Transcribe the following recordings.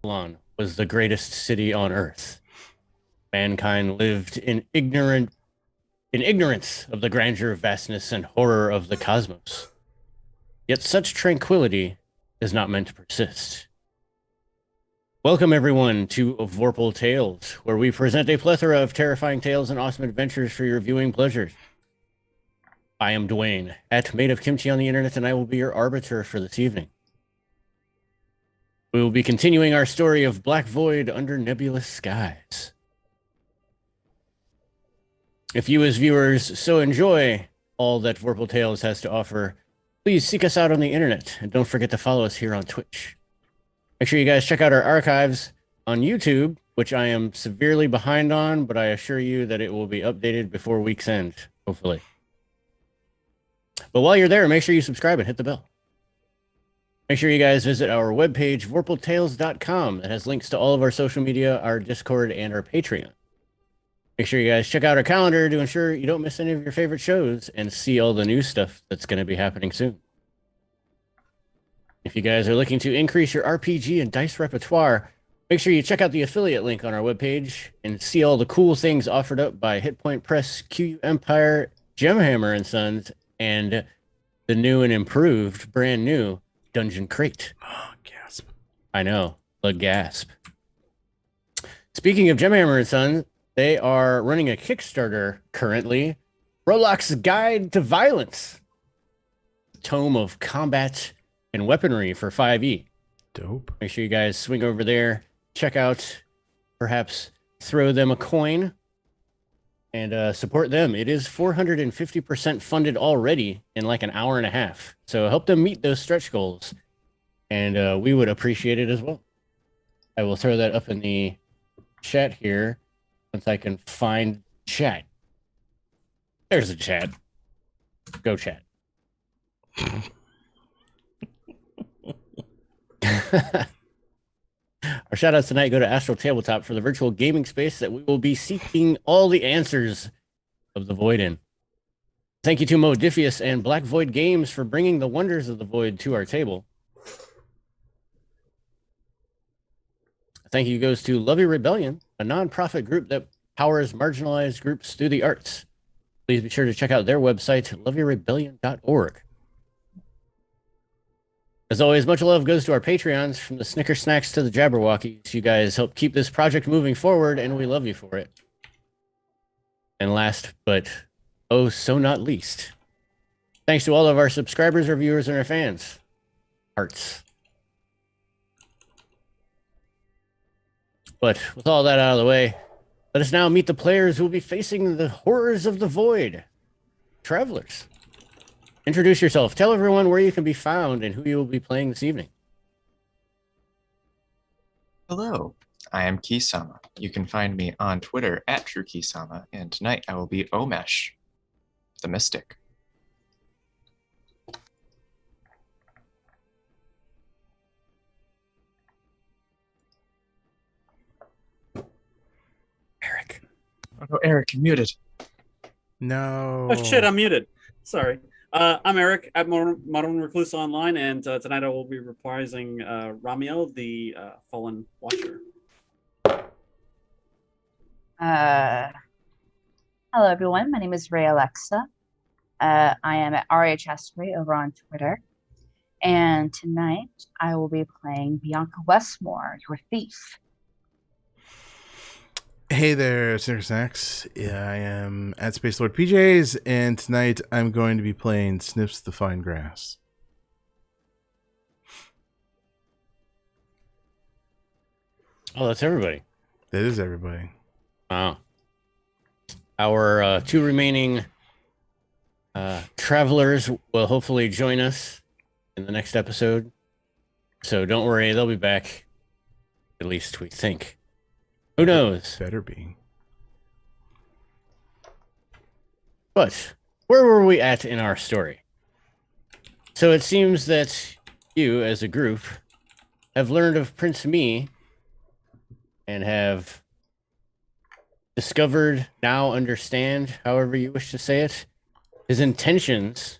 Babylon was the greatest city on earth. Mankind lived in ignorance of the grandeur, vastness, and horror of the cosmos. Yet such tranquility is not meant to persist. Welcome, everyone, to Vorpal Tales, where we present a plethora of terrifying tales and awesome adventures for your viewing pleasures. I am Dwayne, at Made of Kimchi on the internet, and I will be your arbiter for this evening. We will be continuing our story of Black Void under nebulous skies. If you, as viewers, so enjoy all that Vorpal Tales has to offer, please seek us out on the internet, and don't forget to follow us here on Twitch. Make sure you guys check out our archives on YouTube, which I am severely behind on, but I assure you that it will be updated before week's end, hopefully. But while you're there, make sure you subscribe and hit the bell. Make sure you guys visit our webpage, vorpaltales.com. That has links to all of our social media, our Discord, and our Patreon. Make sure you guys check out our calendar to ensure you don't miss any of your favorite shows and see all the new stuff that's going to be happening soon. If you guys are looking to increase your RPG and dice repertoire, make sure you check out the affiliate link on our webpage and see all the cool things offered up by Hitpoint Press, QU Empire, Gemhammer and Sons, and the new and improved, brand new Dungeon Crate. Oh, gasp. I know, the gasp. Speaking of Gemhammer and Sons, they are running a Kickstarter currently. Rolock's Guide to Violence. Tome of Combat and Weaponry for 5e. Dope. Make sure you guys swing over there, check out, perhaps throw them a coin, and support them. It is 450% funded already in like an hour and a half. So help them meet those stretch goals, and we would appreciate it as well. I will throw that up in the chat here once I can find chat. There's a chat. Go chat. Our shout outs tonight go to Astral Tabletop for the virtual gaming space that we will be seeking all the answers of the Void in. Thank you to Modifius and Black Void Games for bringing the wonders of the Void to our table. Thank you goes to Lovey Rebellion, a non-profit group that powers marginalized groups through the arts. Please be sure to check out their website, loveyrebellion.org. As always, much love goes to our Patreons, from the Snicker Snacks to the Jabberwockies. You guys help keep this project moving forward, and we love you for it. And last, but oh so not least, thanks to all of our subscribers, our viewers, and our fans. Hearts. But with all that out of the way, let us now meet the players who will be facing the horrors of the Void. Travelers. Introduce yourself. Tell everyone where you can be found and who you will be playing this evening. Hello, I am Kisama. You can find me on Twitter at TrueKisama, and tonight I will be Omesh, the Mystic. Eric. Oh no, Eric, you're muted. No. Oh shit, I'm muted. Sorry. I'm Eric at Modern Recluse Online, and tonight I will be reprising Ramiel, the Fallen Watcher. Hello, everyone. My name is Ray Alexa. I am at RHS Ray over on Twitter. And tonight I will be playing Bianca Westmore, your thief. Hey there, Snicker Snacks. Yeah, I am at Space Lord PJs, and tonight I'm going to be playing Snips the Fine Grass. Oh, that's everybody. That is everybody. Wow. Our two remaining travelers will hopefully join us in the next episode. So don't worry, they'll be back. At least we think. Who knows? Better be. But where were we at in our story? So it seems that you, as a group, have learned of Prince Me and have discovered, now understand, however you wish to say it, his intentions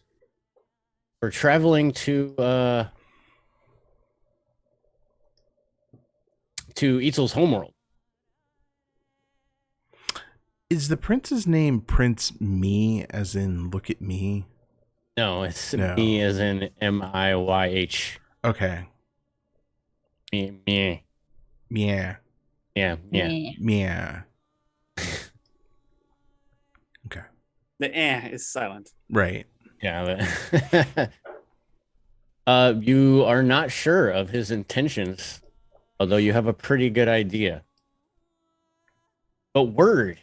for traveling to to Eitzel's homeworld. Is the prince's name Prince Me, as in look at me? No, it's No. me as in Miyh. Okay. Me. Yeah. Yeah. Yeah. Yeah. Okay. The is silent. Right. Yeah. You are not sure of his intentions, although you have a pretty good idea. But word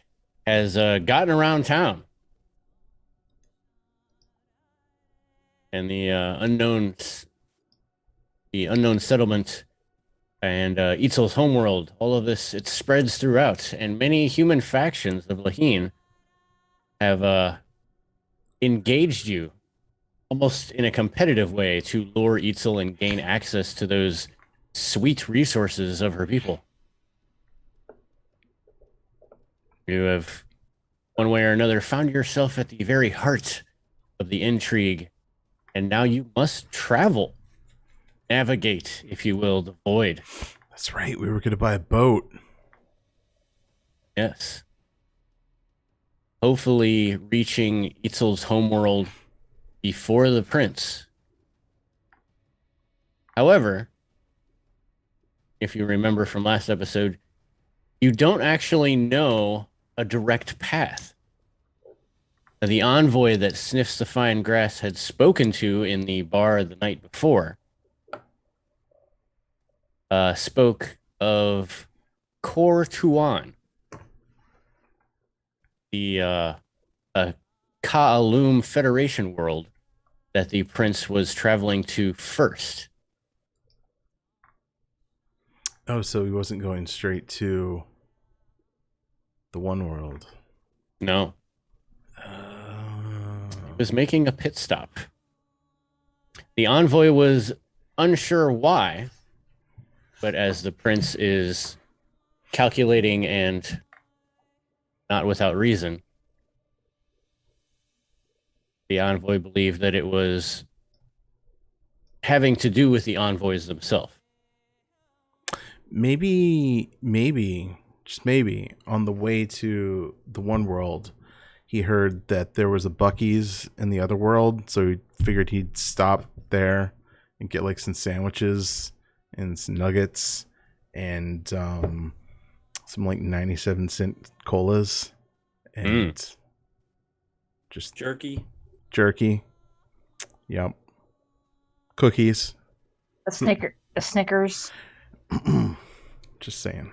has gotten around town, and the unknown settlement and Eitzel's homeworld. All of this, it spreads throughout, and many human factions of Laheen have engaged you almost in a competitive way to lure Eitzel and gain access to those sweet resources of her people. You have, one way or another, found yourself at the very heart of the intrigue, and now you must travel, navigate, if you will, the void. That's right. We were going to buy a boat. Yes. Hopefully reaching Eitzel's homeworld before the prince. However, if you remember from last episode, you don't actually know a direct path. The envoy that Sniffs the Fine Grass had spoken to in the bar the night before spoke of Kor Tuan, the Ka'alum Federation world that the prince was traveling to first. Oh, so he wasn't going straight to the one world. No. Was making a pit stop. The envoy was unsure why, but as the prince is calculating and not without reason, the envoy believed that it was having to do with the envoys themselves. Maybe, just maybe, on the way to the one world, he heard that there was a Buc-ee's in the other world, so he figured he'd stop there and get like some sandwiches and some nuggets and some like 97-cent colas and just Jerky. Yep. Cookies. A Snickers. Just saying,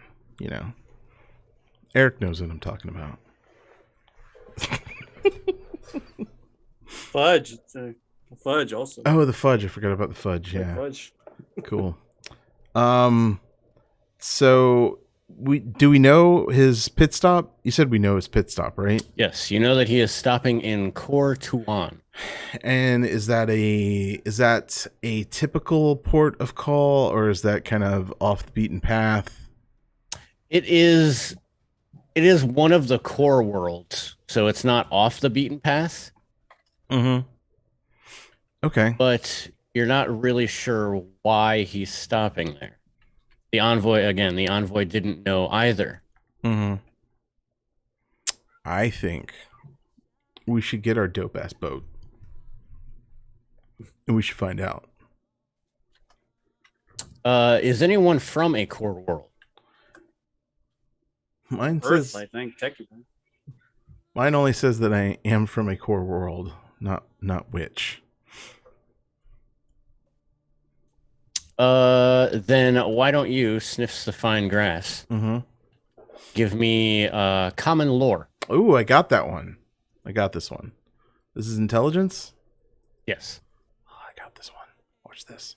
Eric knows what I'm talking about. Fudge. It's a fudge also. Oh, the fudge. I forgot about the fudge. Yeah. Fudge. Cool. So do we know his pit stop? You said we know his pit stop, right? Yes, you know that he is stopping in Kor Tuan. And is that a typical port of call, or is that kind of off the beaten path? It is one of the core worlds, so it's not off the beaten path. Mm-hmm. Okay. But you're not really sure why he's stopping there. The envoy didn't know either. Mm-hmm. I think we should get our dope ass boat. And we should find out. Is anyone from a core world? Mine Earth, says I think, technically. mine only says that I am from a core world, not which. Then why don't you, Sniffs the Fine Grass, Mm-hmm. give me common lore? Ooh, I got that one. I got this one. This is intelligence? Yes. Oh, I got this one. Watch this.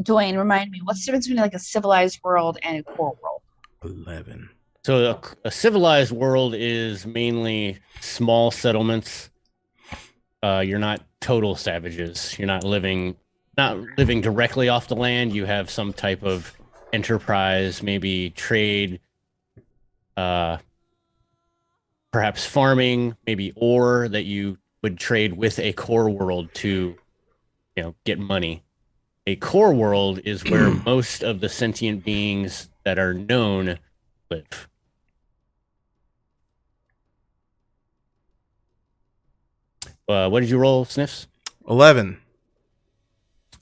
Dwayne, remind me, what's the difference between like a civilized world and a core world? 11. So a civilized world is mainly small settlements. You're not total savages. You're not living directly off the land. You have some type of enterprise, maybe trade, perhaps farming, maybe ore that you would trade with a core world to, get money. A core world is where most of the sentient beings that are known live. What did you roll, Sniffs? 11.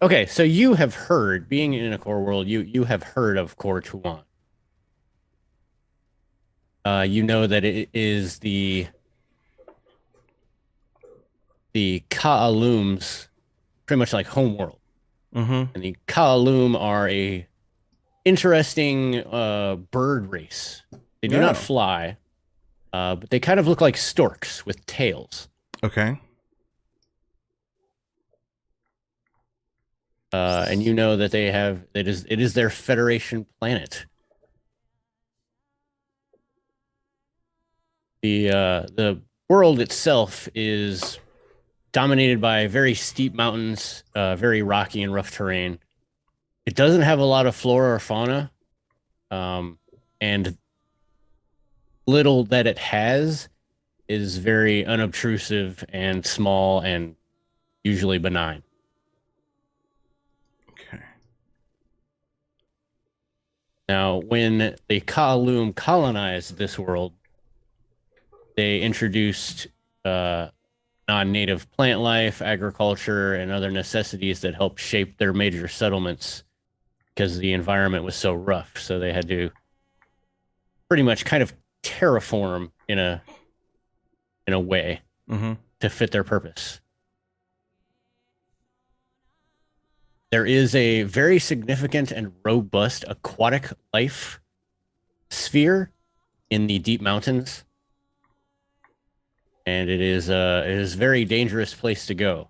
Okay, so you have heard, being in a core world, you have heard of Core Tuan. You know that it is the Ka'alum's pretty much like home world. Mm-hmm. And the Ka'alum are a interesting bird race. They do not Oh. fly, but they kind of look like storks with tails. Okay. And you know that they have it is their Federation planet. The world itself is dominated by very steep mountains, very rocky and rough terrain. It doesn't have a lot of flora or fauna, and little that it has is very unobtrusive and small and usually benign. Okay. Now, when the Ka'alum colonized this world, they introduced non-native plant life, agriculture, and other necessities that helped shape their major settlements because the environment was so rough. So they had to pretty much kind of terraform in a way Mm-hmm. to fit their purpose. There is a very significant and robust aquatic life sphere in the deep mountains, and it is a very dangerous place to go.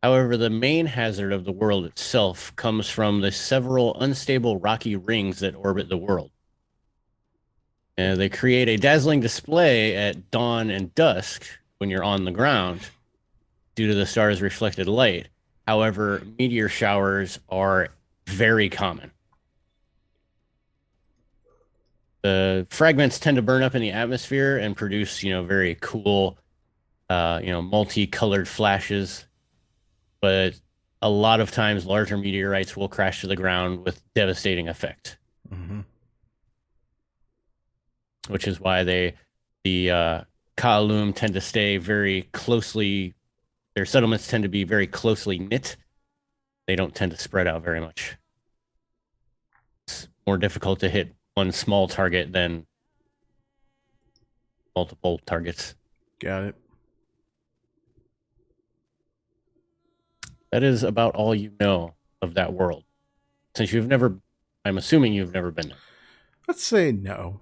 However, the main hazard of the world itself comes from the several unstable rocky rings that orbit the world. And they create a dazzling display at dawn and dusk when you're on the ground due to the star's reflected light. However, meteor showers are very common. The fragments tend to burn up in the atmosphere and produce, very cool, multicolored flashes. But a lot of times, larger meteorites will crash to the ground with devastating effect. Mm-hmm. Which is why the Ka'alum tend to stay very closely. Their settlements tend to be very closely knit. They don't tend to spread out very much. It's more difficult to hit one small target than multiple targets. Got it. That is about all you know of that world. Since I'm assuming you've never been there. Let's say no.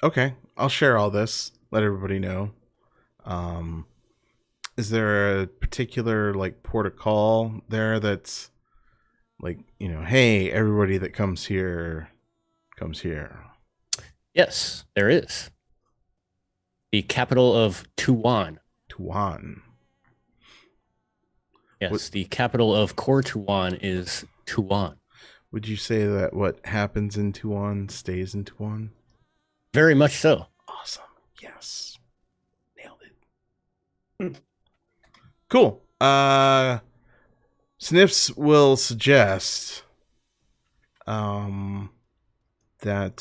Okay, I'll share all this. Let everybody know. Is there a particular port of call there that's hey, everybody that comes here comes here? Yes, there is. The capital of Tuan. Tuan. Yes, the capital of Core Tuan is Tuan. Would you say that what happens in Tuan stays in Tuan? Very much so. Awesome. Yes. Nailed it. Cool. Sniffs will suggest that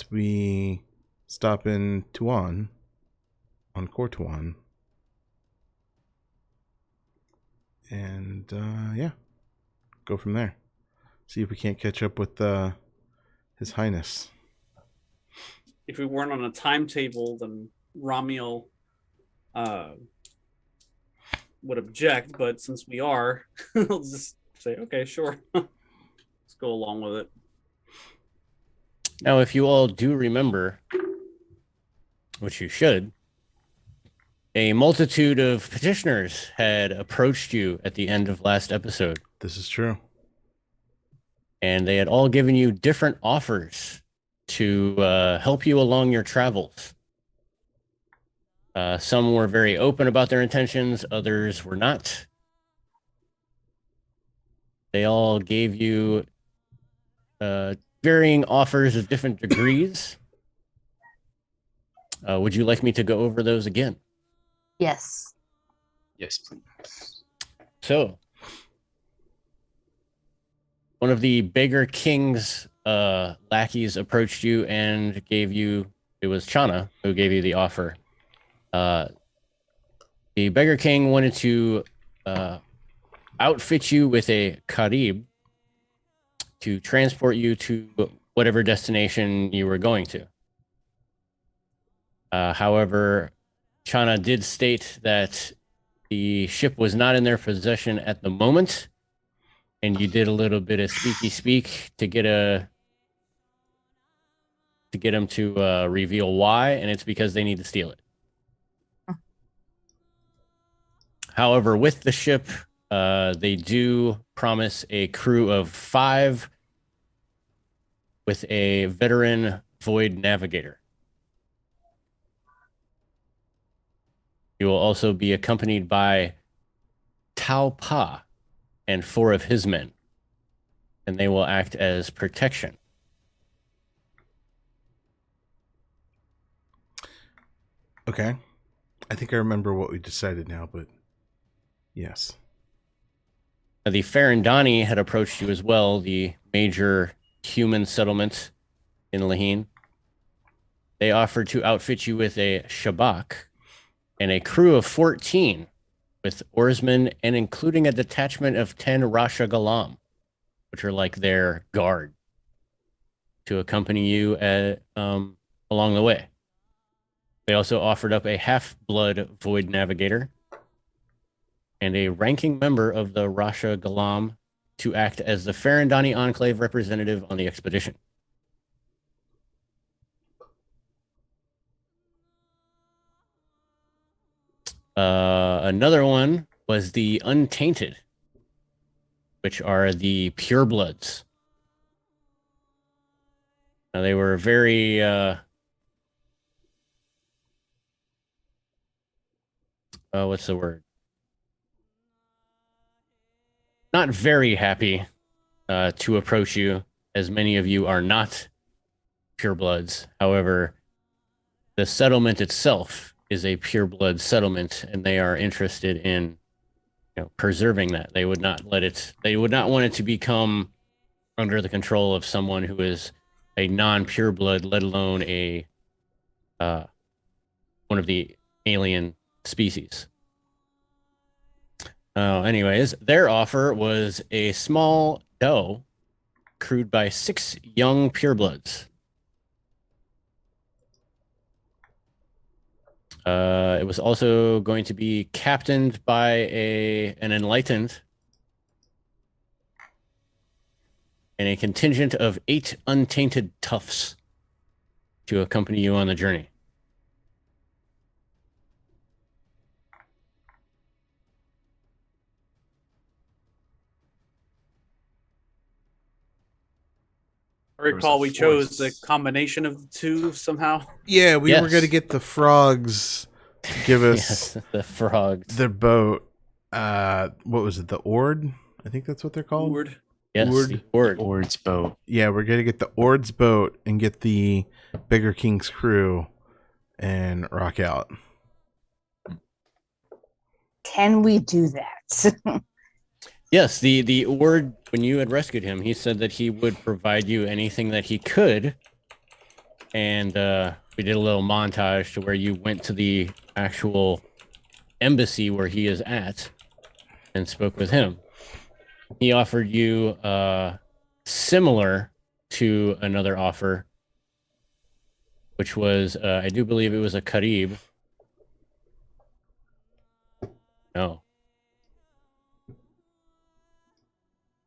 we stop in Tuan on Core Tuan. And go from there. See if we can't catch up with His Highness. If we weren't on a timetable, then Ramiel would object. But since we are, I'll just say, okay, sure. Let's go along with it. Now, if you all do remember, which you should, a multitude of petitioners had approached you at the end of last episode. This is true. And they had all given you different offers to help you along your travels. Some were very open about their intentions, others were not. They all gave you varying offers of different degrees. Would you like me to go over those again? Yes. Yes, please. So, one of the Beggar King's lackeys approached you and gave you, it was Chana who gave you the offer. The Beggar King wanted to outfit you with a Karib to transport you to whatever destination you were going to. However, Chana did state that the ship was not in their possession at the moment, and you did a little bit of speaky speak to get them to reveal why, and it's because they need to steal it. However, with the ship, they do promise a crew of 5 with a veteran Void Navigator. You will also be accompanied by Tao Pa and 4 of his men, and they will act as protection. Okay. I think I remember what we decided now, but yes. The Farandani had approached you as well, the major human settlement in Lahine. They offered to outfit you with a Shabak and a crew of 14 with oarsmen and including a detachment of 10 Rasha Galam, which are like their guard, to accompany you along the way. They also offered up a half-blood Void Navigator and a ranking member of the Rasha Galam to act as the Farandani Enclave representative on the expedition. Another one was the Untainted, which are the purebloods. Now, they were very what's the word? Not very happy to approach you, as many of you are not purebloods. However, the settlement itself is a pureblood settlement, and they are interested in, preserving that. They would not let it. They would not want it to become under the control of someone who is a non-pureblood, let alone a one of the alien species. Anyways, their offer was a small doe crewed by 6 young purebloods. It was also going to be captained by an enlightened and a contingent of 8 untainted toughs to accompany you on the journey. I recall we chose the combination of the two somehow. Yeah, we were Yes. going to get the frogs to give us Yes, the frogs. their boat. What was it? The Ord? I think that's what they're called. Word. Yes, Ord. the Ord. Ord's boat. Yeah, we're going to get the Ord's boat and get the Beggar King's crew and rock out. Can we do that? Yes, the Ord, when you had rescued him, he said that he would provide you anything that he could. And we did a little montage to where you went to the actual embassy where he is at and spoke with him. He offered you similar to another offer, which was, I do believe it was a Karib. No.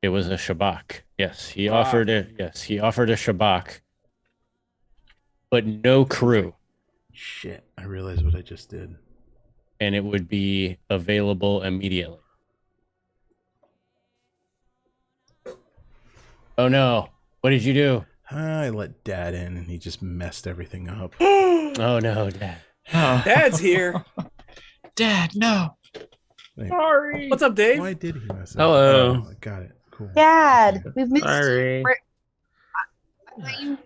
It was a Shabak. Yes, he offered it. Yes, he offered a Shabak, but no crew, Shit, I realized what I just did. and it would be available immediately. Oh no! What did you do? I let Dad in and he just messed everything up. Oh no, Dad! Dad's here. Dad, no. Wait, Sorry. What's up, Dave? why did he mess it Hello. up? Oh, got it. Cool. Dad, we've missed Sorry. you. I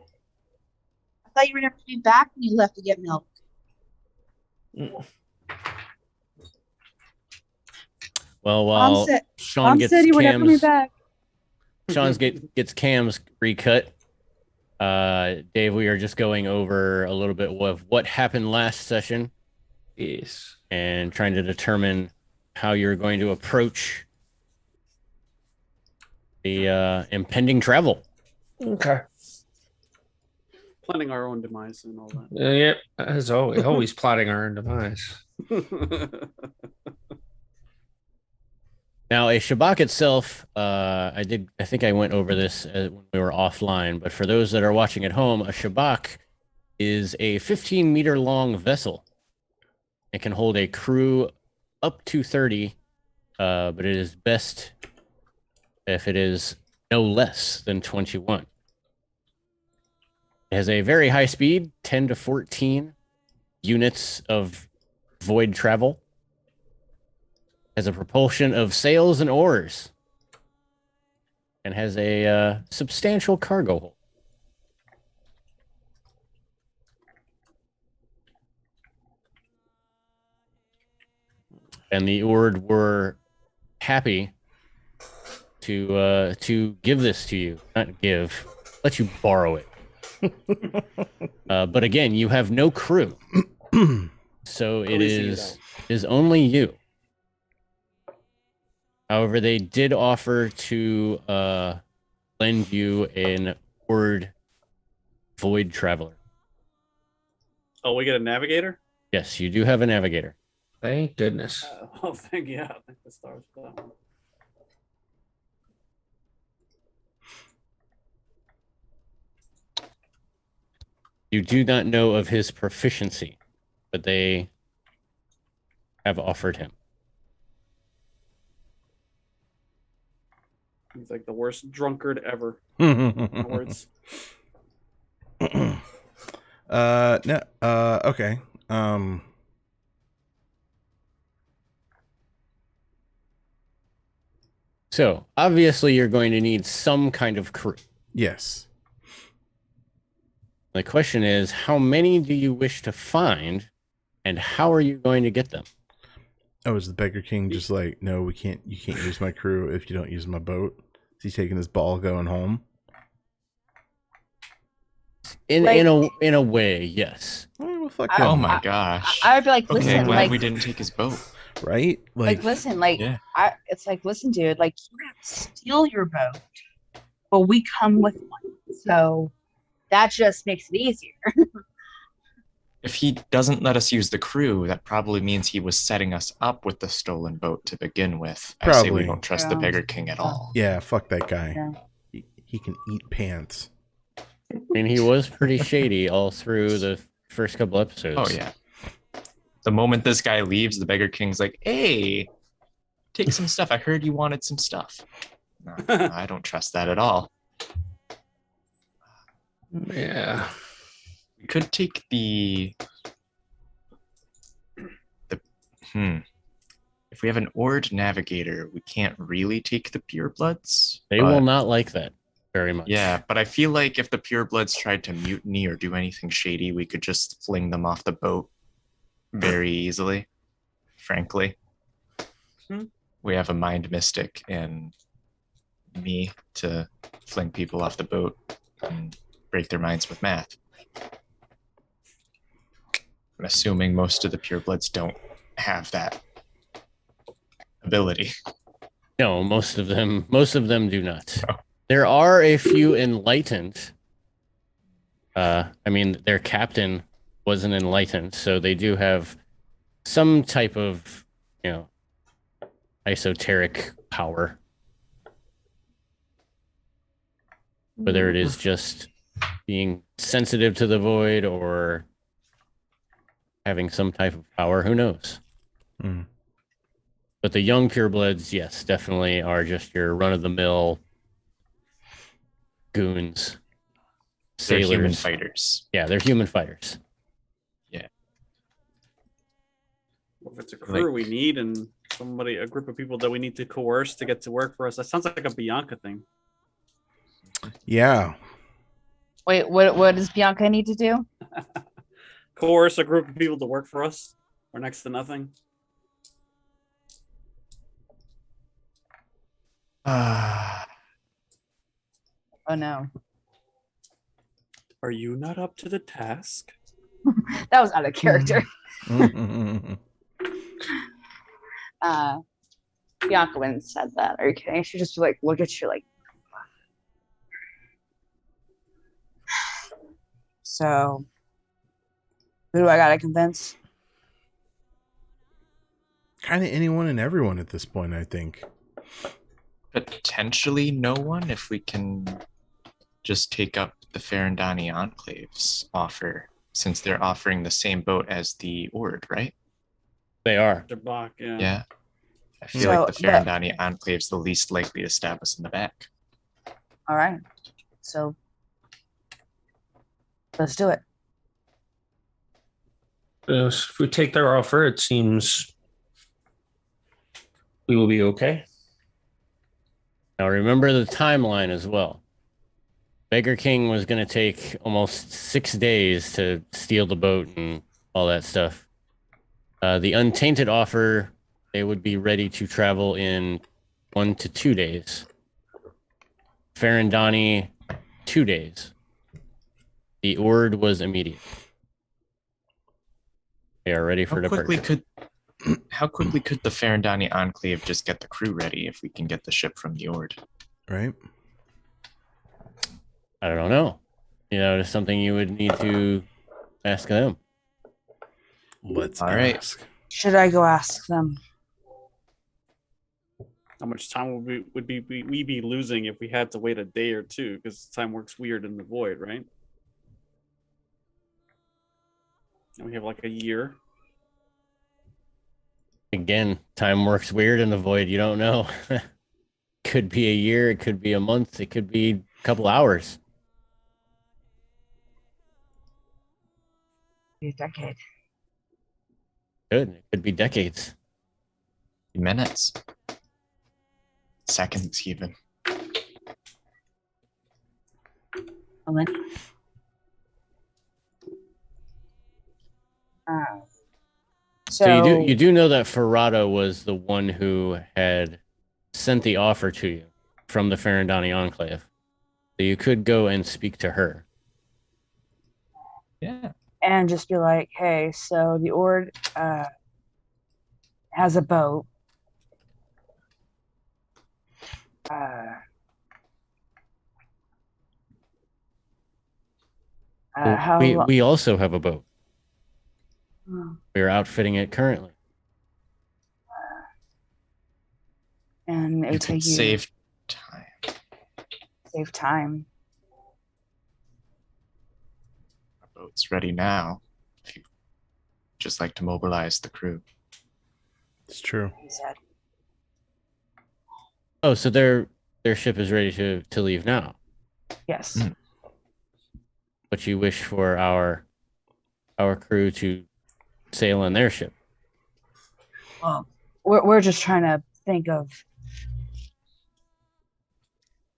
thought you were never to be back when you left to get milk. Well, Mom while said, Sean Mom gets said you were never coming Cam's back. gets Cam's recut. Dave, we are just going over a little bit of what happened last session Yes. and trying to determine how you're going to approach the impending travel. Okay. Planning our own demise and all that. Yep. As always plotting our own demise. Now, a Shabak itself, I think I went over this when we were offline, but for those that are watching at home, a Shabak is a 15-meter long vessel. It can hold a crew up to 30, but it is best if it is no less than 21. It has a very high speed, 10 to 14 units of void travel. Has a propulsion of sails and oars. And has a substantial cargo hold. And the Ord were happy to give this to you. Not give, let you borrow it. But again, you have no crew. So it is only you. However, they did offer to lend you an Ord Void Traveler. Oh, we get a navigator? Yes, you do have a navigator. Thank goodness. Thank you. Yeah, thank the stars for that one. You do not know of his proficiency, but they have offered him. He's like the worst drunkard ever. Words. No. Okay. So, obviously, you're going to need some kind of crew. Yes. The question is, how many do you wish to find, and how are you going to get them? Oh, is the Beggar King just like, no, we can't. You can't use my crew if you don't use my boat? Is he taking his ball going home? In a way, yes. Oh, well, fuck I- Oh him. my gosh. I would be like, Okay, listen, glad like, we didn't take his boat. Right? like, listen, like, yeah. it's like, listen, dude, like, you have to steal your boat, but we come with one, so that just makes it easier. If he doesn't let us use the crew, that probably means he was setting us up with the stolen boat to begin with. I say we Probably. don't trust the Yeah. Beggar King at all. Yeah, fuck that guy. Yeah. He can eat pants. I mean, he was pretty shady all through the first couple episodes. Oh yeah. The moment this guy leaves, the Beggar King's like, "Hey, take some stuff. I heard you wanted some stuff." No, I don't trust that at all. Yeah. We could take the if we have an Ord Navigator, we can't really take the purebloods. They will not like that very much. Yeah, but I feel like if the purebloods tried to mutiny or do anything shady, we could just fling them off the boat very easily, frankly. We have a mind mystic and me to fling people off the boat and break their minds with math. I'm assuming most of the purebloods don't have that ability. No, most of them do not. No. There are a few enlightened. I mean, their captain wasn't enlightened, so they do have some type of, esoteric power. Whether it is just being sensitive to the void or having some type of power, who knows? Mm. But the young purebloods, yes, definitely are just your run-of-the-mill goons, They're sailors. human fighters. Yeah, they're human fighters. Well, if it's a crew we Like- need and a group of people that we need to coerce to get to work for us, that sounds like a Bianca thing. Yeah. Wait, what does Bianca need to do? Coerce a group of people to work for us. Or next to nothing. Ah, Oh no, Are you not up to the task? that was out of character. Mm. Bianca wouldn't said that. Are you kidding? She'd just be like, look at you like. So, who do I gotta convince? Kind of anyone and everyone at this point, I think. potentially no one if we can just take up the Farandani Enclave's offer, since they're offering the same boat as the Ord, right? They are. They're back, yeah. Yeah. I feel So like the Farandani Enclave's the least likely to stab us in the back. All right. So, let's do it. If we take their offer, it seems we will be okay. Now remember the timeline as well. Beggar King was going to take almost 6 days to steal the boat and all that stuff. The Untainted offer, they would be ready to travel in 1 to 2 days. Farandani, 2 days. The Ord was immediate. They are ready for departure. How quickly could the Farandani Enclave just get the crew ready if we can get the ship from the Ord? Right? I don't know. It's something you would need to ask them. Let's All right. ask. Should I go ask them? How much time would we be losing if we had to wait a day or two? Because time works weird in the void, right? And we have like a year. Again, time works weird in the void. You don't know. Could be a year. It could be a month. It could be a couple hours. A decade. Good. It could be decades. Minutes. Seconds, even. Millennium. So you do know that Ferrata was the one who had sent the offer to you from the Farandani Enclave. So you could go and speak to her. Yeah. and just be like, hey, so the Ord has a boat. We also have a boat. Hmm. We are outfitting it currently. And it You would can take you save time. save time. Our boat's ready now. If you just like to mobilize the crew. It's true. He said, Oh, so their ship is ready to leave now. yes. Mm. But you wish for our crew to sail on their ship. Well, we're just trying to think of.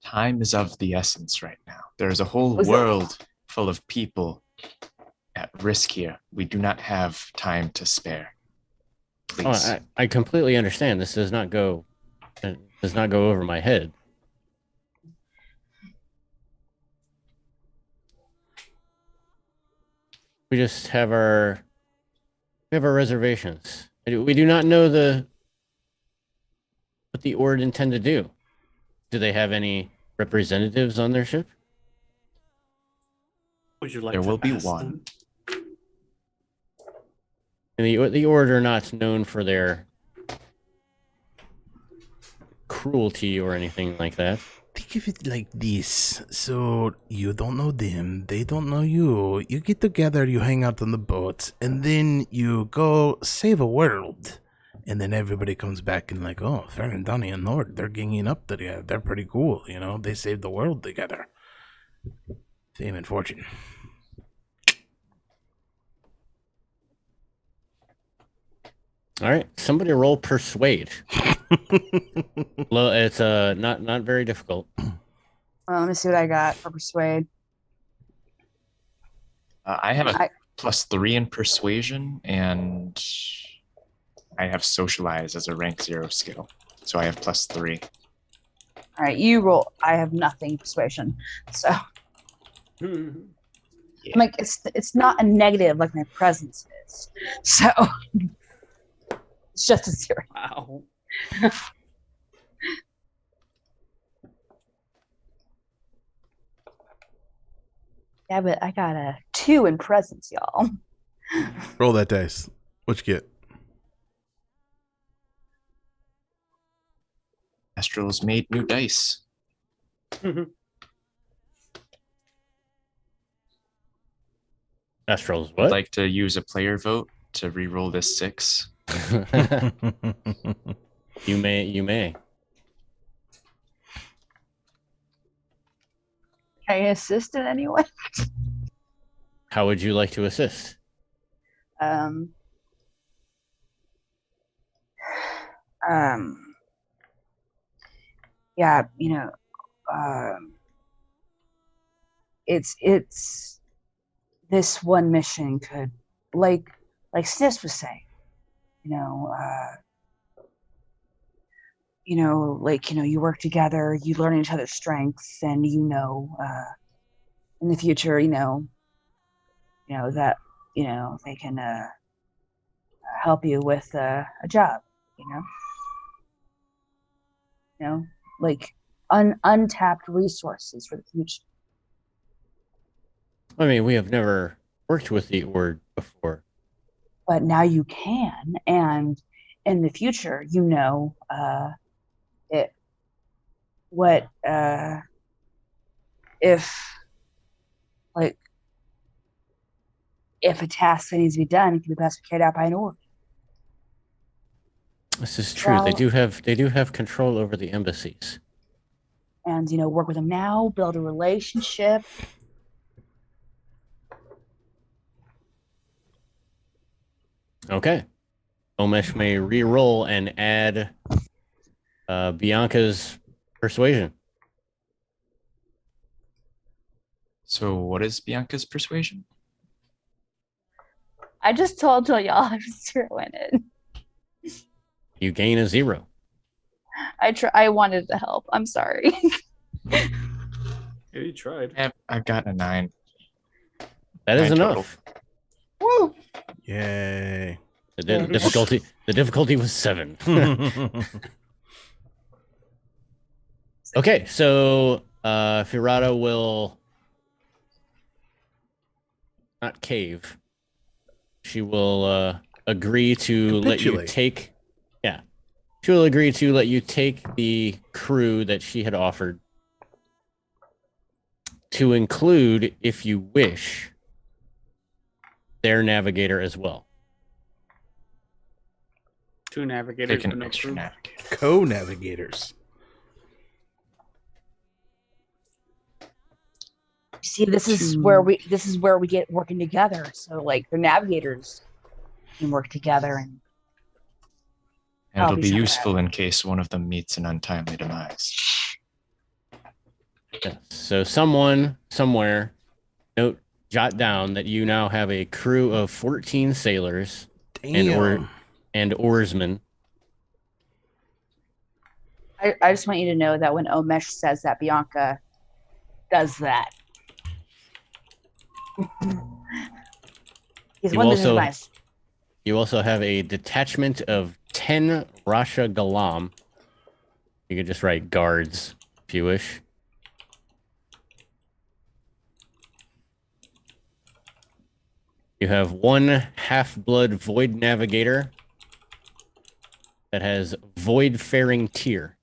Time is of the essence right now. There is a whole Was it- world full of people at risk here. We do not have time to spare. Please. Oh, I completely understand. This does not go over my head. We just have our reservations. We do not know what the Ord intend to do. Do they have any representatives on their ship? Would you like There to will be ask one. them? And the Ord are not known for their cruelty or anything like that. Think of it like this. So you don't know them, they don't know you. You get together, you hang out on the boat, and then you go save a world. And then everybody comes back and like, oh, Fern and Donnie and Nord, they're ganging up together. They're pretty cool, you know. They saved the world together. Fame and fortune. All right, somebody roll persuade. Well, it's not very difficult. Let me see what I got for persuade. I have a I- +3 in persuasion, and I have socialize as a rank 0 skill. So I have +3. All right, you roll. I have nothing persuasion, so Mhm. I'm like it's not a negative like my presence is. So it's just a 0. Wow. Yeah, but I got a 2 in presence, y'all. Roll that dice. What you get? Astral's made new dice. Astral's I'd what? like to use a player vote to re-roll this 6. You may. Can I assist in any way? How would you like to assist? Um, um, yeah, it's this one mission could, like Sis was saying, you work together, you learn each other's strengths, and in the future, that they can help you with a job, like untapped resources for the future. I mean, we have never worked with the Ord before. But now you can, and in the future, it what if a task that needs to be done can be best carried out by an org. This is true. They do have control over the embassies. And work with them now, build a relationship. Okay. Omesh may re-roll and add Bianca's persuasion. So what is Bianca's persuasion? I just told y'all I was 0 in it. You gain a 0. I wanted to help. I'm sorry. Yeah, you tried. I've got a 9. That is 9 total. enough. Woo! Yay. The difficulty was 7. Okay, so Firata will not cave. She will agree to let you Capitulate. take. Yeah, she will agree to let you take the crew that she had offered, to include, if you wish, their navigator as well. 2 navigators, Take but an no extra crew. navigator. Co-navigators. See, this is where we get working together. So like the navigators can work together and And it'll help be each other useful in case one of them meets an untimely demise. Yeah. So someone somewhere jot down that you now have a crew of 14 sailors Damn. and oarsmen. I just want you to know that when Omesh says that, Bianca does that. He's You one also- of nice. You also have a detachment of 10 Rasha Galam. You could just write guards if you wish. You have 1 half-blood Void Navigator that has Void-faring Tier.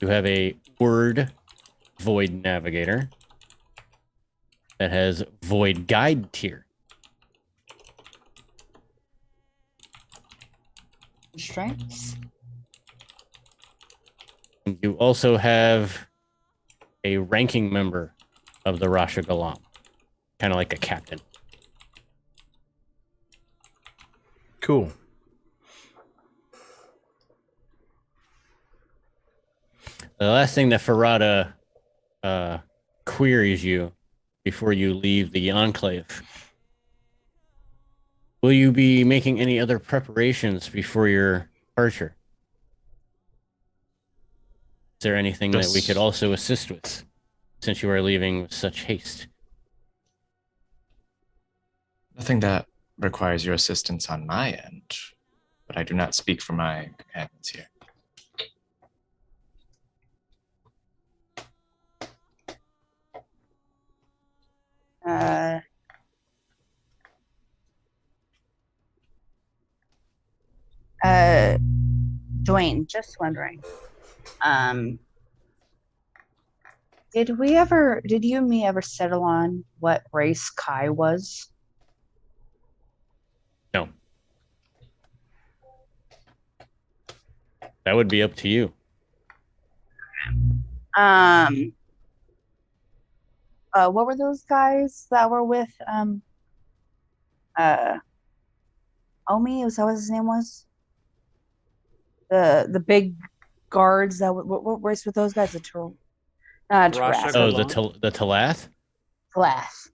You have a Word Void Navigator that has Void Guide Tier. Strengths. You also have a ranking member of the Rasha Galam, kind of like a captain. Cool. The last thing that Farada queries you before you leave the Enclave Will you be making any other preparations before your departure? Is there anything that we could Just- also assist with, since you are leaving with such haste? Nothing that requires your assistance on my end, but I do not speak for my companions here. Dwayne, just wondering. Did you and me ever settle on what race Kai was? No. That would be up to you. What were those guys that were with Omi? Was that what his name was? The big guards that what race were those guys? Rasha Oh, Galan? the Talath? Glass.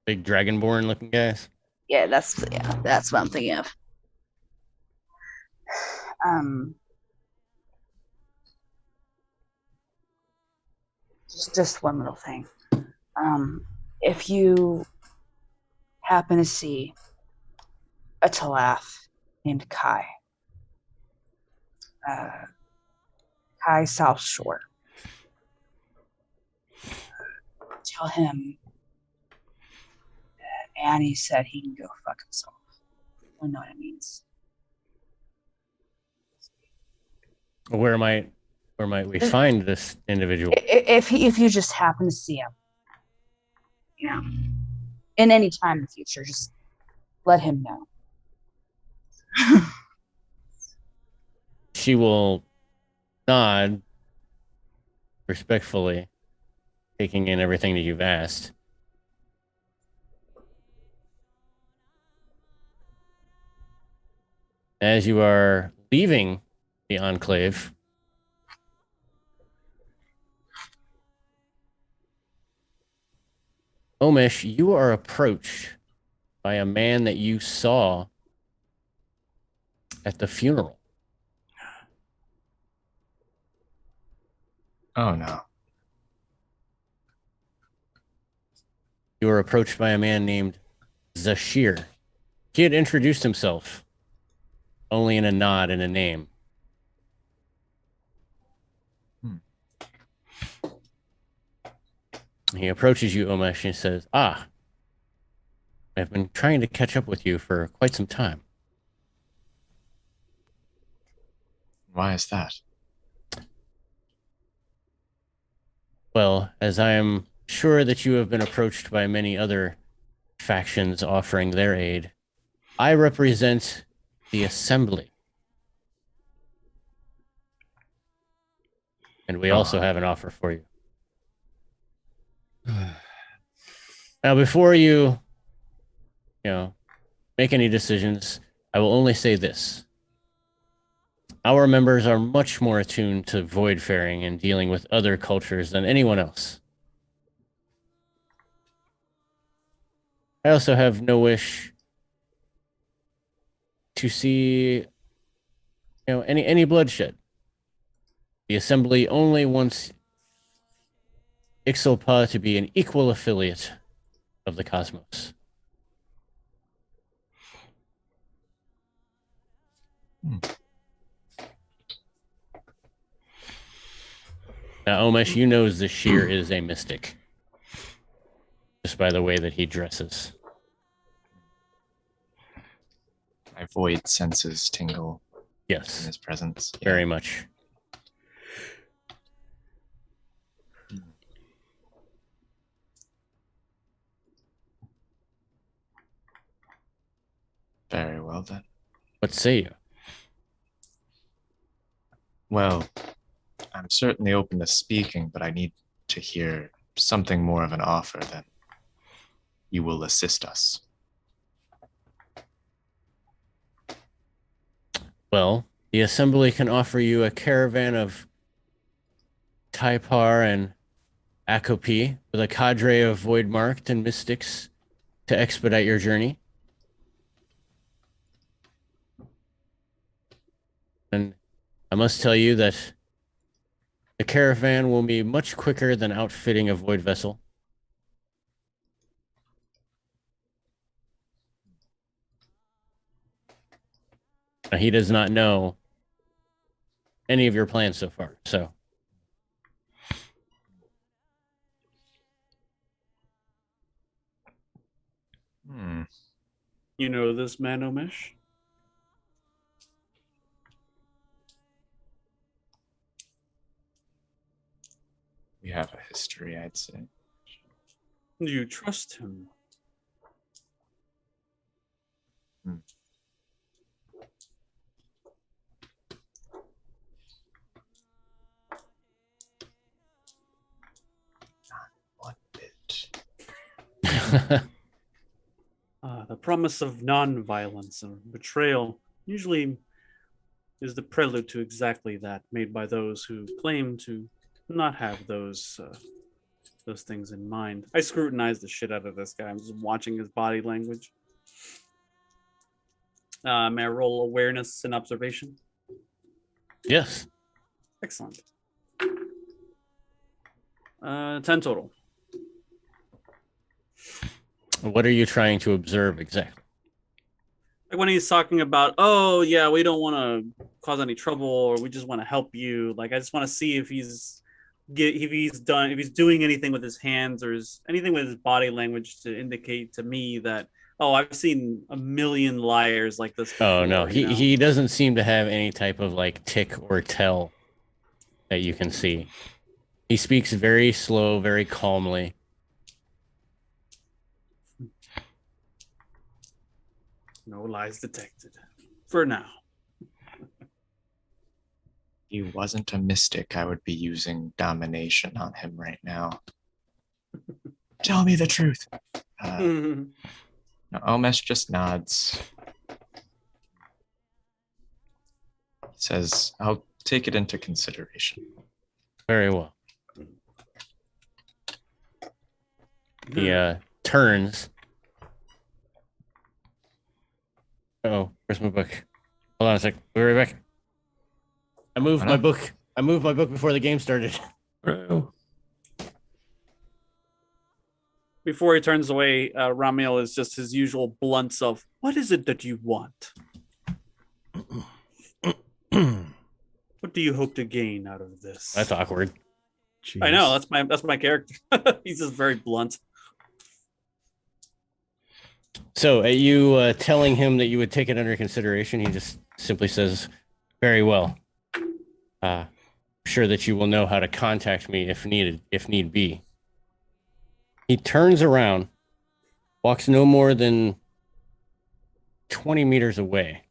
Big dragonborn looking guys? Yeah, that's what I'm thinking of. Just one little thing. If you happen to see a Talath named Kai, Kai South Shore, tell him that Annie said he can go fuck himself. You know what it means. Where might we find this individual? If you just happen to see him, you know, in any time in the future, just let him know. She will nod respectfully, taking in everything that you've asked. As you are leaving the Enclave, Omesh, you are approached by a man that you saw at the funeral. Oh no. You were approached by a man named Zashir. He had introduced himself only in a nod and a name. He approaches you, Omesh, and says, "Ah, I've been trying to catch up with you for quite some time. Why is that? Well, as I am sure that you have been approached by many other factions offering their aid, I represent the Assembly. And we also have an offer for you. Now, before you make any decisions, I will only say this. Our members are much more attuned to voidfaring and dealing with other cultures than anyone else. I also have no wish to see any bloodshed. The Assembly only wants Ixalpa to be an equal affiliate of the cosmos. Now, Omesh, you know Zashir is a mystic, just by the way that he dresses. My void senses tingle in Yes, his presence. very much. Very well then. What say you? Well, I'm certainly open to speaking, but I need to hear something more of an offer than you will assist us. Well, the Assembly can offer you a caravan of Typar and Akopi with a cadre of void marked and mystics to expedite your journey. And I must tell you that the caravan will be much quicker than outfitting a void vessel. Now, he does not know any of your plans so far, so. You know this man, Omesh? We have a history, I'd say. Do you trust him? One bit. The promise of non-violence and betrayal usually is the prelude to exactly that, made by those who claim to not have those things in mind. I scrutinize the shit out of this guy. I'm just watching his body language. May I roll awareness and observation? Yes. Excellent. 10 total. What are you trying to observe exactly? Like when he's talking about, oh yeah, we don't want to cause any trouble, or we just want to help you. Like I just want to see if he's doing anything with his hands or anything with his body language to indicate to me that, oh, I've seen a million liars like this before. Oh no, he doesn't seem to have any type of like tick or tell that you can see. He speaks very slow, very calmly. No lies detected. For now. If he wasn't a mystic, I would be using domination on him right now. Tell me the truth. No, Omesh just nods. He says, I'll take it into consideration. Very well. He turns. Oh, where's my book? Hold on a sec. We'll be right back. I moved my book. I moved my book before the game started. Oh. Before he turns away, Ramiel is just his usual blunt self. What is it that you want? What do you hope to gain out of this? That's awkward. Jeez. I know, that's my character. He's just very blunt. So, are you telling him that you would take it under consideration? He just simply says, "Very well. Sure that you will know how to contact me if need be." He turns around, walks no more than 20 meters away.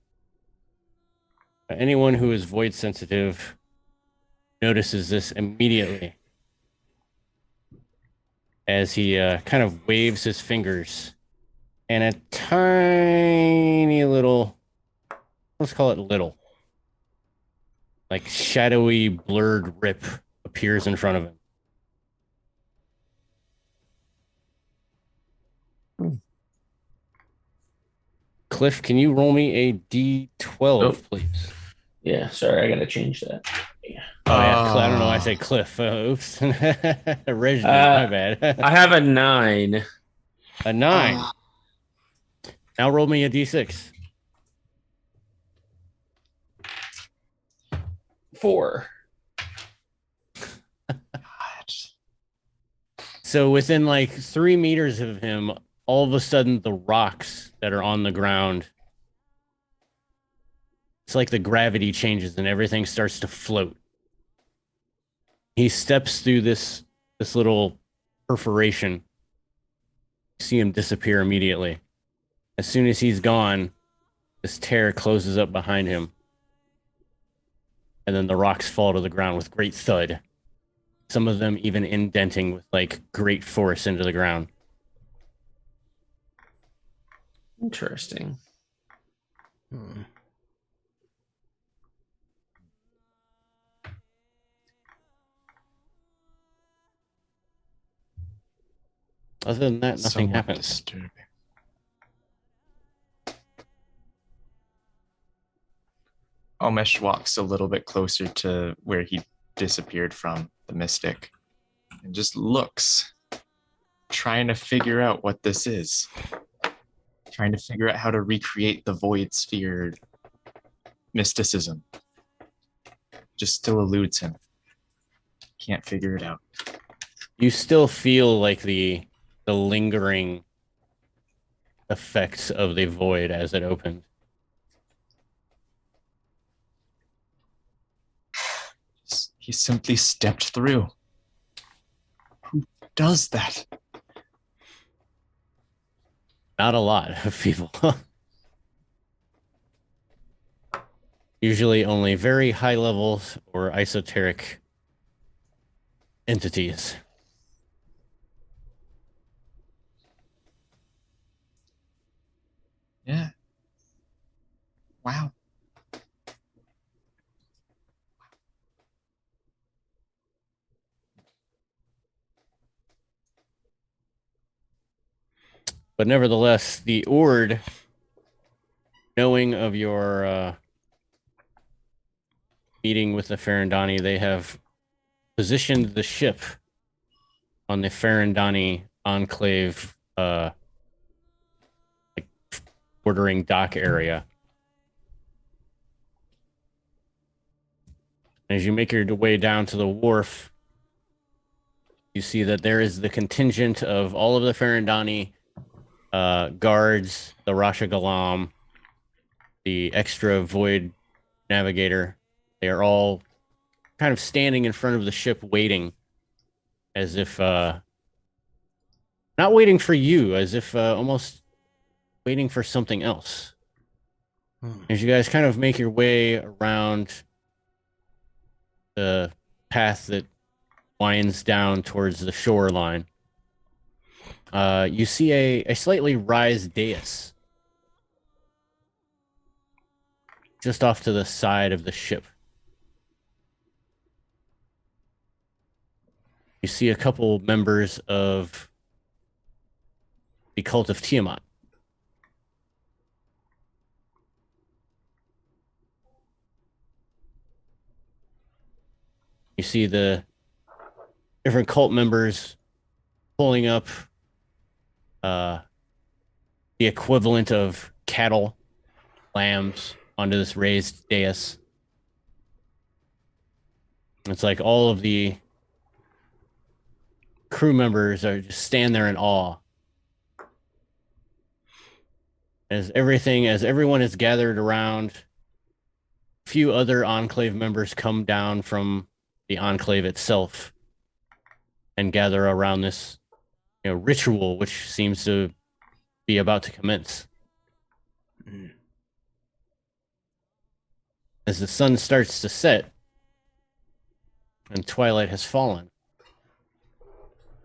Anyone who is void sensitive notices this immediately as he kind of waves his fingers, and a tiny little, let's call it little, like shadowy, blurred rip appears in front of him. Cliff, can you roll me a D12, please? Yeah, sorry, I gotta change that. Yeah. Oh, yeah. I don't know why I said Cliff. Oops. Reggie, my bad. I have a 9. A 9. Now roll me a D6. 4. So within like 3 meters of him, all of a sudden the rocks that are on the ground, it's like the gravity changes and everything starts to float. He steps through this little perforation. You see him disappear immediately. As soon as he's gone, this tear closes up behind him. And then the rocks fall to the ground with great thud. Some of them even indenting with like great force into the ground. Interesting. Other than that, nothing Somewhat happens. disturbing. Omesh walks a little bit closer to where he disappeared from, the mystic, and just looks, trying to figure out what this is. Trying to figure out how to recreate the void sphere mysticism. Just still eludes him. Can't figure it out. You still feel like the lingering effects of the void as it opens. He simply stepped through. Who does that? Not a lot of people. Usually only very high levels or esoteric entities. Yeah. Wow. But nevertheless, the Ord, knowing of your meeting with the Farandani, they have positioned the ship on the Farandani enclave, like bordering dock area. As you make your way down to the wharf, you see that there is the contingent of all of the Farandani guards, the Rasha Galam, the extra void navigator. They are all kind of standing in front of the ship waiting, as if not waiting for you, as if almost waiting for something else. As you guys kind of make your way around the path that winds down towards the shoreline, you see a slightly raised dais just off to the side of the ship. You see a couple members of the Cult of Tiamat. You see the different cult members pulling up the equivalent of cattle, lambs, onto this raised dais. It's like all of the crew members are just stand there in awe as everyone is gathered around. A few other enclave members come down from the enclave itself and gather around this ritual, which seems to be about to commence. As the sun starts to set and twilight has fallen,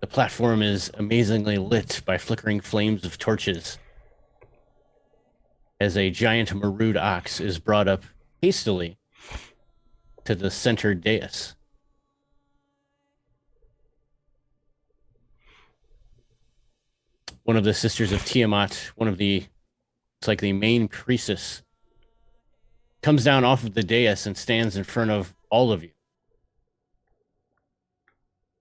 the platform is amazingly lit by flickering flames of torches as a giant Marud ox is brought up hastily to the center dais. One of the sisters of Tiamat, it's like the main priestess, comes down off of the dais and stands in front of all of you.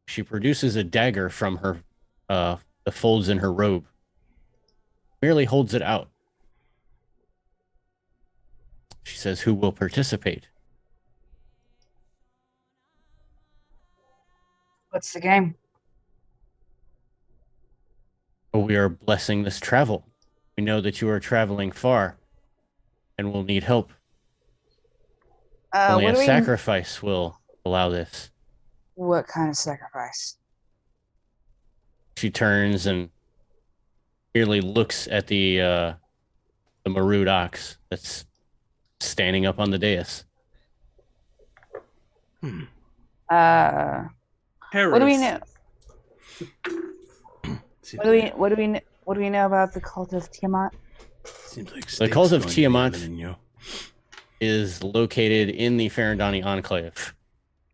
She produces a dagger from her, the folds in her robe. Merely holds it out. She says, "Who will participate?" What's the game? We are blessing this travel. We know that you are traveling far and will need help. Only What a do we? sacrifice will allow this. What kind of sacrifice? She turns and merely looks at the Marud ox that's standing up on the dais. What do we know? What do we know about the Cult of Tiamat? Seems like The Cult of steak's going to be Tiamat having you. is located in the Farandani Enclave.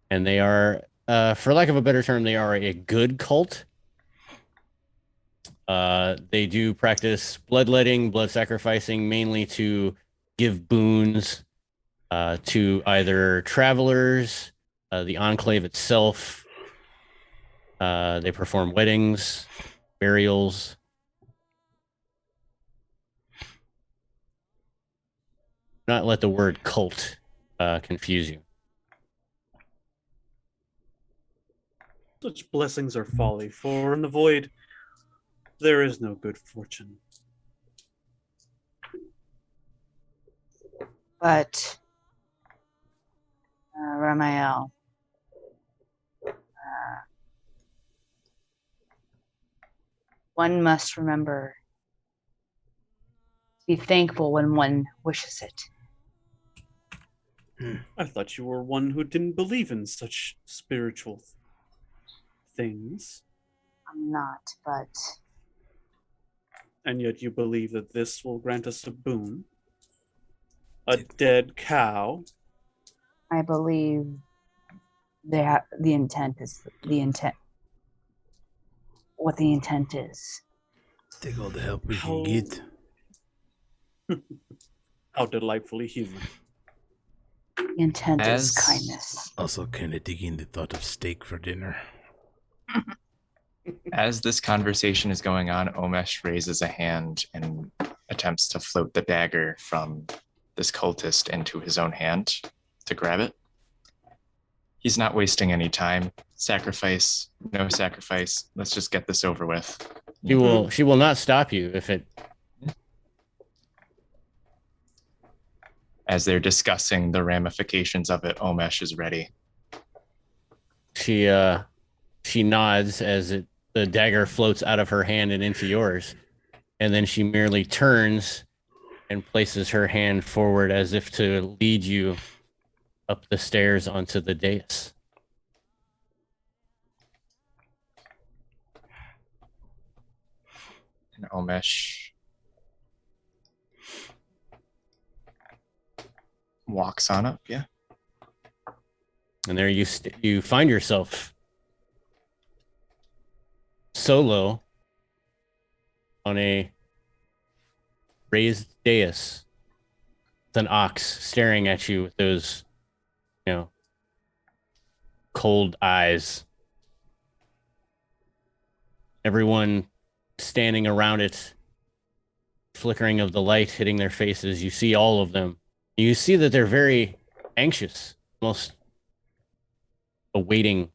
And they are, for lack of a better term, they are a good cult. They do practice bloodletting, blood sacrificing, mainly to give boons, to either travelers, the enclave itself. They perform weddings, burials. Not let the word cult confuse you. Such blessings are folly, for in the void there is no good fortune. But, Ramael, one must remember to be thankful when one wishes it. I thought you were one who didn't believe in such spiritual things. I'm not, but And yet you believe that this will grant us a boon? A dead cow? I believe the intent is the intent. What the intent is. Take all the help we How- can get. How delightfully human. The intent is As- kindness. Also, kind of digging the thought of steak for dinner. As this conversation is going on, Omesh raises a hand and attempts to float the dagger from this cultist into his own hand to grab it. He's not wasting any time. Sacrifice, no sacrifice. Let's just get this over with. She will not stop you if it. As they're discussing the ramifications of it, Omesh is ready. She nods as the dagger floats out of her hand and into yours, and then she merely turns and places her hand forward as if to lead you up the stairs onto the dais. And Omesh walks on up, yeah. And there you find yourself solo on a raised dais with an ox staring at you with those, cold eyes. Everyone standing around it, flickering of the light hitting their faces. You see all of them. You see that they're very anxious, almost awaiting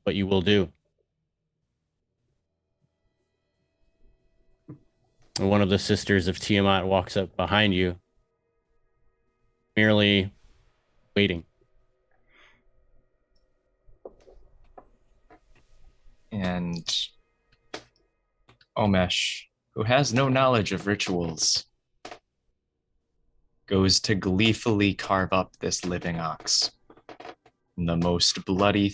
what you will do. And one of the sisters of Tiamat walks up behind you, merely waiting. And Omesh, who has no knowledge of rituals, goes to gleefully carve up this living ox. In the most bloody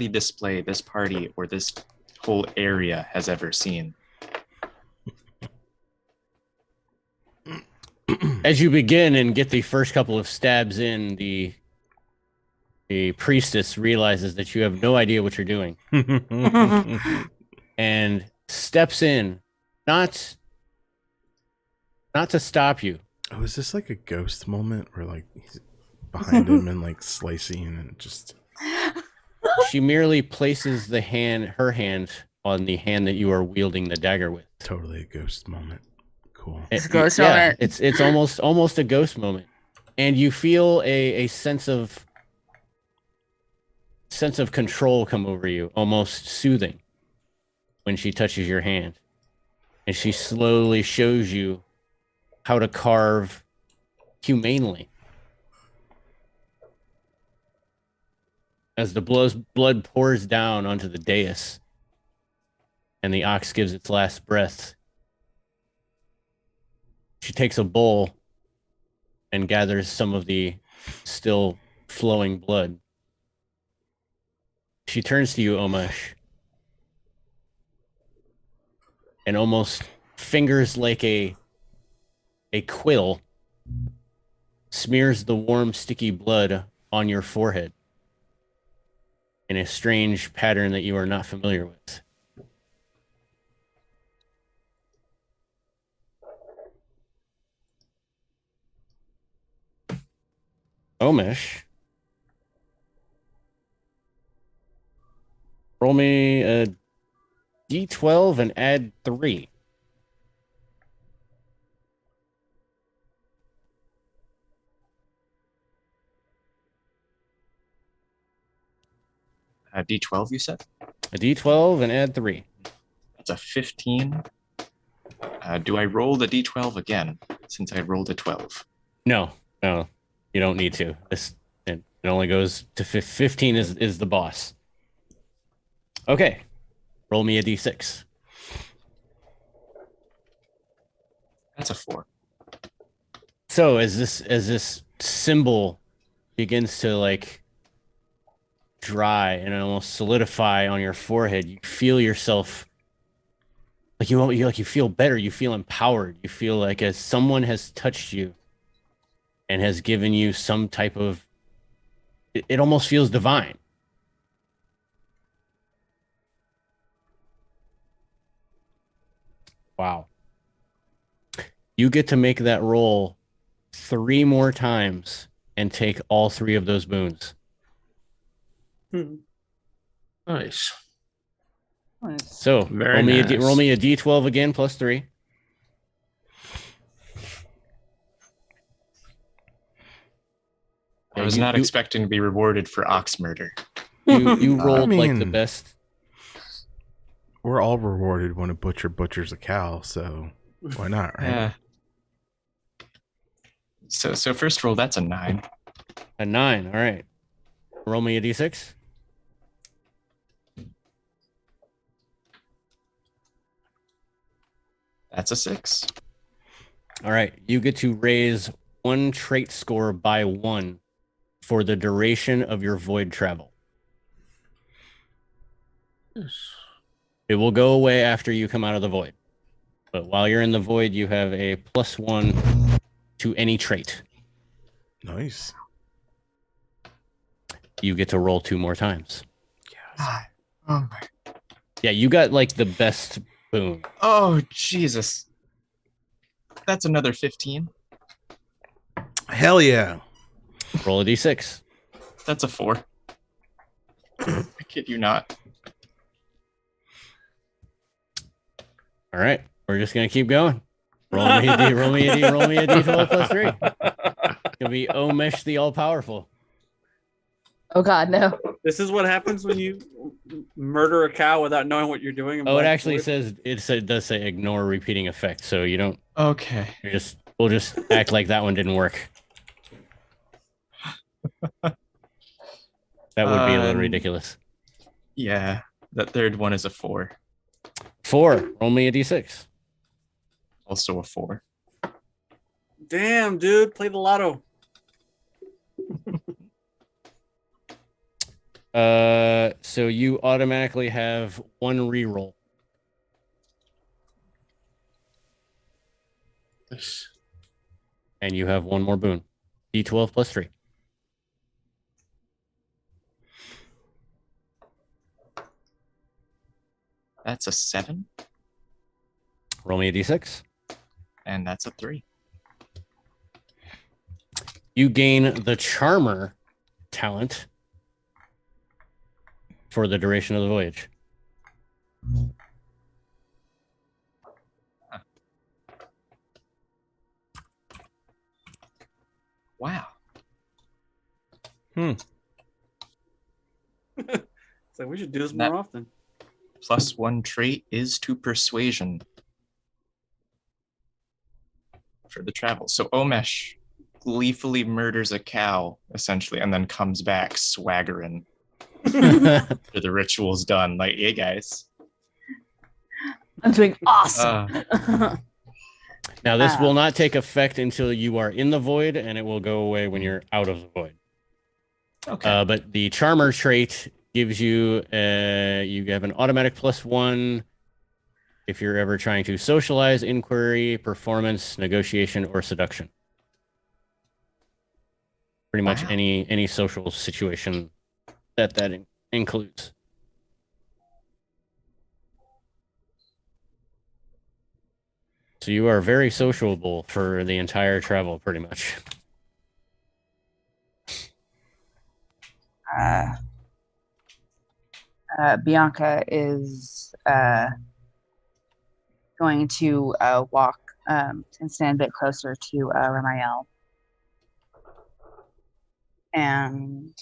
display this party or this whole area has ever seen. As you begin and get the first couple of stabs in, the priestess realizes that you have no idea what you're doing and steps in, not to stop you. Oh, is this like a ghost moment where like he's behind him and like slicing and just She merely places her hand on the hand that you are wielding the dagger with. totally a ghost moment? Cool. It's a ghost moment. It's almost a ghost moment, and you feel a sense of control come over you, almost soothing, when she touches your hand, and she slowly shows you how to carve humanely. As the blood pours down onto the dais, and the ox gives its last breath, she takes a bowl and gathers some of the still flowing blood. She turns to you, Omesh, and almost fingers like a quill smears the warm, sticky blood on your forehead in a strange pattern that you are not familiar with. Omish. Roll me a d12 and add 3. D12, you said? A d12 and add 3. That's a 15. Do I roll the d12 again since I rolled a 12? No, you don't need to. It only goes to 15 is the boss. Okay, roll me a d6. That's a 4. So as this symbol begins to like dry and almost solidify on your forehead, you feel yourself like you feel better. You feel empowered. You feel like as someone has touched you and has given you some type of. It almost feels divine. Wow. You get to make that roll 3 more times and take all 3 of those boons. Nice. Nice. So Very roll me nice. roll me a d12 again plus 3. I was not expecting to be rewarded for ox murder. You rolled like the mean- best. We're all rewarded when a butcher butchers a cow, so why not, right? Yeah. So first roll, that's a 9. A 9. All right. Roll me a d6. That's a 6. All right. You get to raise 1 trait score by 1 for the duration of your void travel. It will go away after you come out of the void. But while you're in the void, you have a +1 to any trait. Nice. You get to roll 2 more times. God. Oh my. Yeah, you got like the best boon. Oh Jesus. That's another 15. Hell yeah. Roll a d6. That's a 4. I kid you not. All right. We're just gonna keep going. Roll me a d12 plus 3. It's gonna be Omesh the all powerful. Oh God, no. This is what happens when you murder a cow without knowing what you're doing. in Oh, it Black actually Void. it does say ignore repeating effect, so you don't. Okay. We'll just act like that one didn't work. That would be a little ridiculous. Yeah. That third one is a 4. 4. Roll me a d6. Also a 4. Damn, dude, play the lotto. So you automatically have 1 reroll. Nice. And you have 1 more boon. D12 plus 3. That's a 7. Roll me a d6. And that's a 3. You gain the Charmer talent for the duration of the voyage. Wow. It's like we should do this That- more often. +1 trait is to persuasion for the travel. So Omesh gleefully murders a cow, essentially, and then comes back swaggering after the ritual's done. Like, hey guys. I'm doing awesome. Now, this will not take effect until you are in the void, and it will go away when you're out of the void. Okay. But the Charmer trait gives you you have an automatic +1 if you're ever trying to socialize, inquiry, performance, negotiation, or seduction. Pretty much Wow. any social situation that includes. So you are very sociable for the entire travel, pretty much. Bianca is going to walk and stand a bit closer to Ramael. And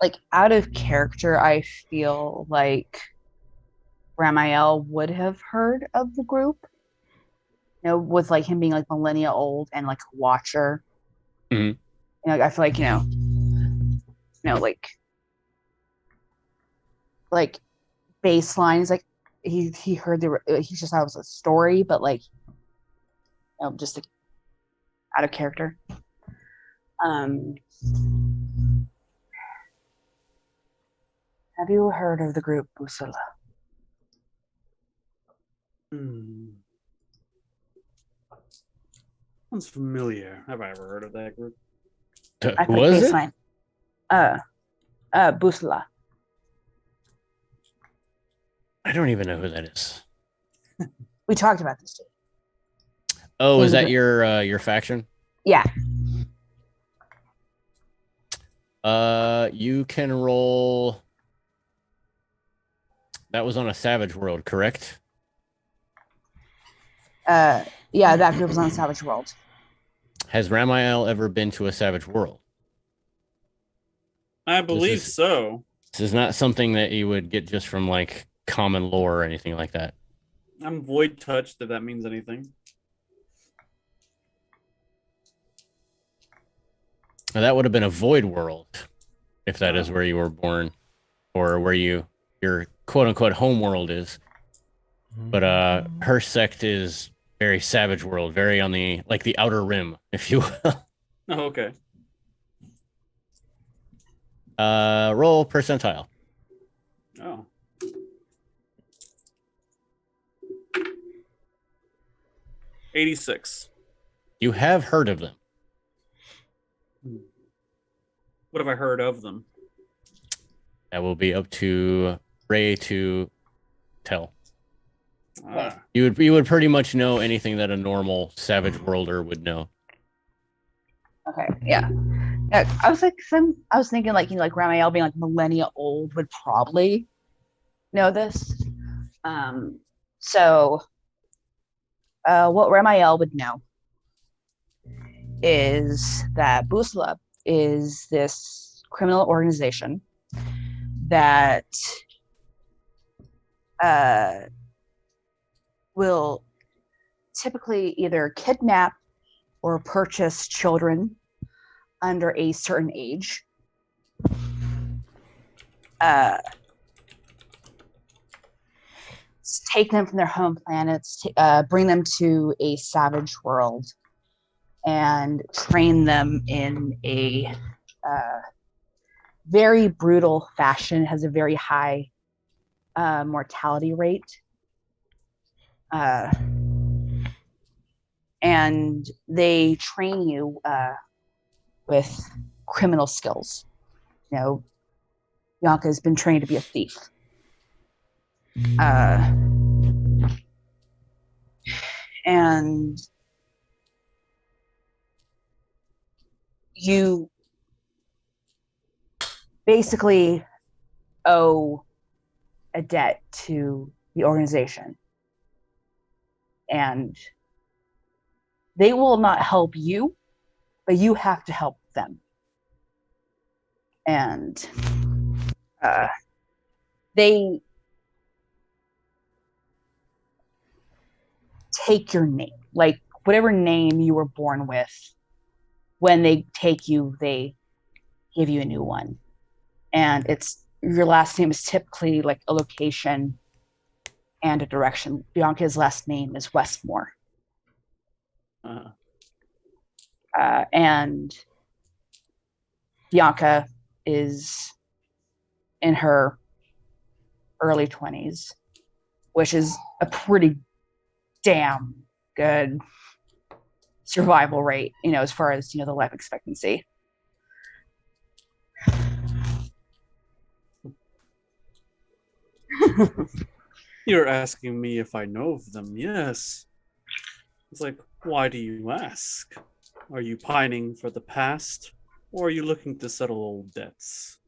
like out of character, I feel like Ramael would have heard of the group. You know, with like him being like millennia old and like a watcher. Mhm. You know, I feel like, like baselines, like he heard he just thought it was a story, but like just like, out of character. Have you heard of the group Busula? Sounds familiar. Have I ever heard of that group? I Who feel was it? baseline. Busula. I don't even know who that is. We talked about this too. Oh, is that your faction? Yeah. You can roll. That was on a Savage World, correct? Yeah, that group was on Savage World. Has Ramael ever been to a Savage World? I believe is- so. This is not something that you would get just from like common lore or anything like that. I'm void touched, if that means anything. Now, that would have been a void world if that is where you were born or where your quote unquote home world is. But her sect is very Savage World, very on the like the outer rim, if you will. Oh, okay. Roll percentile. Oh. $86. You have heard of them. What have I heard of them? That will be up to Ray to tell. Ah. You would pretty much know anything that a normal Savage Worlder would know. Okay, yeah. I was thinking like like Ramael being like millennia old would probably know this. So what Ramael would know is that Busla is this criminal organization that will typically either kidnap or purchase children under a certain age. Take them from their home planets, bring them to a savage world, and train them in a very brutal fashion. It has a very high mortality rate. And they train you with criminal skills. You know, Bianca has been trained to be a thief. And you basically owe a debt to the organization. And they will not help you, but you have to help them. And they take your name, like whatever name you were born with. When they take you, they give you a new one. And it's your last name is typically like a location and a direction. Bianca's last name is Westmore. And Bianca is in her early 20s, which is a pretty damn good survival rate, you know, as far as, you know, the life expectancy. You're asking me if I know of them. Yes. It's like, why do you ask? Are you pining for the past, or are you looking to settle old debts?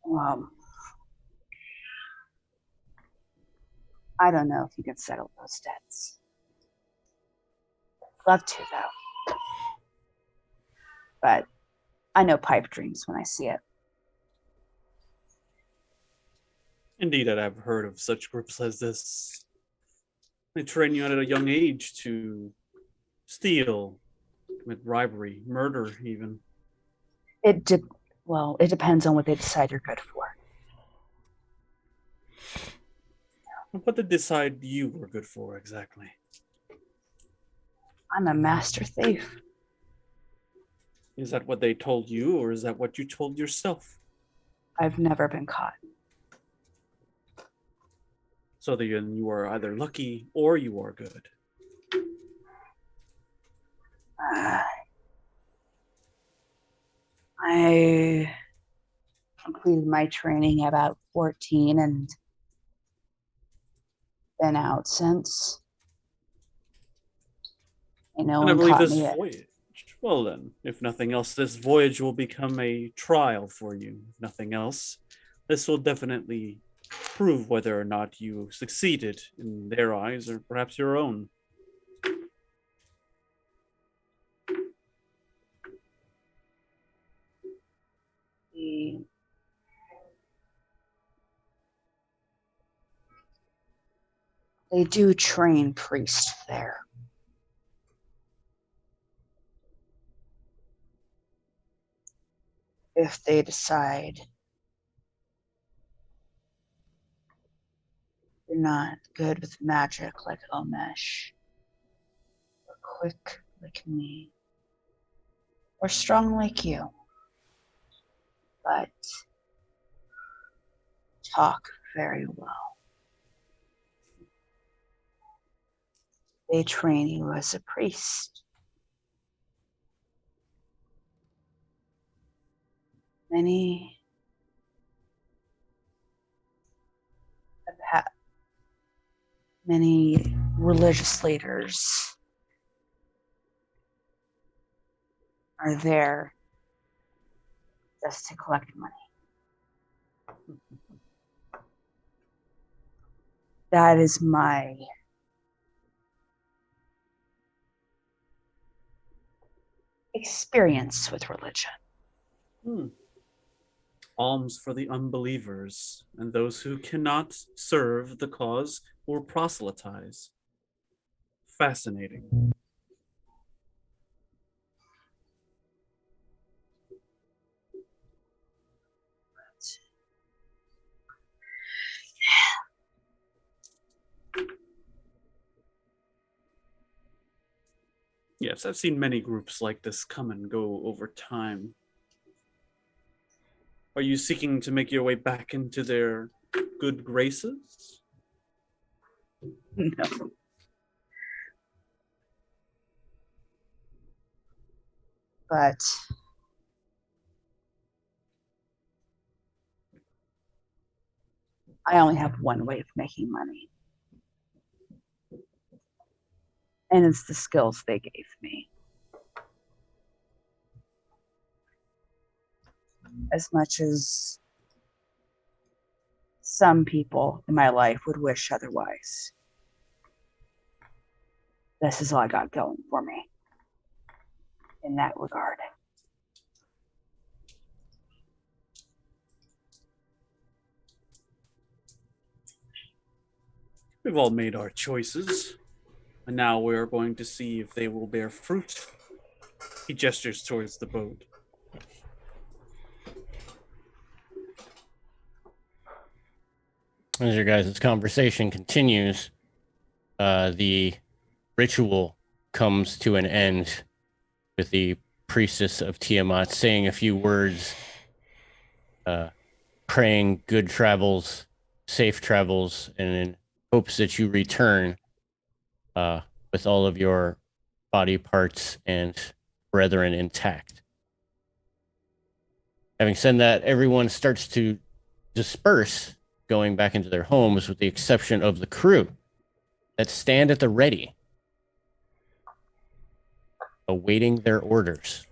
Well, I don't know if you can settle those debts. Love to, though. But I know pipe dreams when I see it. Indeed, I've heard of such groups as this. They train you at a young age to steal, commit robbery, murder, even. It depends on what they decide you're good for. What did they decide you were good for exactly? I'm a master thief. Is that what they told you, or is that what you told yourself? I've never been caught. So then you are either lucky or you are good. I completed my training at about 14 and been out since. No And I one believe caught this me yet. voyage. Well then, if nothing else, this voyage will become a trial for you. If nothing else, this will definitely prove whether or not you succeeded in their eyes or perhaps your own. They do train priests there. If they decide you're not good with magic like Omesh, or quick like me, or strong like you, but talk very well. They train you as a priest. Many religious leaders are there just to collect money. That is my experience with religion. Alms for the unbelievers and those who cannot serve the cause or proselytize. Fascinating. Yes, I've seen many groups like this come and go over time. Are you seeking to make your way back into their good graces? No. But I only have one way of making money. And it's the skills they gave me. As much as some people in my life would wish otherwise. This is all I got going for me in that regard. We've all made our choices, and now we're going to see if they will bear fruit. He gestures towards the boat. As your guys' conversation continues, the ritual comes to an end with the priestess of Tiamat saying a few words, praying good travels, safe travels, and in hopes that you return with all of your body parts and brethren intact. Having said that, everyone starts to disperse, going back into their homes, with the exception of the crew that stand at the ready, awaiting their orders.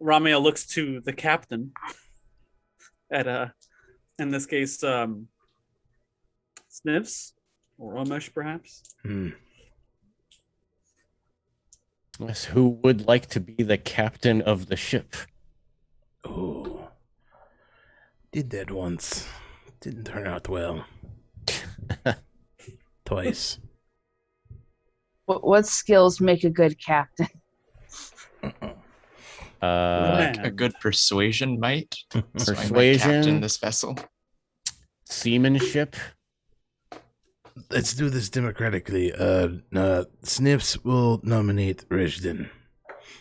Ramia looks to the captain at in this case Sniffs or Omesh perhaps. Yes, who would like to be the captain of the ship? Oh, did that once. Didn't turn out well. Twice. What skills make a good captain? Like a Man. good persuasion might. So I might Persuasion. captain this vessel. Seamanship. Let's do this democratically. Sniffs will nominate Rishden.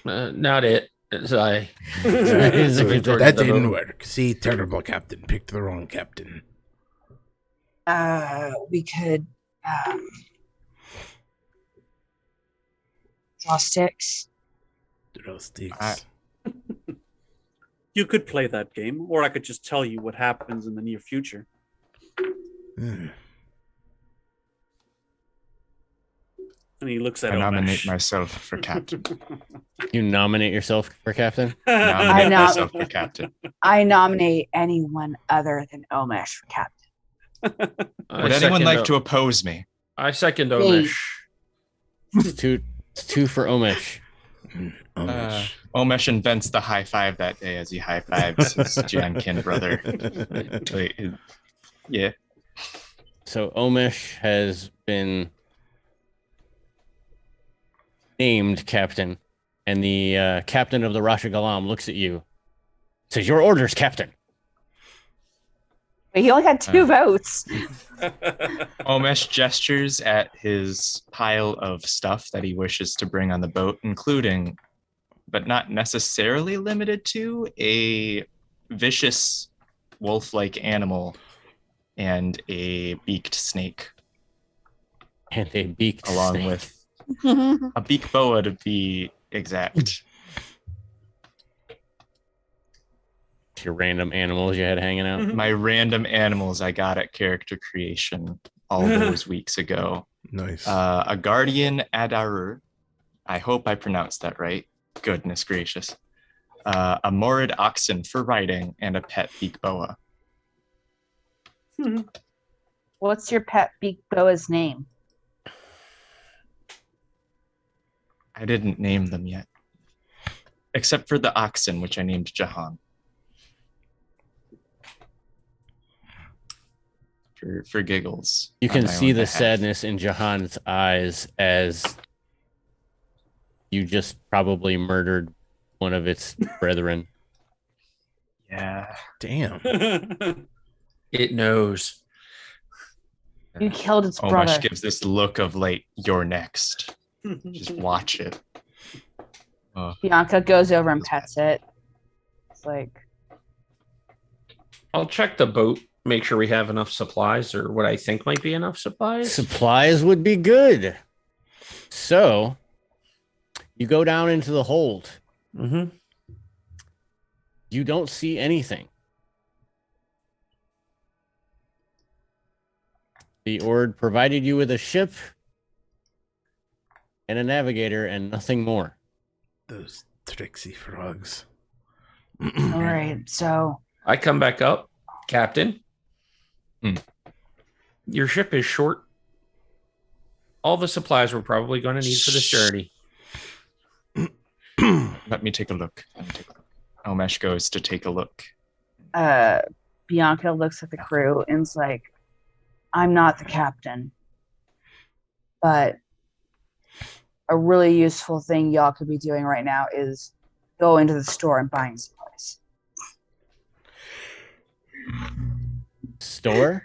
Not it. As I. That didn't work. See, terrible captain. Picked the wrong captain. We could draw sticks. Draw sticks. You could play that game, or I could just tell you what happens in the near future. Hmm. And he looks at I nominate Omesh. myself for captain. You nominate yourself for captain? Nominate I myself for captain. I nominate anyone other than Omesh for captain. Would anyone like to oppose me? I second Me. Omesh. It's two for Omesh. Omesh invents the high five that day as he high fives his Jankin brother. Wait, yeah. So Omesh has been named captain, and the captain of the Rasha Galam looks at you, says, "Your orders, captain." But he only had two votes. Omesh gestures at his pile of stuff that he wishes to bring on the boat, including, but not necessarily limited to, a vicious wolf-like animal and a beaked snake, And a beaked along snake. with a beak boa to be exact. Your random animals you had hanging out. My random animals I got at character creation all those weeks ago. Nice. A guardian Adarur. I hope I pronounced that right. Goodness gracious. A morid oxen for riding, and a pet beak boa. What's your pet beak boa's name? I didn't name them yet. Except for the oxen, which I named Jahan. For giggles. You on can my see own the behalf. sadness in Jahan's eyes as you just probably murdered one of its brethren. Yeah. Damn. It knows. You killed its Omesh brother. gives this look of like, you're next. Just watch it. Oh, Bianca goes over and pets it. It's like, I'll check the boat, make sure we have enough supplies, or what I think might be enough supplies. Supplies would be good. So you go down into the hold. Mm-hmm. You don't see anything. The Ord provided you with a ship and a navigator and nothing more. Those tricksy frogs. all right, so I come back up, Captain. Hmm. Your ship is short. All the supplies we're probably going to need for this journey. Let me take a look. Omesh goes to take a look. Bianca looks at the crew and is like, I'm not the captain, but a really useful thing y'all could be doing right now is go into the store and buying supplies. Store?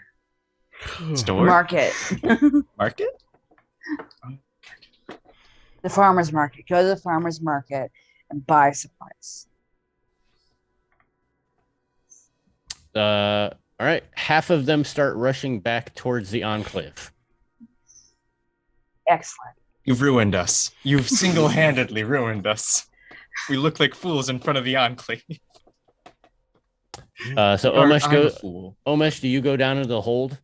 Store? Market. Market? The farmer's market. Go to the farmer's market and buy supplies. All right. Half of them start rushing back towards the Enclave. Excellent. You've ruined us. You've single-handedly ruined us. We look like fools in front of the Enclave. So Or Omesh, I'm a fool. Omesh, do you go down to the hold?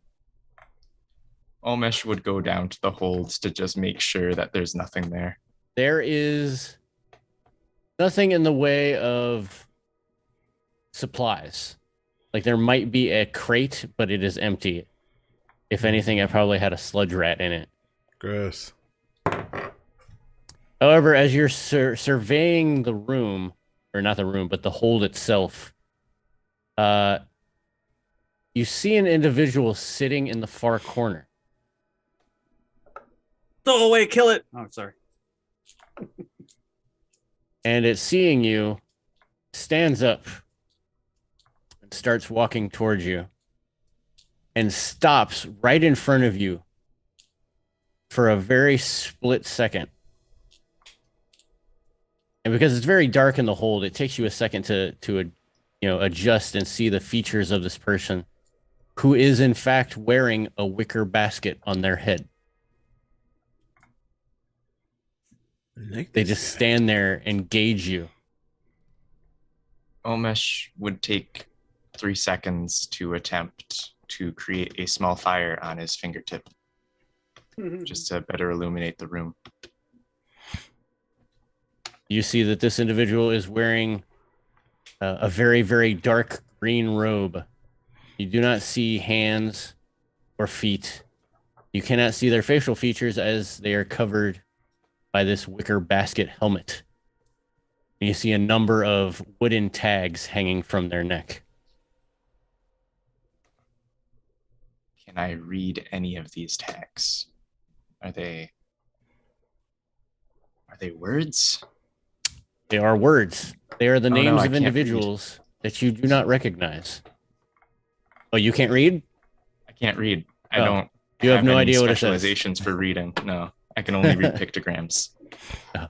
Omesh would go down to the holds to just make sure that there's nothing there. There is nothing in the way of supplies. Like there might be a crate, but it is empty. If anything, it probably had a sludge rat in it. Gross. However, as you're surveying the room, or not the room, but the hold itself, you see an individual sitting in the far corner. Throw away, kill it. Oh, sorry. And it seeing you, stands up and starts walking towards you and stops right in front of you for a very split second. And because it's very dark in the hold, it takes you a second to adjust and see the features of this person who is in fact wearing a wicker basket on their head. They just stand there and gauge you. Omesh would take 3 seconds to attempt to create a small fire on his fingertip, just to better illuminate the room. You see that this individual is wearing a very, very dark green robe. You do not see hands or feet. You cannot see their facial features as they are covered by this wicker basket helmet. And you see a number of wooden tags hanging from their neck. Can I read any of these tags? Are they words? They are words. They are the Oh, no, names I of can't individuals that you do not recognize. Oh, you can't read? I can't read. I Oh, don't. you have no any idea what it says. Specializations for reading. No, I can only read pictograms. Oh.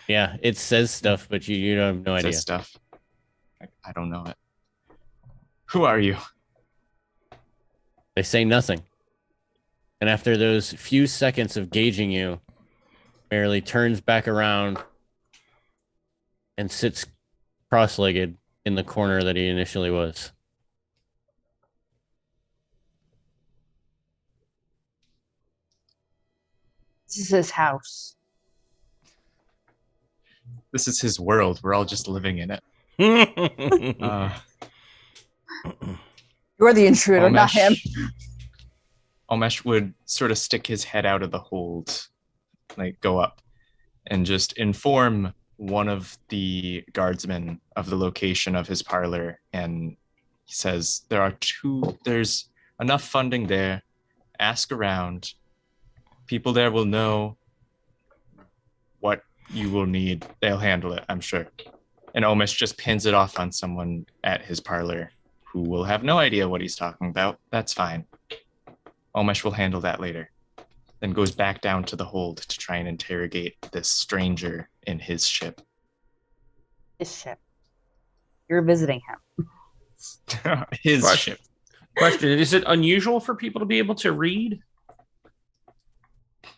Yeah, it says stuff, but you don't have no It idea. says stuff. I don't know it. Who are you? They say nothing. And after those few seconds of gauging you, merely turns back around and sits cross-legged in the corner that he initially was. This is his house. This is his world. We're all just living in it. You're the intruder, not him. Omesh would sort of stick his head out of the hold, like go up, and just inform one of the guardsmen of the location of his parlor. And he says, there's enough funding there. Ask around. People there will know what you will need. They'll handle it, I'm sure. And Omesh just pins it off on someone at his parlor who will have no idea what he's talking about. That's fine. Omesh will handle that later. Then goes back down to the hold to try and interrogate this stranger in his ship. His ship. You're visiting him. His What? ship. Question: is it unusual for people to be able to read,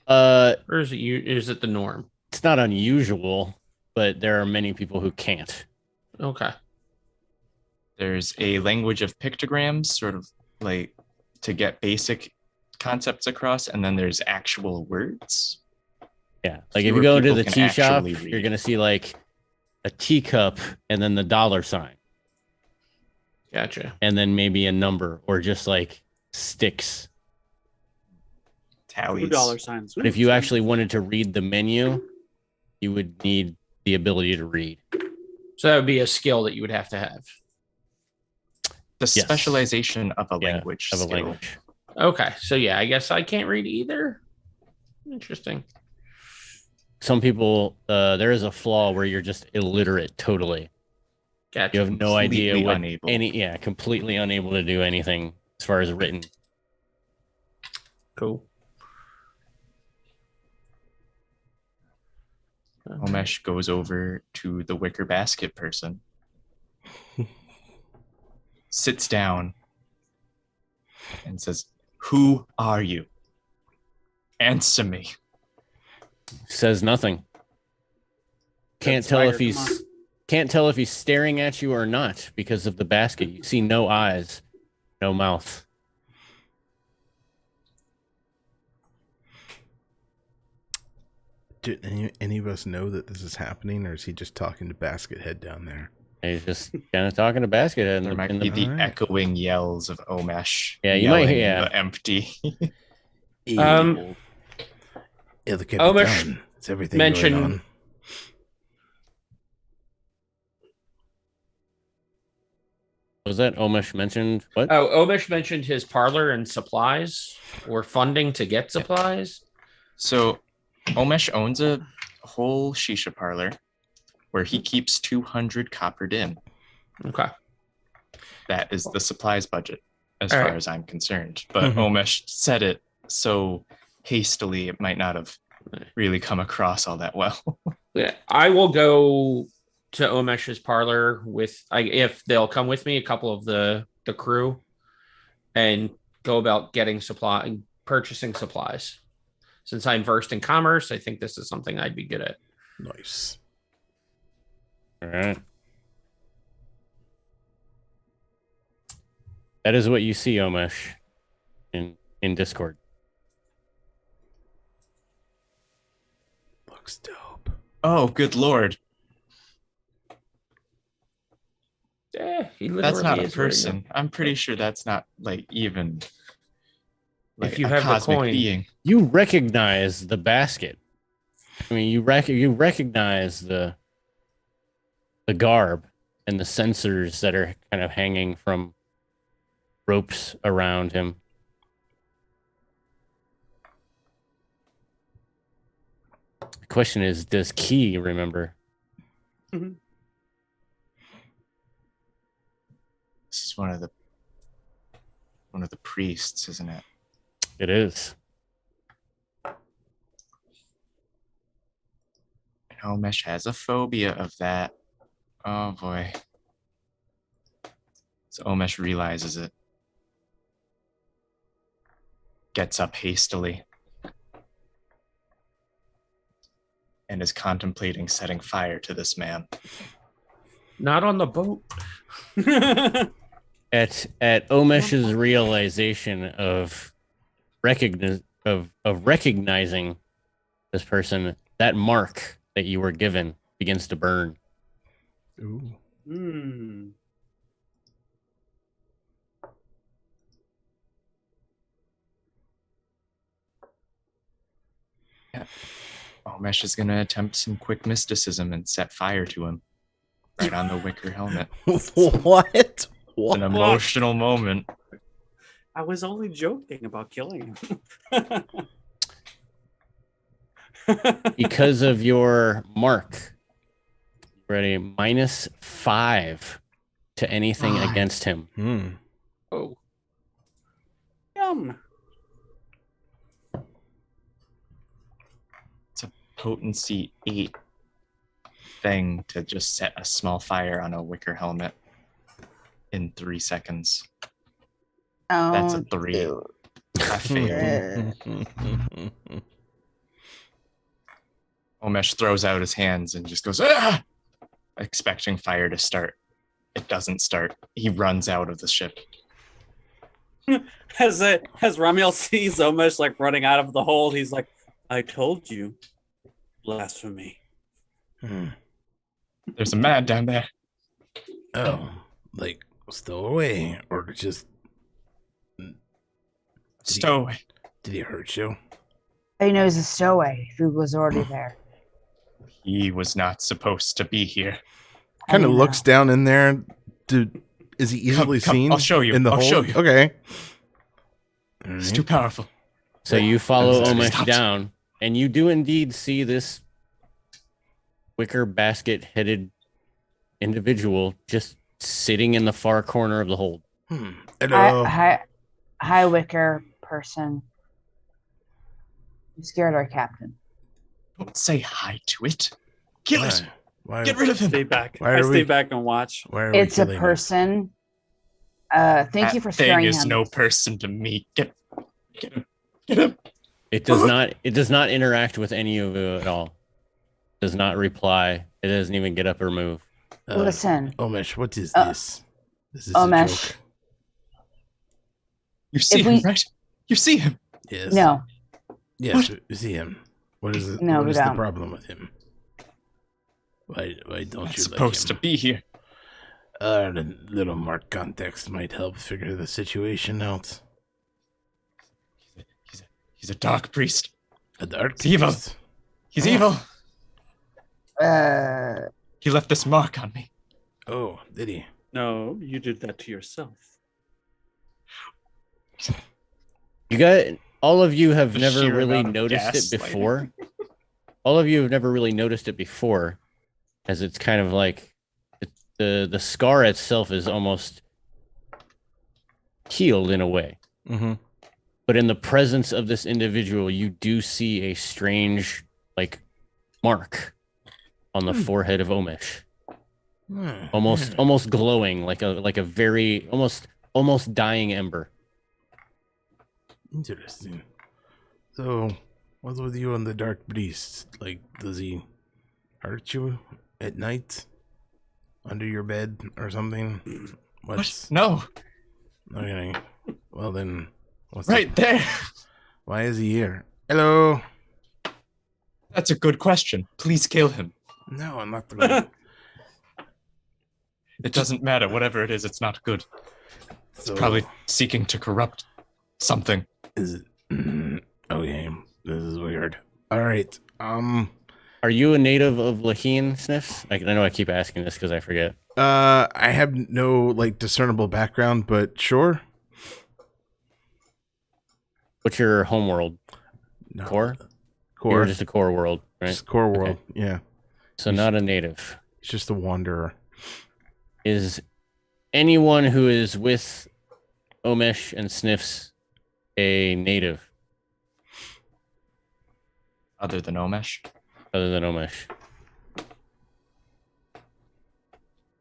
It's or is it the norm? not unusual, but there are many people who can't. Okay. There's a language of pictograms, sort of like to get basic concepts across, and then there's actual words. Yeah, like if Fewer you go into people the can tea shop, actually read. you're gonna see like a teacup and then the dollar sign, Gotcha. and then maybe a number or just like sticks. Tallies. $2 signs. But if you actually wanted to read the menu, you would need the ability to read. So that would be a skill that you would have to have. The Yes. specialization of a Yeah, language of a skill. language. Okay. So yeah, I guess I can't read either. Interesting. Some people, there is a flaw where you're just illiterate totally. Gotcha. You have no idea Completely what unable. completely unable to do anything as far as written. Cool. Omesh goes over to the wicker basket person, sits down, and says, "Who are you?" Answer me. Says nothing. Can't Good tell if swagger, come he's can't tell if he's staring at you or not because of the basket. You see no eyes, no mouth. Do any of us know that this is happening, or is he just talking to Basket Head down there? He's just kind of talking to Basket Head. There might in be the, the Alright. echoing yells of Omesh. Yeah, you might yelling hear- in yeah. the empty. Um, Yeah, look at Omesh done. It's everything mentioned- going on. was that Omesh mentioned? What? Oh, Omesh mentioned his parlor and supplies or funding to get supplies. So Omesh owns a whole shisha parlor where he keeps 200 coppered in. Okay. That is the supplies budget, as All far right. as I'm concerned. But Mhm. Omesh said it so hastily, it might not have really come across all that well. Yeah, I will go to Omesh's parlor with if they'll come with me, a couple of the crew, and go about purchasing supplies. Since I'm versed in commerce, I think this is something I'd be good at. Nice. All right. That is what you see, Omesh, in Discord. Looks dope. Oh, good lord. Yeah, he literally That's not a is right person. I'm pretty sure that's not like even like If you a have the cosmic coin. being. You recognize the basket. I mean, you recognize the garb and the sensors that are kind of hanging from ropes around him. The question is, does Key remember? This is one of the priests, isn't it? It is. And Omesh has a phobia of that. Oh boy. So Omesh realizes it. Gets up hastily. And is contemplating setting fire to this man. Not on the boat. At Omesh's realization of recognizing this person, that mark that you were given begins to burn. Ooh. Hmm. Omesh is going to attempt some quick mysticism and set fire to him. Right on the wicker helmet. What? It's What? an emotional moment. I was only joking about killing him. Because of your mark, you're at a -5 to anything Five. against him. Hmm. Oh, Yum. It's a potency 8 thing to just set a small fire on a wicker helmet in 3 seconds. Oh, That's a 3. dude. I failed. Omesh throws out his hands and just goes, ah! Expecting fire to start. It doesn't start. He runs out of the ship. As Ramiel sees Omesh like running out of the hold, he's like, "I told you, blasphemy." Hmm. There's a man down there. Oh, like still away, or just Stowaway. did he hurt you? He knows a stowaway who was already there. He was not supposed to be here. Kind of I know. looks down in there. Is he easily come, seen? I'll show you. In the I'll hole? show you. Okay. It's too powerful. So you follow I'm sorry, Omesh stop. down, and you do indeed see this wicker basket-headed individual just sitting in the far corner of the hold. Hello. Hi, wicker person. You scared our captain. Don't say hi to it. Kill it. Why? Get rid of him. Stay back. Why I are stay we- back and watch. Why are we It's a killing him? person. Thank you for That thing scaring is him. no person to me. Get him. Get him. It does not. It does not interact with any of you at all. Does not reply. It doesn't even get up or move. Listen, Omesh, what is Uh, this? This is Omesh. a joke. You see him, right? You see him. Yes. No, Yes, What? we see him. What is it? No, what we is the don't. problem with him? Why don't Not you supposed to like him? be here. A little more context might help figure the situation out. He's a dark priest. A dark It's evil. priest. He's evil. Oh, He left this mark on me. Oh, did he? No, you did that to yourself. You got all of you have The never sheer really amount of noticed it gaslighting. before. All of you have never really noticed it before, as it's kind of like the scar itself is almost healed in a way. Mm-hmm. But in the presence of this individual, you do see a strange, like, mark on the forehead of Omesh, almost glowing, like a very almost dying ember. Interesting. So, what's with you and the dark priest? Like, does he hurt you at night under your bed or something? What? No. Okay. Well then, what's Right there. Why is he here? Hello. That's a good question. Please kill him. No, I'm not the one. It doesn't matter. Whatever it is, it's not good. So, Probably seeking to corrupt something. is it? Okay, this is weird. All right. Are you a native of Laheen, Sniffs? I know I keep asking this because I forget. I have no like discernible background, but sure. What's your home world? No. Core? Core. You're just a core world, right? Just core Okay. world. Yeah. So not a native. It's just a wanderer. Is anyone who is with Omesh and Sniffs a native Other than Omesh. other than Omesh?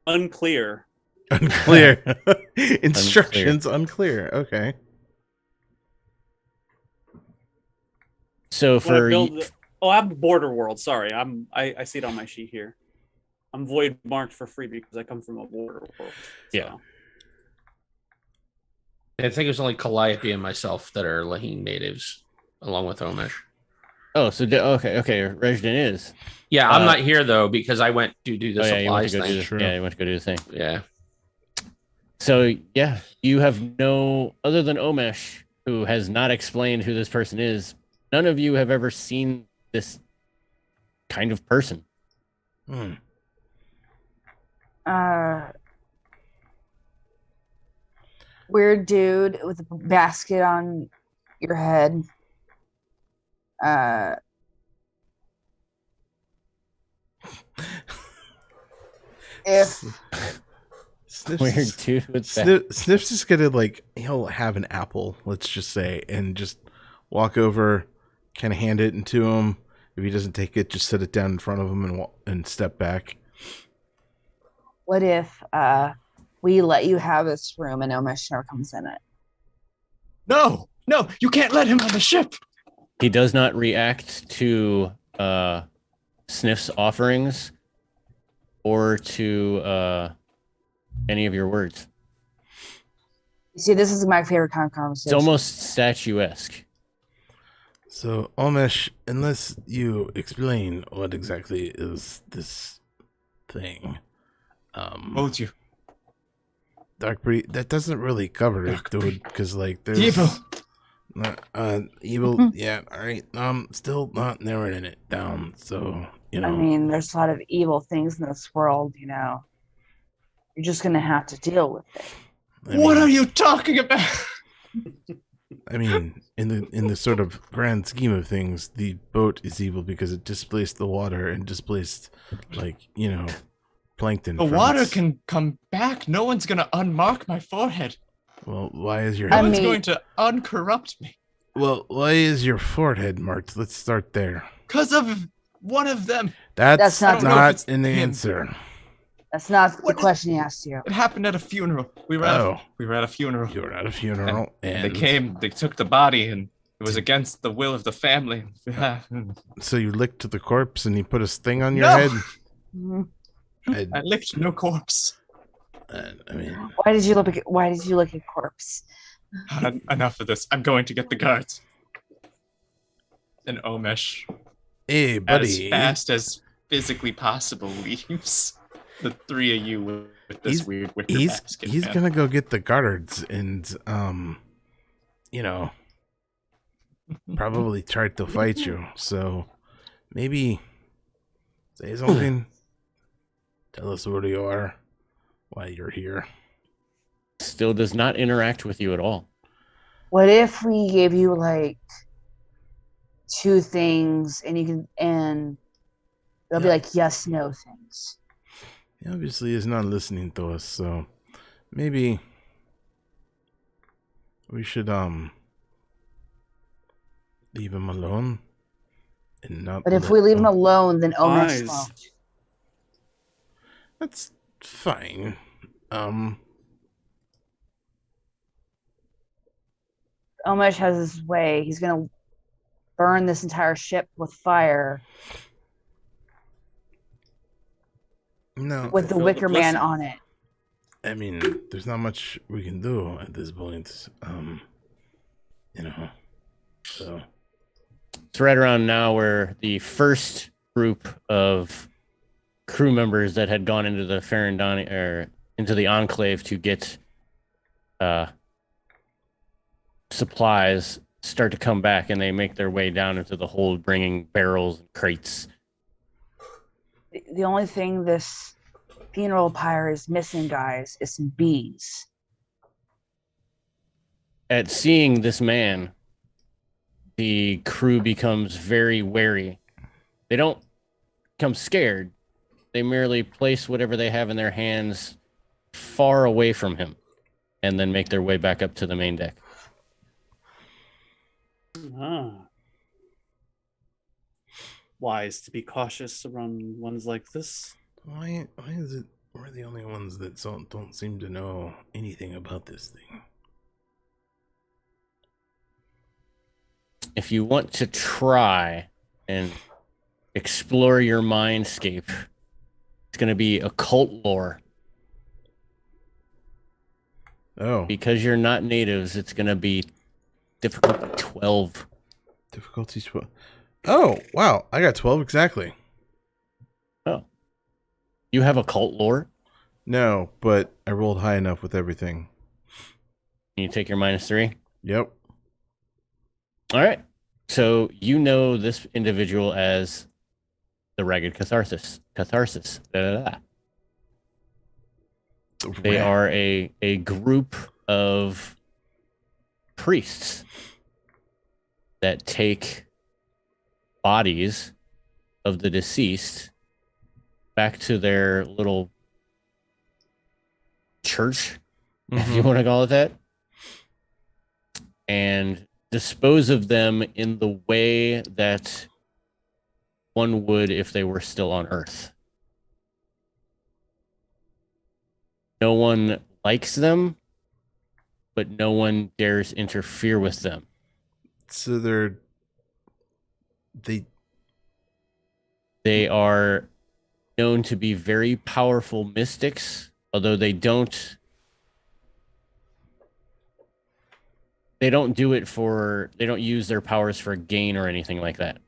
Unclear. Unclear. Instructions unclear. Okay. So When I for build I'm border world. Sorry, I see it on my sheet here. I'm void marked for free because I come from a border world. Yeah. I think it's only Calliope and myself that are Laheen natives, along with Omesh. okay, Rejden is. Yeah, I'm not here though because I went to do the Oh yeah, you went supplies to go do thing. this. True. Yeah, you went to go do the thing. Yeah. So yeah, you have no other than Omesh, who has not explained who this person is. None of you have ever seen this kind of person. Hmm. Weird dude with a basket on your head. If Sniffs Weird is- dude with that. Sniff's just gonna like he'll have an apple, let's just say, and just walk over, kind of hand it to him. If he doesn't take it, just set it down in front of him and step back. what if we let you have this room and Omesh never comes in it? No, you can't let him on the ship. He does not react to Sniff's offerings or to any of your words. You see, this is my favorite kind of It's conversation. almost statuesque. So, Omesh, unless you explain what exactly is this thing, Told you. Dark Breed, that doesn't really cover it, Dark dude, because like there's Evil. evil. Yeah, all right. Still not narrowing it down. So you know, I mean, there's a lot of evil things in this world, you know. You're just gonna have to deal with it. What are you talking about? I mean, in the sort of grand scheme of things, the boat is evil because it displaced the water and displaced, like, you know, plankton. The from water its- can come back. No one's gonna unmark my forehead. Well, why is your No I one's mean- going to uncorrupt me. well, why is your forehead marked? Let's start there. Because of one of them. That's not the- not it's an him. answer. That's not What the is- question he asked you. It happened at a funeral. We were Oh. at a funeral. You were at a funeral, And and they came, they took the body, and It was against the will of the family. So you licked the corpse and he put a sting on your No! head? Mhm. I licked no corpse. I mean, Why did you look at corpse? Enough of this. I'm going to get the guards. And Omesh, hey, as buddy. fast as physically possible, leaves the three of you with this weird wicker basket. He's man. gonna go get the guards and probably try to fight you. So maybe say something. Tell us where you are, why you're here. Still does not interact with you at all. What if we gave you like 2 things and they'll be like yes, no things. He obviously is not listening to us, so maybe we should leave him alone and not. But if we leave him alone, then Omesh Wise. won't. That's fine. Omesh has his way. He's gonna burn this entire ship with fire No, with the feel the Wicker Man blessing. on it. I mean, there's not much we can do at this point. So It's right around now where the first group of crew members that had gone into the Farandani or into the Enclave to get supplies start to come back, and they make their way down into the hold, bringing barrels and crates. The only thing this funeral pyre is missing, guys, is some bees. At seeing this man, the crew becomes very wary. They don't become scared. They merely place whatever they have in their hands far away from him and then make their way back up to the main deck. Wise to be cautious around ones like this. why is it we're the only ones that don't seem to know anything about this thing? If you want to try and explore your mindscape, it's going to be occult lore. Oh, Because you're not natives, it's going to be difficulty 12. difficulty 12. Oh, wow. I got 12 exactly. Oh. You have occult lore? No, but I rolled high enough with everything. Can you take your -3? Yep. All right. So you know this individual as the Ragged Catharsis. Catharsis. Da-da-da. They are a group of priests that take bodies of the deceased back to their little church, if you want to call it that, and dispose of them in the way that one would if they were still on Earth. No one likes them, but no one dares interfere with them. So They are known to be very powerful mystics, although they don't do it for, they don't use their powers for gain or anything like that.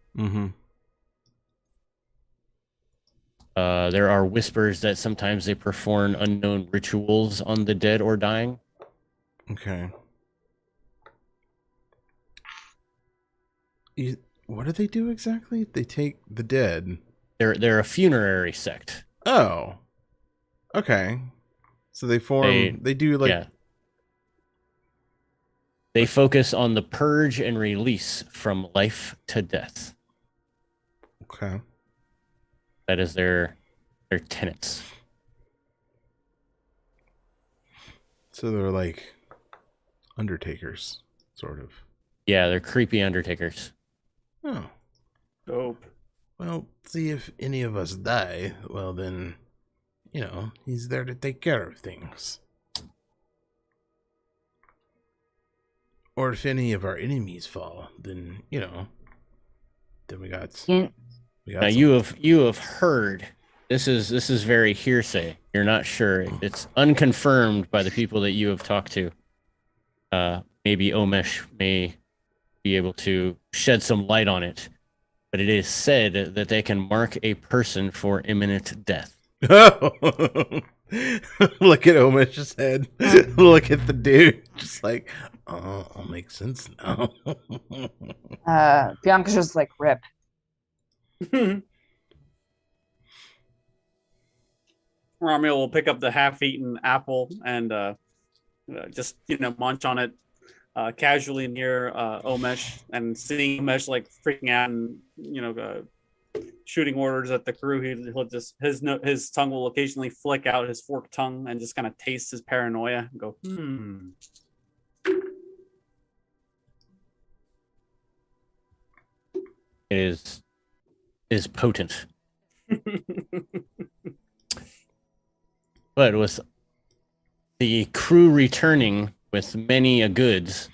There are whispers that sometimes they perform unknown rituals on the dead or dying. Okay. What do they do exactly? They take the dead. They're a funerary sect. Oh. Okay. So they form. They do like. Yeah. They focus on the purge and release from life to death. Okay. That is their tenets. So they're like undertakers, sort of. Yeah, they're creepy undertakers. Oh. Dope. Well, see if any of us die. Well, then, he's there to take care of things. Or if any of our enemies fall, then then we got You, Now you have heard. This is very hearsay. You're not sure. It's unconfirmed by the people that you have talked to. Maybe Omesh may be able to shed some light on it, but it is said that they can mark a person for imminent death. Look at Omish's head. Look at the dude. Just like, oh, all makes sense now. Bianca's just like, rip. Romeo will pick up the half-eaten apple and just munch on it casually near Omesh, and seeing Omesh like freaking out and shooting orders at the crew. He'll just his tongue will occasionally flick out his forked tongue and just kind of taste his paranoia and go, It is potent. But with the crew returning with many a goods,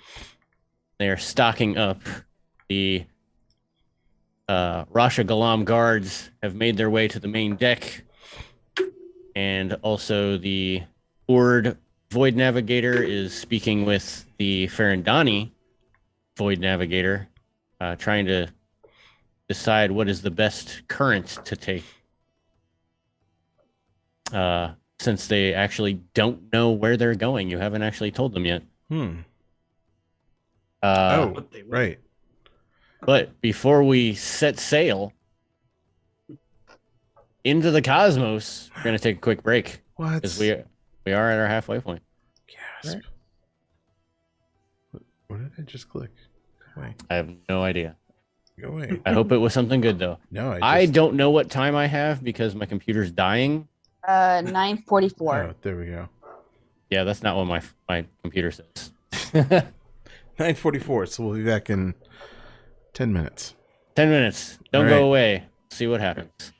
they are stocking up. The Rasha Galam guards have made their way to the main deck, and also the Ord Void Navigator is speaking with the Farandani Void Navigator, trying to decide what is the best current to take. Since they actually don't know where they're going. You haven't actually told them yet. Right. But before we set sail into the cosmos, we're going to take a quick break. What? Because we are at our halfway point. Gasp. What did I just click? Go away. I have no idea. Go away. I hope it was something good, though. No, I don't know what time I have because my computer's dying. 9:44. Oh, there we go. Yeah, that's not what my computer says. 9:44. So we'll be back in 10 minutes. 10 minutes. Don't All go right. away. See what happens.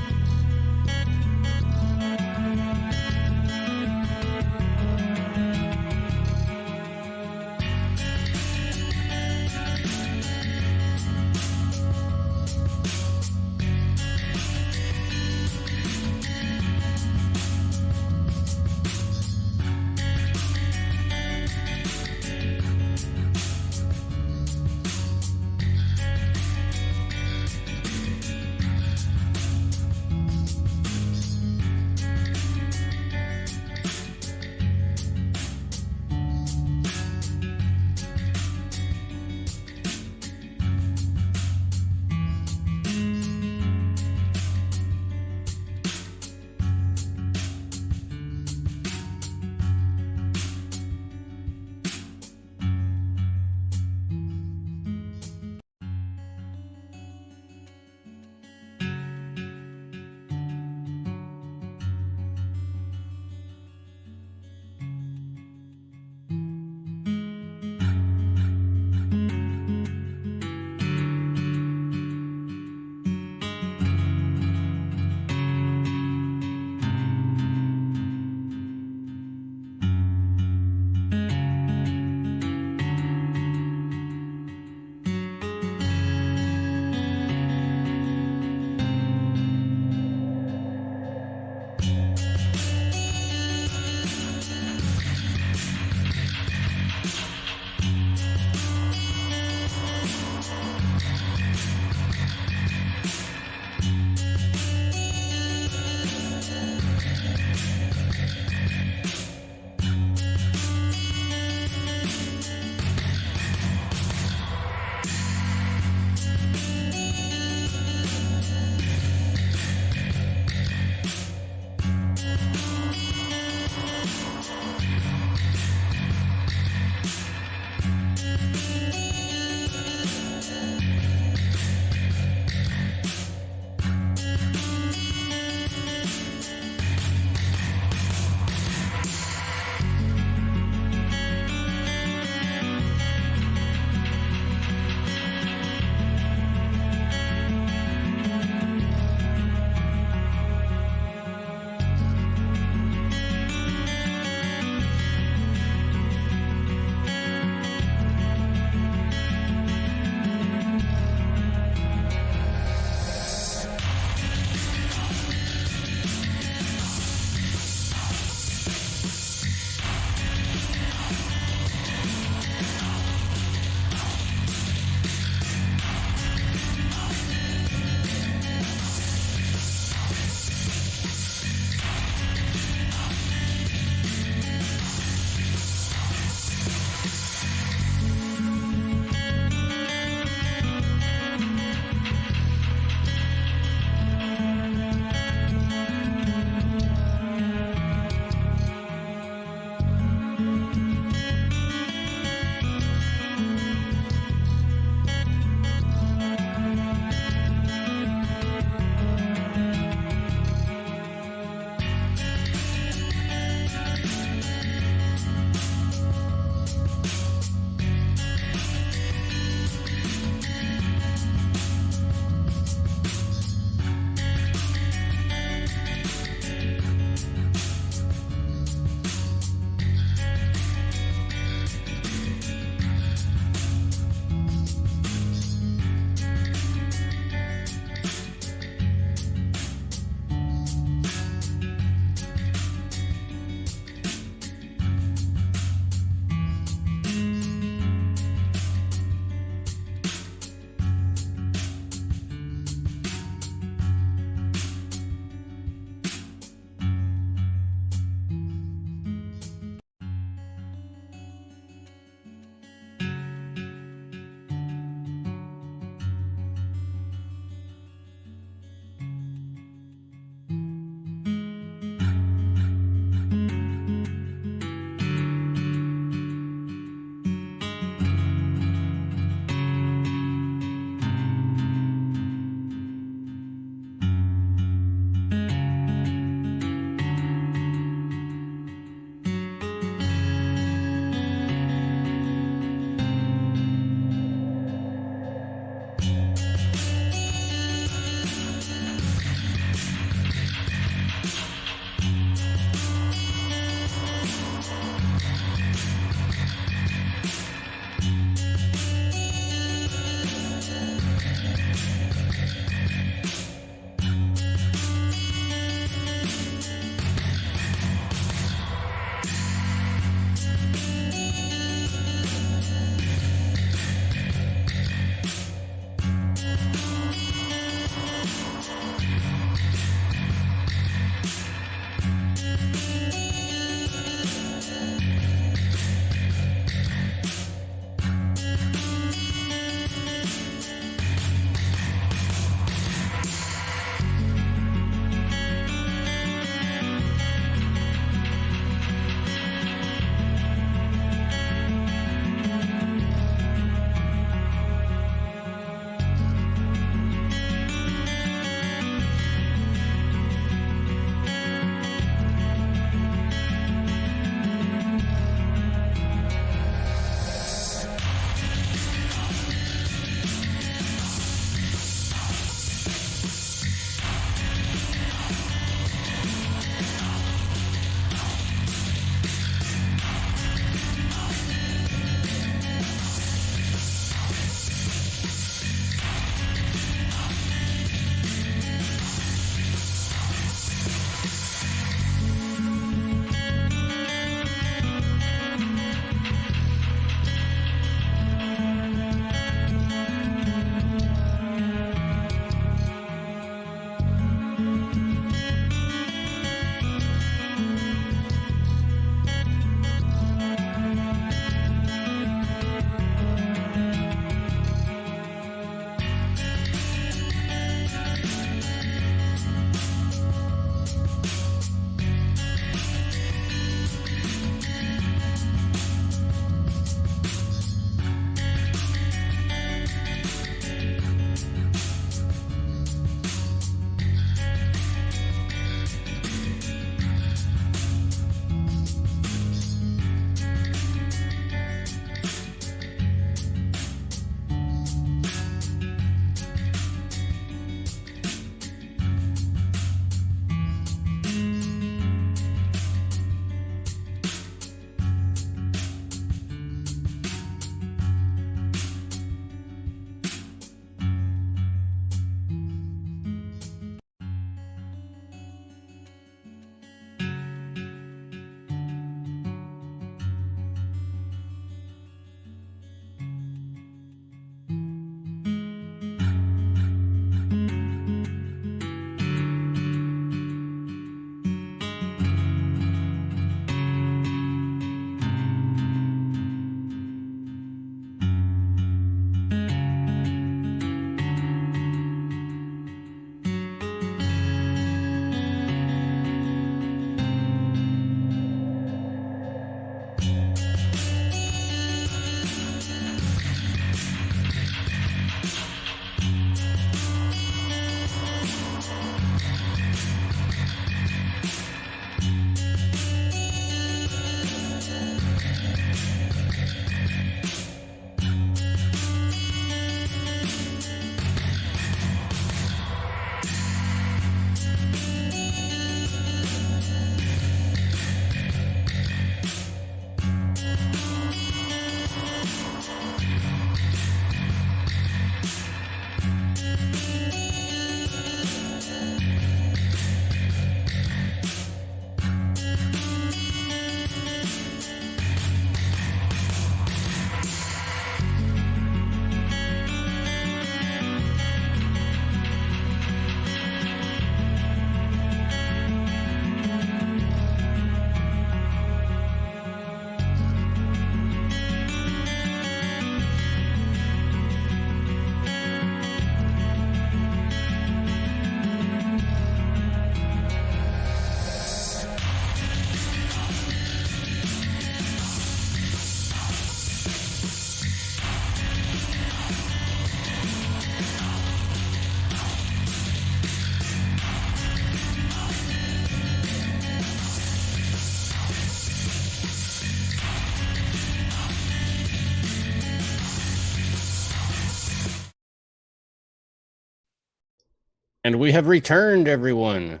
And we have returned, everyone.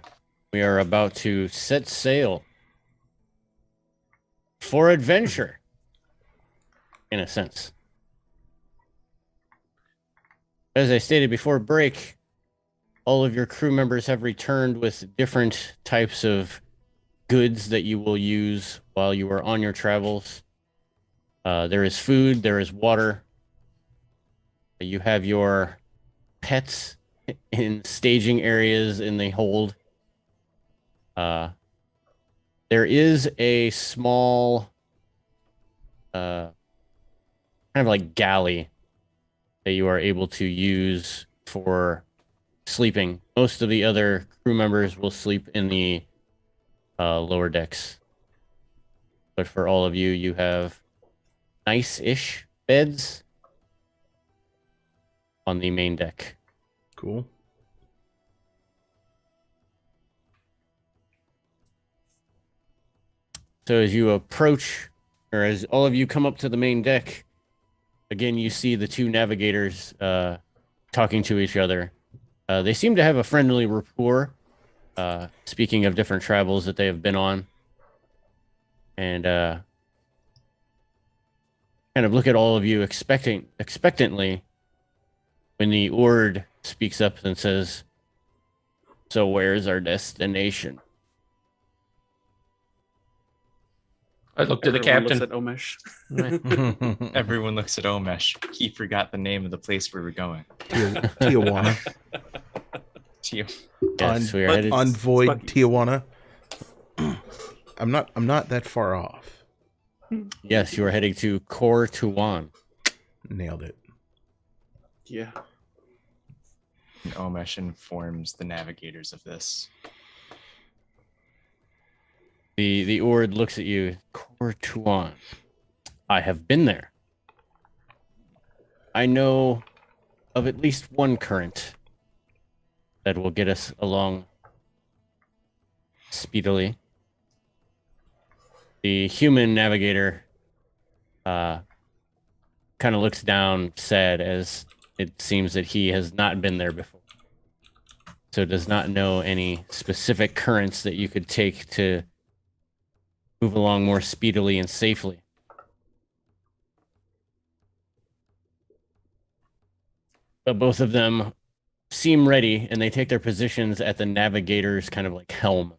We are about to set sail for adventure, in a sense. As I stated before break, all of your crew members have returned with different types of goods that you will use while you are on your travels. There is food, there is water. You have your pets in staging areas in the hold. There is a small, kind of like galley that you are able to use for sleeping. Most of the other crew members will sleep in the lower decks. But for all of you, you have nice-ish beds on the main deck. Cool. So as you approach, or as all of you come up to the main deck, again, you see the two navigators talking to each other. They seem to have a friendly rapport, speaking of different travels that they have been on. And kind of look at all of you expectantly when the Ord speaks up and says, "So where's our destination?" I looked to the Everyone captain. looks at Omesh. Everyone looks at Omesh. He forgot the name of the place we were going. Tijuana. Yes, we are but headed. On Void Buc-ee's. Tijuana. I'm not that far off. Yes, you are heading to Kor Tuan. Nailed it. Yeah. And Omesh informs the navigators of this. The Ord looks at you. Kor Tuan. I have been there. I know of at least one current that will get us along speedily. The human navigator kind of looks down sad, as it seems that he has not been there before. So does not know any specific currents that you could take to move along more speedily and safely. But both of them seem ready, and they take their positions at the navigator's kind of like helm.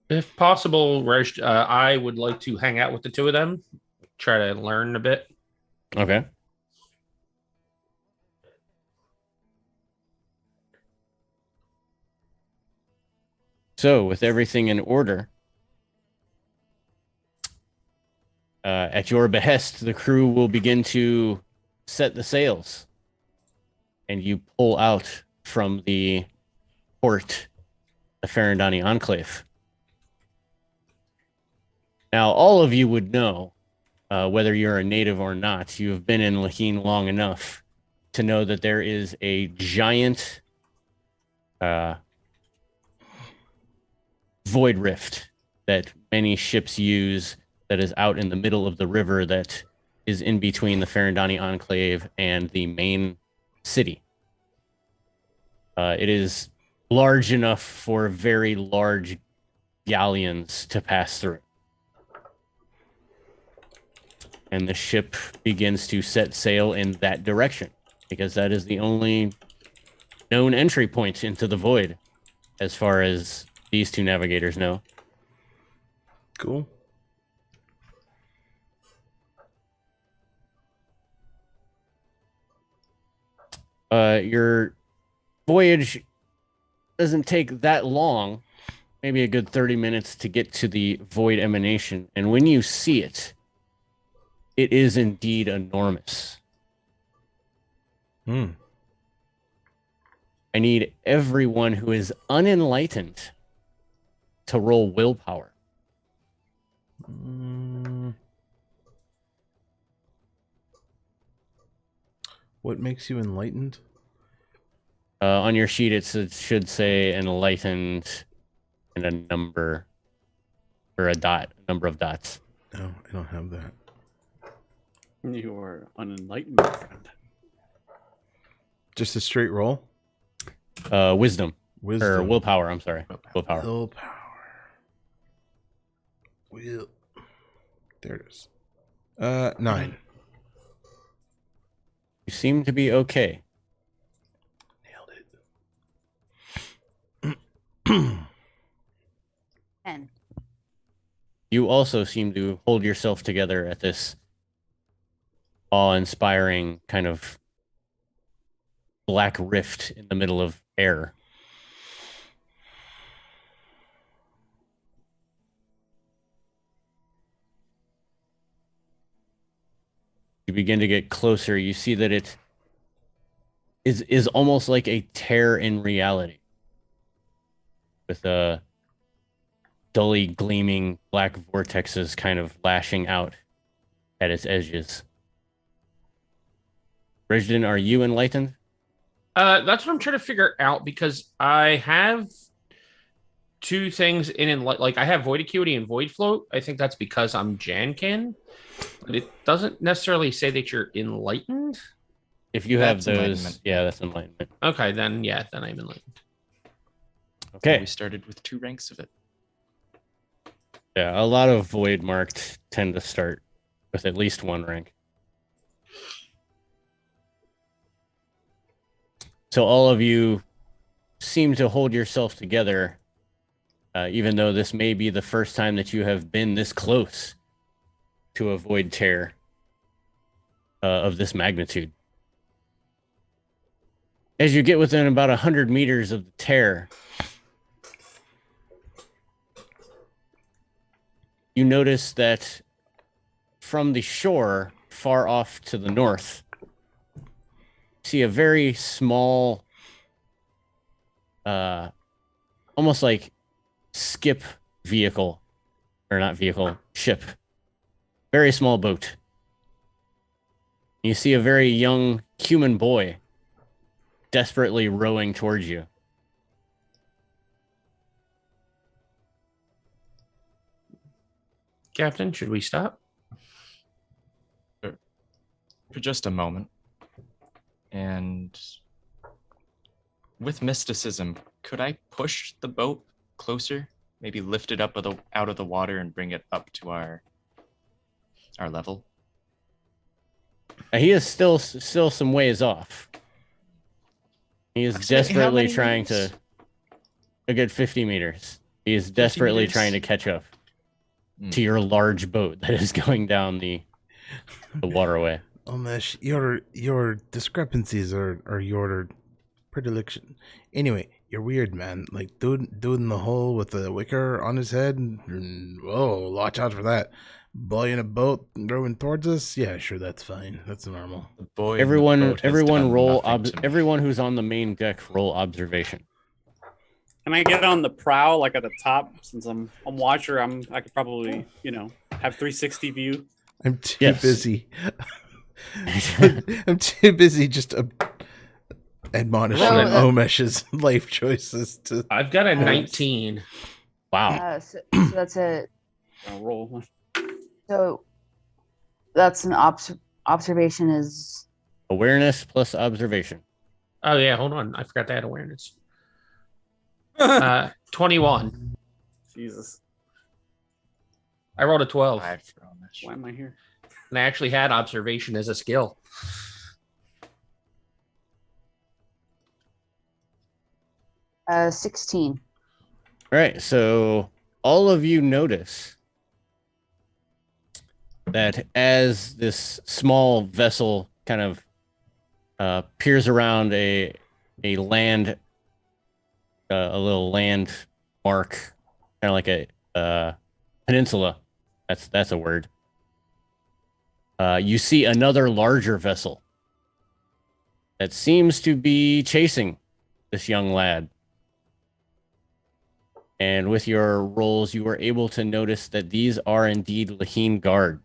If possible, Raj, I would like to hang out with the two of them, try to learn a bit. Okay. So, with everything in order, at your behest, the crew will begin to set the sails. And you pull out from the port, the Farandani Enclave. Now, all of you would know, whether you're a native or not, you have been in Laheen long enough to know that there is a giant void rift that many ships use that is out in the middle of the river that is in between the Farandani Enclave and the main city. It is large enough for very large galleons to pass through. And the ship begins to set sail in that direction, because that is the only known entry point into the void, as far as these two navigators know. Cool. Your voyage doesn't take that long, maybe a good 30 minutes to get to the void emanation. And when you see it, it is indeed enormous. Hmm. I need everyone who is unenlightened to roll willpower. What makes you enlightened? On your sheet, it should say enlightened and a number, or a dot, a number of dots. No, I don't have that. You are unenlightened, my friend. Just a straight roll? Wisdom. Wisdom. Or willpower, I'm sorry. Willpower. There it is. 9. You seem to be okay. Nailed it. 10. You also seem to hold yourself together at this awe-inspiring kind of black rift in the middle of air. You begin to get closer. You see that it is almost like a tear in reality, with dully gleaming black vortexes kind of lashing out at its edges. Bridgeton, are you enlightened? That's what I'm trying to figure out, because I have 2 things like I have Void Acuity and Void Float. I think that's because I'm Jankin, but it doesn't necessarily say that you're enlightened. If you That's have those, enlightenment. yeah, that's enlightenment. Okay, then I'm enlightened. Okay. We started with 2 ranks of it. Yeah, a lot of void marked tend to start with at least 1 rank. So all of you seem to hold yourself together, even though this may be the first time that you have been this close to a void tear of this magnitude. As you get within about 100 meters of the tear, you notice that from the shore far off to the north, you see a very small, almost like skip vehicle, or not vehicle, ship. Very small boat. You see a very young human boy desperately rowing towards you. Captain, should we stop? For just a moment. And with mysticism, could I push the boat closer? Maybe lift it up out of the water and bring it up to our level? He is still some ways off. He is I'm saying, how desperately many trying meters? to a good 50 meters. He is desperately meters? trying to catch up to your large boat that is going down the waterway. Omesh, your discrepancies are your predilection. Anyway, you're weird, man. Like dude in the hole with the wicker on his head. Whoa, watch out for that. Boy in a boat rowing towards us. Yeah, sure, that's fine. That's normal. The boy in the Everyone boat has done roll nothing to me. everyone who's on the main deck roll observation. Can I get on the prow, like at the top? Since I'm watcher, I could probably have 360 view. I'm too Yes. busy. I'm too busy just admonishing Omesh's life choices to. I've got a 19. Wow. So that's a I'll roll. so that's an observation is Awareness plus observation. Oh yeah, hold on. I forgot to add awareness. 21. Jesus, I rolled a 12. 5 for Omesh. why am I here? And I actually had observation as a skill. 16. All right, so all of you notice that as this small vessel kind of peers around a land, a little land mark, kind of like a peninsula. That's a word. You see another larger vessel that seems to be chasing this young lad. And with your rolls, you were able to notice that these are indeed Laheen Guard.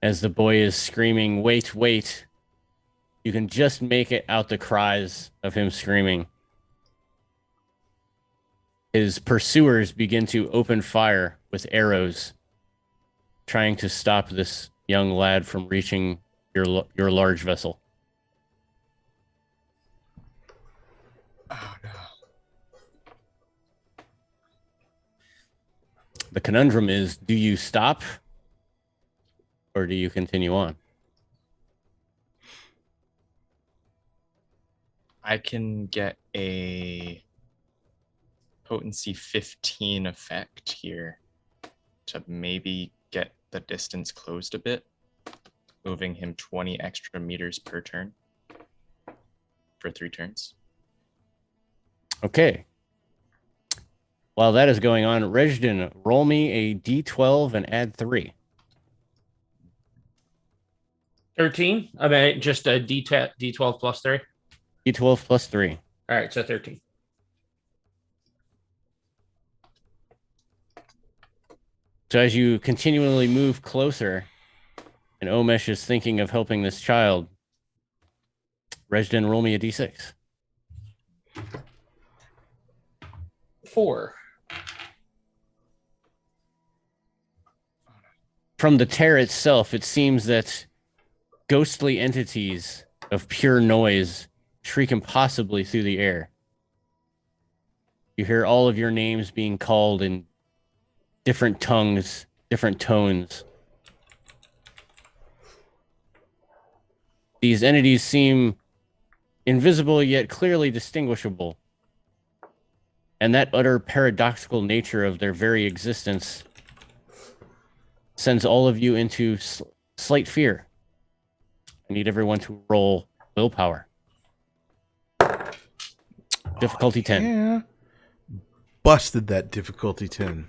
As the boy is screaming, "Wait, wait!" You can just make it out the cries of him screaming. His pursuers begin to open fire with arrows, trying to stop this young lad from reaching your large vessel. Oh no. The conundrum is, do you stop or do you continue on? I can get a potency 15 effect here to maybe get the distance closed a bit, moving him 20 extra meters per turn for 3 turns. Okay. While that is going on, Rejdin, roll me a d12 and add 3. 13. I mean, just a D12 plus 3. D12 plus 3. All right, so 13. So as you continually move closer, and Omesh is thinking of helping this child, Rejdin, roll me a d6. 4. From the tear itself, it seems that ghostly entities of pure noise shriek impossibly through the air. You hear all of your names being called in different tongues, different tones. These entities seem invisible yet clearly distinguishable. And that utter paradoxical nature of their very existence sends all of you into slight fear. I need everyone to roll willpower. Difficulty 10. Yeah. Busted that difficulty 10.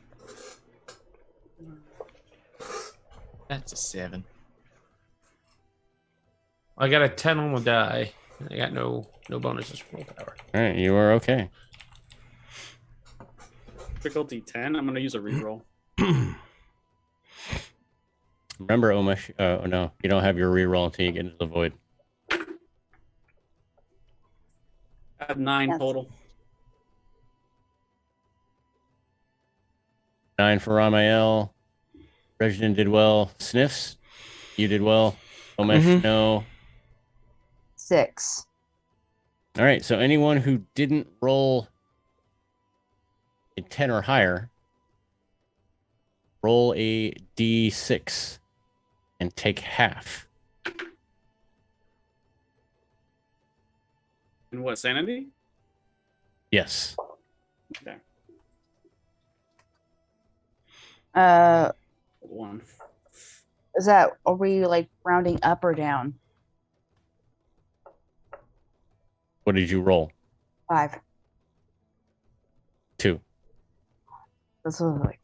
That's a 7. I got a 10 on the die. I got no bonuses for willpower. All right, you are okay. Difficulty 10. I'm going to use a reroll. Remember, Omesh, no, you don't have your reroll until you get into the void. I have 9 Yes. total. 9 for Ramael. Rejdin did well. Sniffs, you did well. Omesh, no. 6. All right, so anyone who didn't roll a 10 or higher, roll a d6 and take half. And what, sanity? Yes. Okay. Uh, 1. are we like rounding up or down? What did you roll? 5. 2. This was like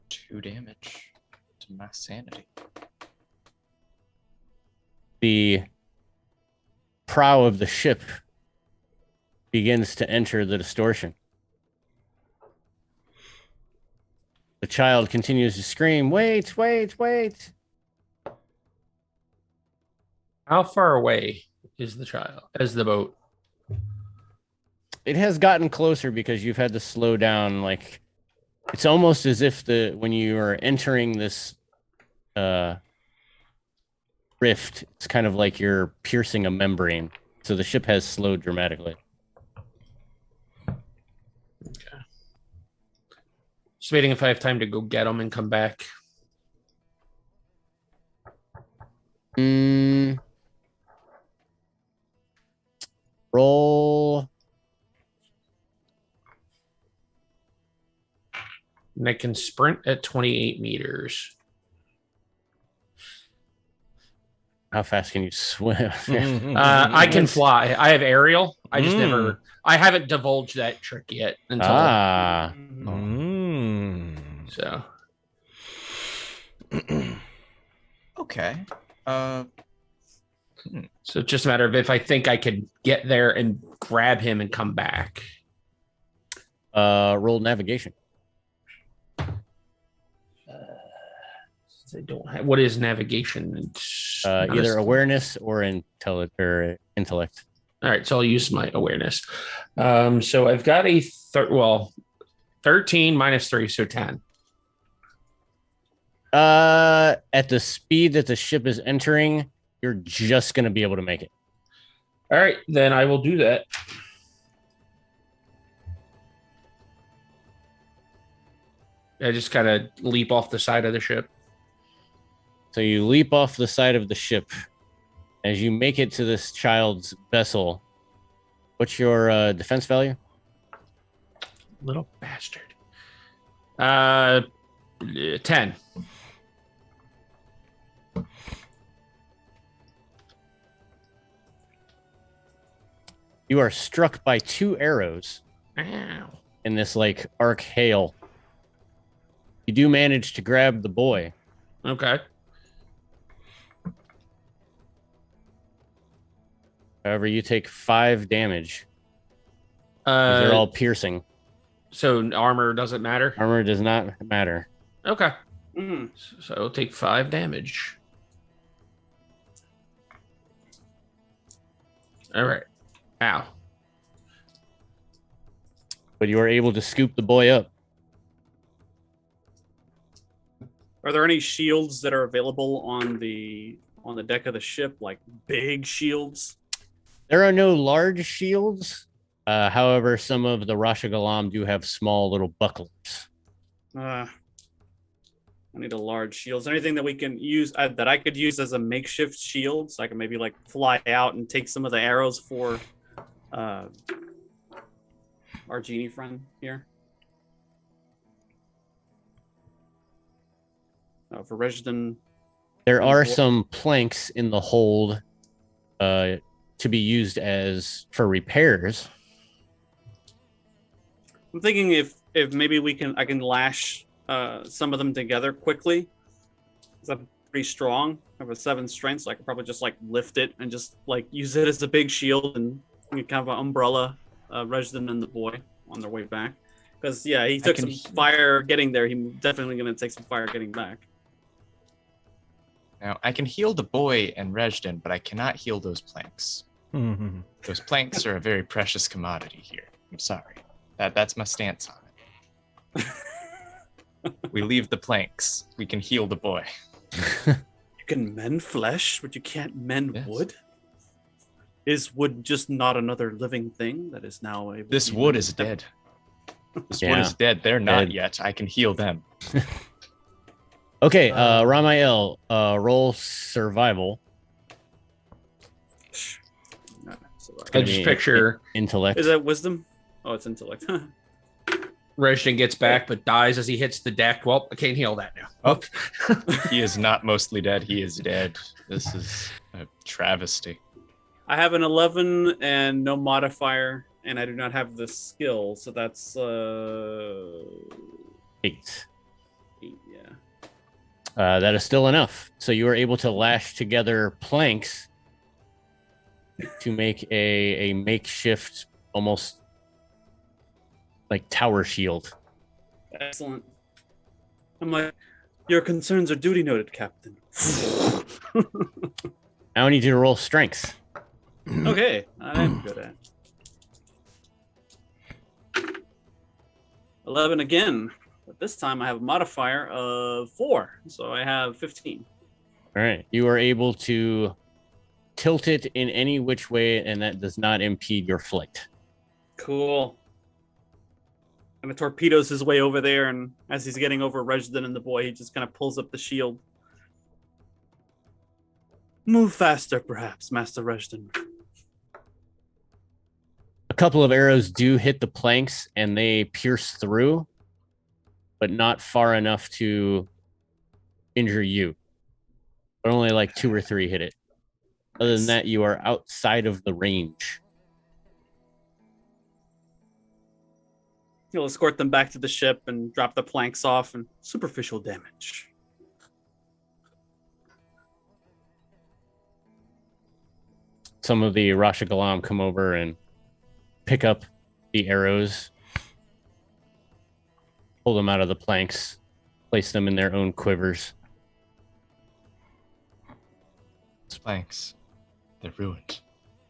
2 damage to my sanity. The prow of the ship begins to enter the distortion. The child continues to scream, "Wait, wait, wait." How far away is the child? As the boat? It has gotten closer because you've had to slow down. Like, it's almost as if when you are entering this rift, it's kind of like you're piercing a membrane. So the ship has slowed dramatically. Okay. Just waiting if I have time to go get them and come back. Roll. And I can sprint at 28 meters. How fast can you swim? I can fly. I have aerial. I just never. I haven't divulged that trick yet until. So. Okay. So it's just a matter of if I think I could get there and grab him and come back. Roll navigation. I don't have. What is navigation? Either awareness or intellect. All right, so I'll use my awareness. So I've got a 13 minus 3, so 10. At the speed that the ship is entering, you're just going to be able to make it. All right, then I will do that. I just kind of leap off the side of the ship. So you leap off the side of the ship. As you make it to this child's vessel, what's your defense value? Little bastard. 10. You are struck by 2 arrows Ow. in this like arc hail. You do manage to grab the boy. Okay. However, you take 5 damage. They're all piercing. So armor doesn't matter? Armor does not matter. Okay. Mm. So I'll take 5 damage. All right. Ow. But you are able to scoop the boy up. Are there any shields that are available on the deck of the ship, like big shields? There are no large shields. However, some of the Rasha Galam do have small little bucklers. I need a large shield. Is there anything that we can use that I could use as a makeshift shield, so I can maybe like fly out and take some of the arrows for our genie friend here? For Rejdon. There are some planks in the hold to be used as for repairs. I'm thinking if maybe I can lash some of them together quickly. 'Cause I'm pretty strong. I have a 7 strength, so I could probably just like lift it and just like use it as a big shield and kind of an umbrella Rejdon and the boy on their way back. Because he took some fire getting there. He's definitely going to take some fire getting back. Now, I can heal the boy and Rejdon, but I cannot heal those planks. Those planks are a very precious commodity here. I'm sorry. That's my stance on it. We leave the planks. We can heal the boy. You can mend flesh, but you can't mend wood? Is wood just not another living thing that is now able This wood is dead. This wood is dead. They're not yet. I can heal them. Okay, Ramael, roll survival. I just picture intellect. Is that wisdom? Oh, it's intellect. Rejdon gets back but dies as he hits the deck. Well, I can't heal that now. Oh. He is not mostly dead. He is dead. This is a travesty. I have an 11 and no modifier, and I do not have the skill, so that's 8. 8, yeah. That is still enough. So you are able to lash together planks to make a makeshift, almost like tower shield. Excellent. I'm like, your concerns are duty noted, Captain. Now I need you to roll strength. Okay, I'm good at 11 again, but this time I have a modifier of 4, so I have 15. All right. You are able to tilt it in any which way, and that does not impede your flight. Cool. And the torpedoes his way over there, and as he's getting over Rejdon and the boy, he just kind of pulls up the shield. Move faster, perhaps, Master Rejdon. A couple of arrows do hit the planks, and they pierce through, but not far enough to injure you. But only like 2 or 3 hit it. Other than that, you are outside of the range. He'll escort them back to the ship and drop the planks off, and superficial damage. Some of the Rasha Galam come over and pick up the arrows, pull them out of the planks, place them in their own quivers. Those planks, they're ruined.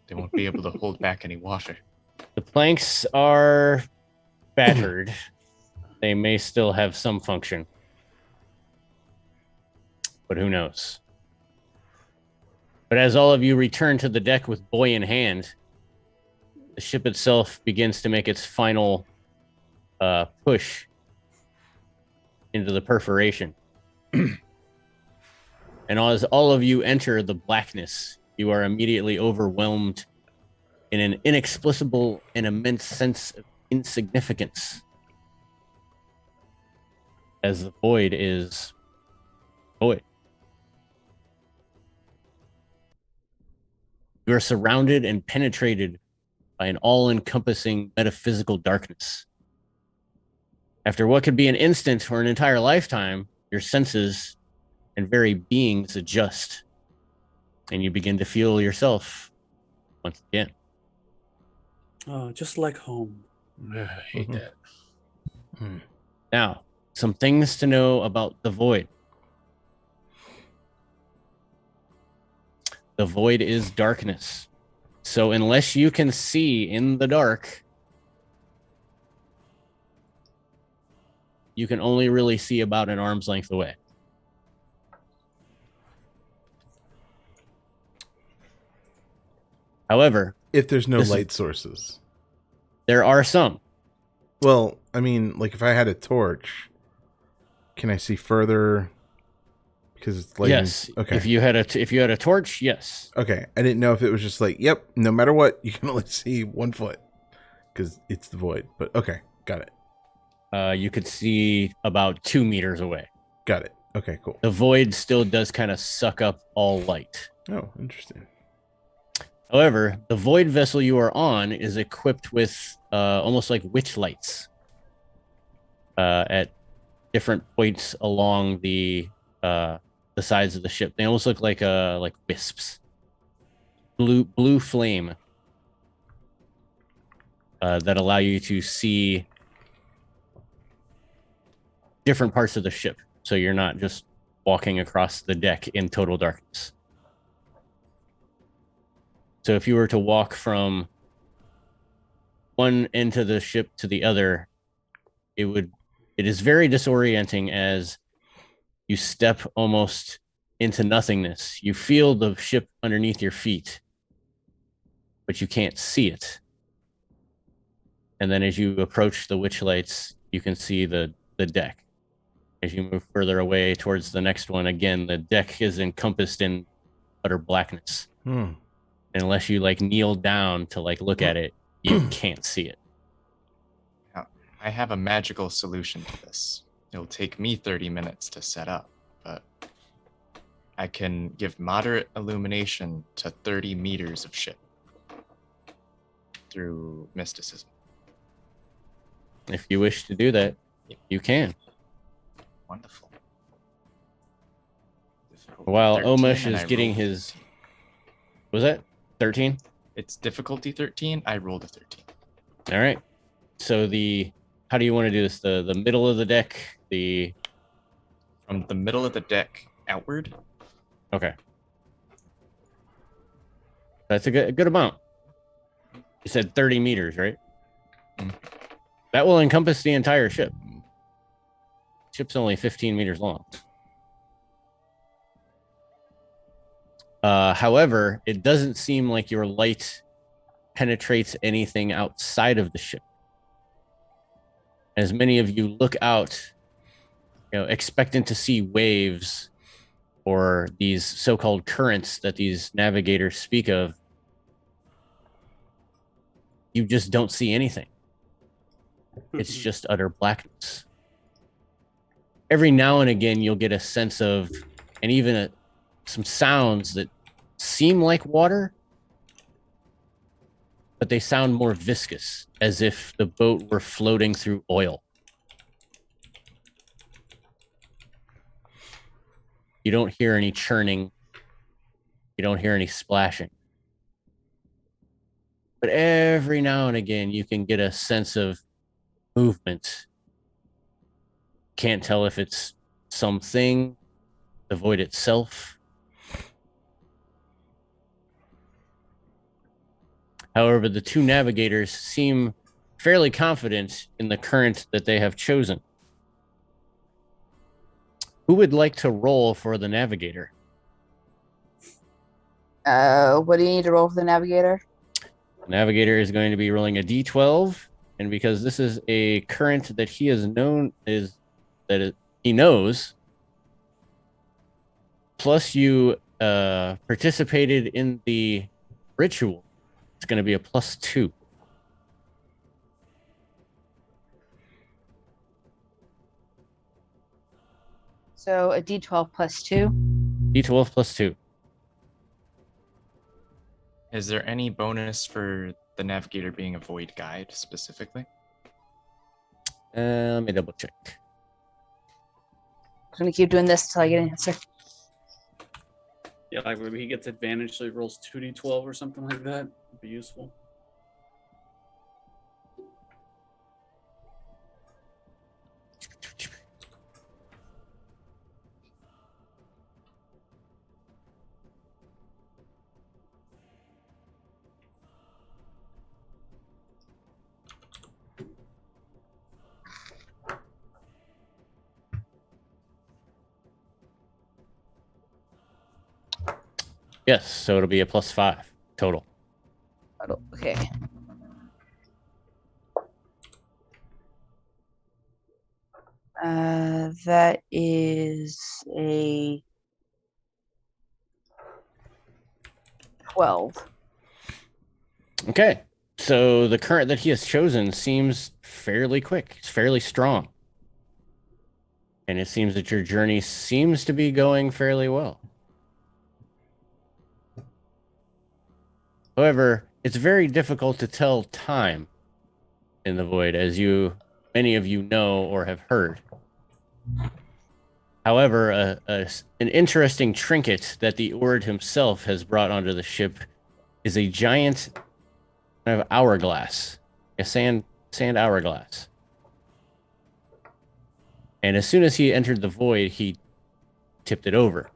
They won't be able to hold back any water. The planks are battered. They may still have some function. but who knows? But as all of you return to the deck with buoy in hand, the ship itself begins to make its final push into the perforation. And as all of you enter the blackness, you are immediately overwhelmed in an inexplicable and immense sense of insignificance, as the void is void. You are surrounded and penetrated by an all-encompassing metaphysical darkness. After what could be an instant or an entire lifetime, your senses and very beings adjust, and you begin to feel yourself once again. Oh, just like home. I hate that. Now, some things to know about the void. The void is darkness. So unless you can see in the dark, you can only really see about an arm's length away. However, If there's no This is- light sources. there are some. Well, I mean, like if I had a torch, can I see further? Because it's lighting. Yes. Okay. If you had a torch, yes. Okay. I didn't know if it was just like, yep, no matter what, you can only see 1 foot because it's the void. But okay, got it. You could see about 2 meters away. Got it. Okay, cool. The void still does kind of suck up all light. Oh, interesting. However, the void vessel you are on is equipped with almost like witch lights at different points along the sides of the ship. They almost look like wisps. Blue flame that allow you to see different parts of the ship, so you're not just walking across the deck in total darkness. So if you were to walk from one end of the ship to the other, it is very disorienting as you step almost into nothingness. You feel the ship underneath your feet, but you can't see it. And then as you approach the witch lights, you can see the deck. As you move further away towards the next one, again, the deck is encompassed in utter blackness. Unless you kneel down to look at it, you can't see it. Now, I have a magical solution to this. It'll take me 30 minutes to set up, but I can give moderate illumination to 30 meters of ship through mysticism. If you wish to do that, you can. Wonderful. Difficulty While 13, Omesh and is I getting rolled his... 13. Was that 13? It's difficulty 13. I rolled a 13. All right. So how do you want to do this? The middle of the deck, From the middle of the deck outward. okay. That's a good amount. You said 30 meters, right? Mm. That will encompass the entire ship. Ship's only 15 meters long. However, it doesn't seem like your light penetrates anything outside of the ship. As many of you look out, expectant to see waves or these so-called currents that these navigators speak of, you just don't see anything. It's just utter blackness. Every now and again, you'll get a sense of, and even some sounds that seem like water, but they sound more viscous, as if the boat were floating through oil. You don't hear any churning. You don't hear any splashing. But every now and again, you can get a sense of movement. Can't tell if it's something, the void itself. However, the two navigators seem fairly confident in the current that they have chosen. Who would like to roll for the Navigator? What do you need to roll for the Navigator? The Navigator is going to be rolling a d12, and because this is a current that he he knows, plus you participated in the ritual, it's going to be a +2. So a D12 plus 2. D12 +2. Is there any bonus for the Navigator being a void guide specifically? Let me double check. I'm gonna keep doing this until I get an answer. Yeah, like maybe he gets advantage, so he rolls 2d12 or something like that. Would be useful. Yes, so it'll be a +5 total. Okay. That is a 12. Okay, so the current that he has chosen seems fairly quick. It's fairly strong. And it seems that your journey seems to be going fairly well. However, it's very difficult to tell time in the void, as many of you know or have heard. However, an interesting trinket that the Ord himself has brought onto the ship is a giant kind of hourglass, a sand hourglass. And as soon as he entered the void, he tipped it over.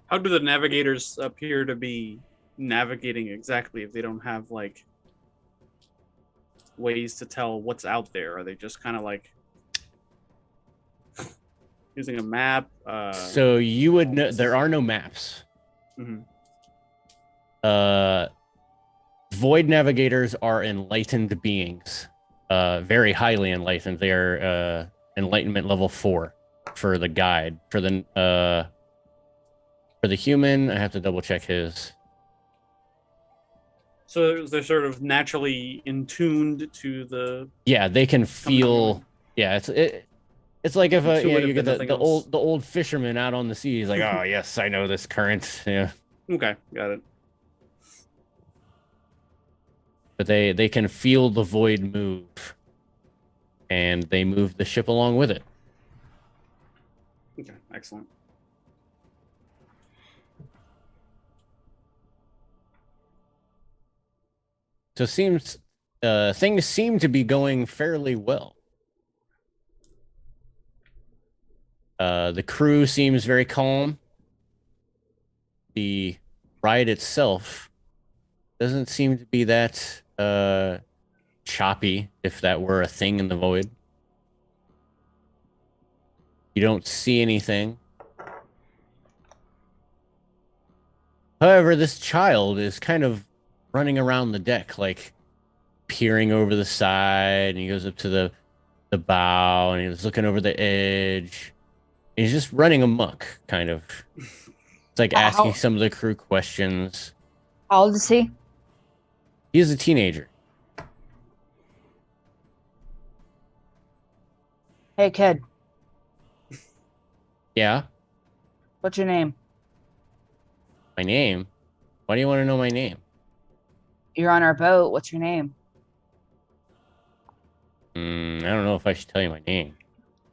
How do the navigators appear to be navigating exactly if they don't have like ways to tell what's out there? Are they just kind of like using a map? So you would know there are no maps. Mhm. Void navigators are enlightened beings, very highly enlightened. They are enlightenment level 4 for the guide. For the human, I have to double check his. So they're sort of naturally in tuned to the Yeah, they can coming feel. human. Yeah, it's like if Intuitive you get and nothing the else. old fisherman out on the sea. He's like, oh yes, I know this current. Yeah, Okay, got it. but they can feel the void move, and they move the ship along with it. Okay, excellent. So things seem to be going fairly well. The crew seems very calm. The ride itself doesn't seem to be that choppy, if that were a thing in the void. You don't see anything. However, this child is kind of running around the deck, like peering over the side, and he goes up to the bow, and he's looking over the edge. He's just running amok, kind of. It's like asking some of the crew questions. How old is he? He is a teenager. Hey, kid. Yeah, What's your name? my name. Why do you want to know my name? You're on our boat. What's your name? I don't know if I should tell you my name.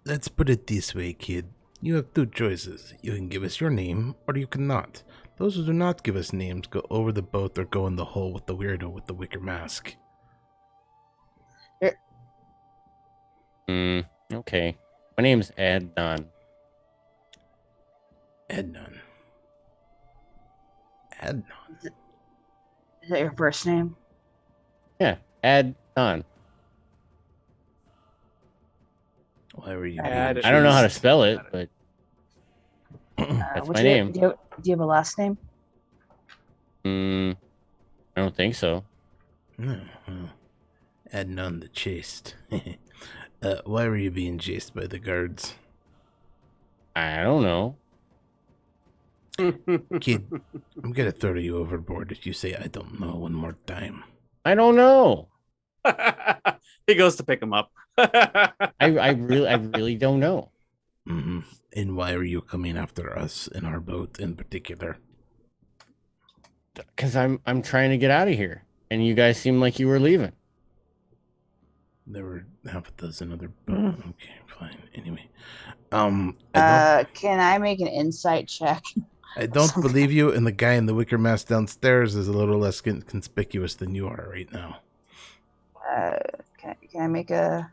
Let's put it this way, kid. You have two choices. You can give us your name, or you cannot. Those who do not give us names go over the boat or go in the hole with the weirdo with the wicker mask. Okay. My name's Adnan. Adnan. Adnan. Is that your first name? Yeah, Adnan. Why were you Add being it. I don't know how to chased? spell it, but that's my name. Do you have a last name? I don't think so. No, well, adding on the chased. Why were you being chased by the guards? I don't know. Kid, I'm gonna throw you overboard if you say I don't know one more time. I don't know. He goes to pick him up. I really don't know. Mm-hmm. And why are you coming after us in our boat in particular? Because I'm trying to get out of here, and you guys seem like you were leaving. There were half a dozen other boats. Okay, fine. Anyway, I Can I make an insight check? don't believe you, and the guy in the wicker mask downstairs is a little less conspicuous than you are right now. Can I make a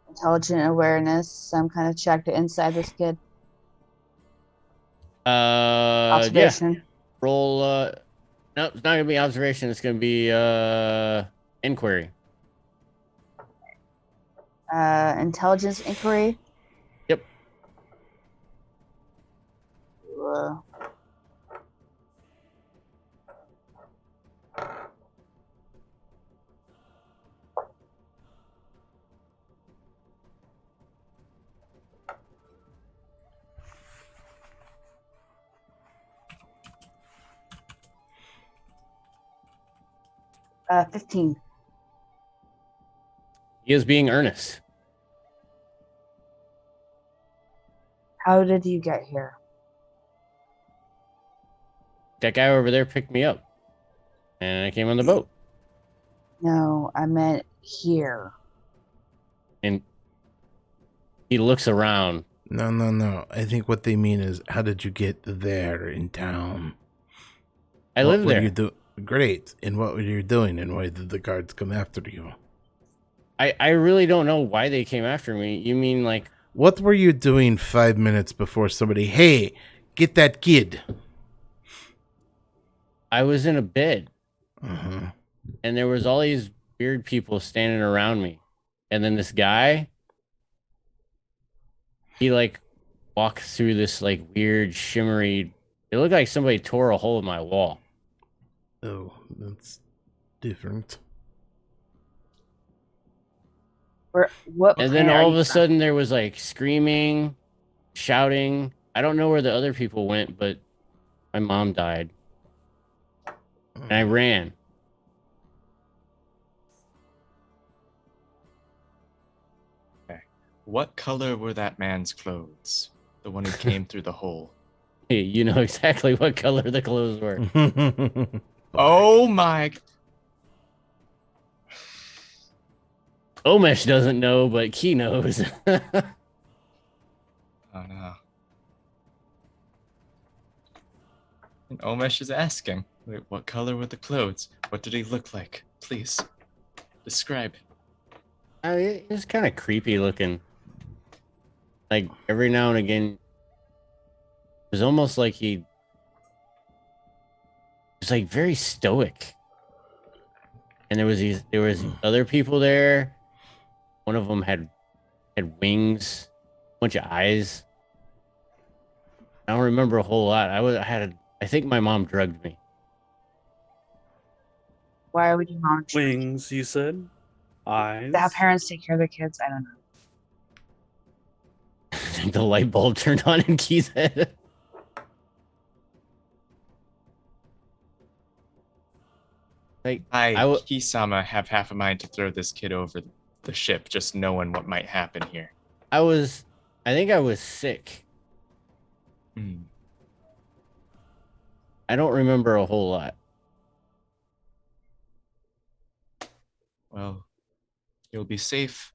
intelligent awareness, some kind of check to inside this kid? Yeah. Observation. Roll. No, it's not gonna be observation. It's gonna be inquiry. Intelligence inquiry. Yep. Uh, uh, 15. He is being earnest. How did you get here? That guy over there picked me up, and I came on the boat. No, I meant here. And he looks around. No. I think what they mean is, how did you get there in town? I live there. You do great. And what were you doing? And why did the guards come after you? I really don't know why they came after me. You mean like What were you doing 5 minutes before somebody? Hey, get that kid. I was in a bed, Uh-huh. and there was all these weird people standing around me, and then this guy, he like walked through this like weird shimmery. It looked like somebody tore a hole in my wall. Oh, that's different. What And then planet are all of you a from? sudden there was like screaming, shouting. I don't know where the other people went, but my mom died. And I ran. What color were that man's clothes? The one who came through the hole. Hey, you know exactly what color the clothes were. Oh my! Omesh doesn't know, but Key knows. Oh no! And Omesh is asking, "Wait, what color were the clothes? What did he look like? Please, describe." I mean, it was kind of creepy looking. Like every now and again, it was almost like he was like very stoic. And there was other people there. One of them had wings, a bunch of eyes. I don't remember a whole lot. I think my mom drugged me. Why would your mom Wings, you said? Eyes. have parents take care of their kids? I don't know. The light bulb turned on in Key's head. Like I, I w- Kisama, have half a mind to throw this kid over the ship, just knowing what might happen here. I think I was sick. Hmm. I don't remember a whole lot. Well, you'll be safe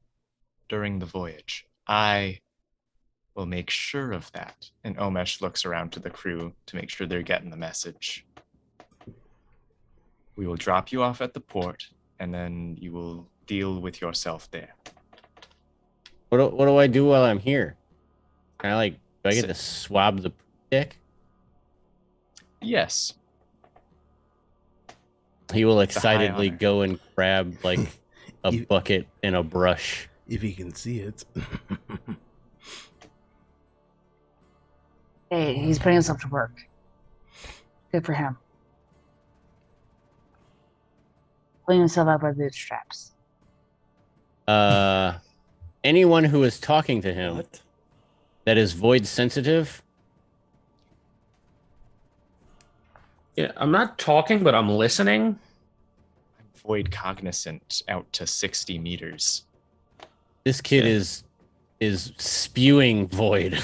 during the voyage. I will make sure of that. And Omesh looks around to the crew to make sure they're getting the message. We will drop you off at the port, and then you will deal with yourself there. What do I do while I'm here? Can I do I get to swab the dick? Yes. He will a high excitedly honor. go and grab like a You- bucket and a brush. If he can see it. Hey, he's putting himself to work. Good for him. Pulling himself out by bootstraps. Anyone who is talking to him What? that is void sensitive, Yeah, I'm not talking, but I'm listening. I'm void cognizant out to 60 meters. this kid Yeah. is spewing void.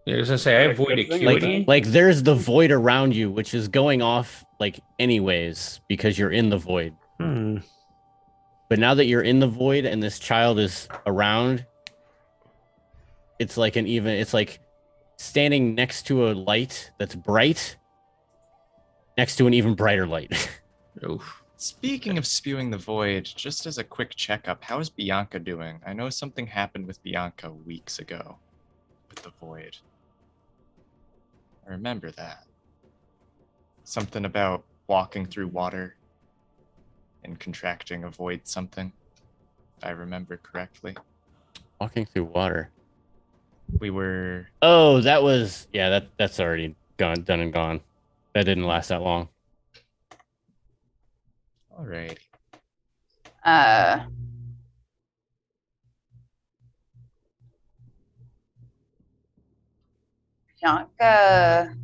I was gonna say I have void Good thing, acuity. Like there's the void around you, which is going off like anyways because you're in the void. Hmm. But now that you're in the void and this child is around, it's like it's like standing next to a light that's bright next to an even brighter light. Oof. Speaking of spewing the void, just as a quick checkup, how is Bianca doing? I know something happened with Bianca weeks ago with the void. I remember that. Something about walking through water and contracting a void something, if I remember correctly. Walking through water. We were... Oh, that's already done and gone. That didn't last that long. Alrighty. Bianca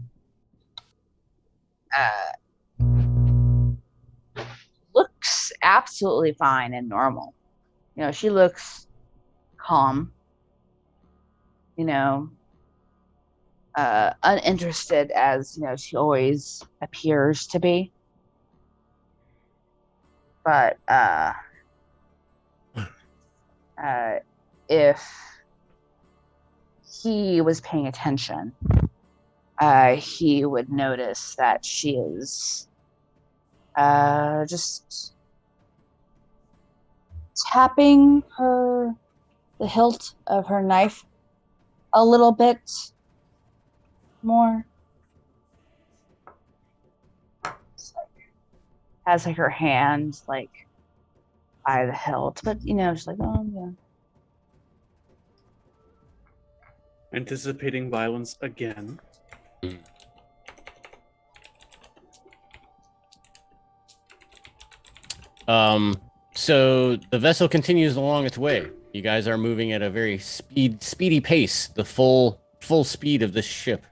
looks absolutely fine and normal. You know, she looks calm. You know, uninterested as she always appears to be. But if he was paying attention, he would notice that she is just tapping the hilt of her knife a little bit more. Has like her hand like by the hilt, but just like, oh yeah. Anticipating violence again. So the vessel continues along its way. You guys are moving at a very speedy pace, the full speed of this ship,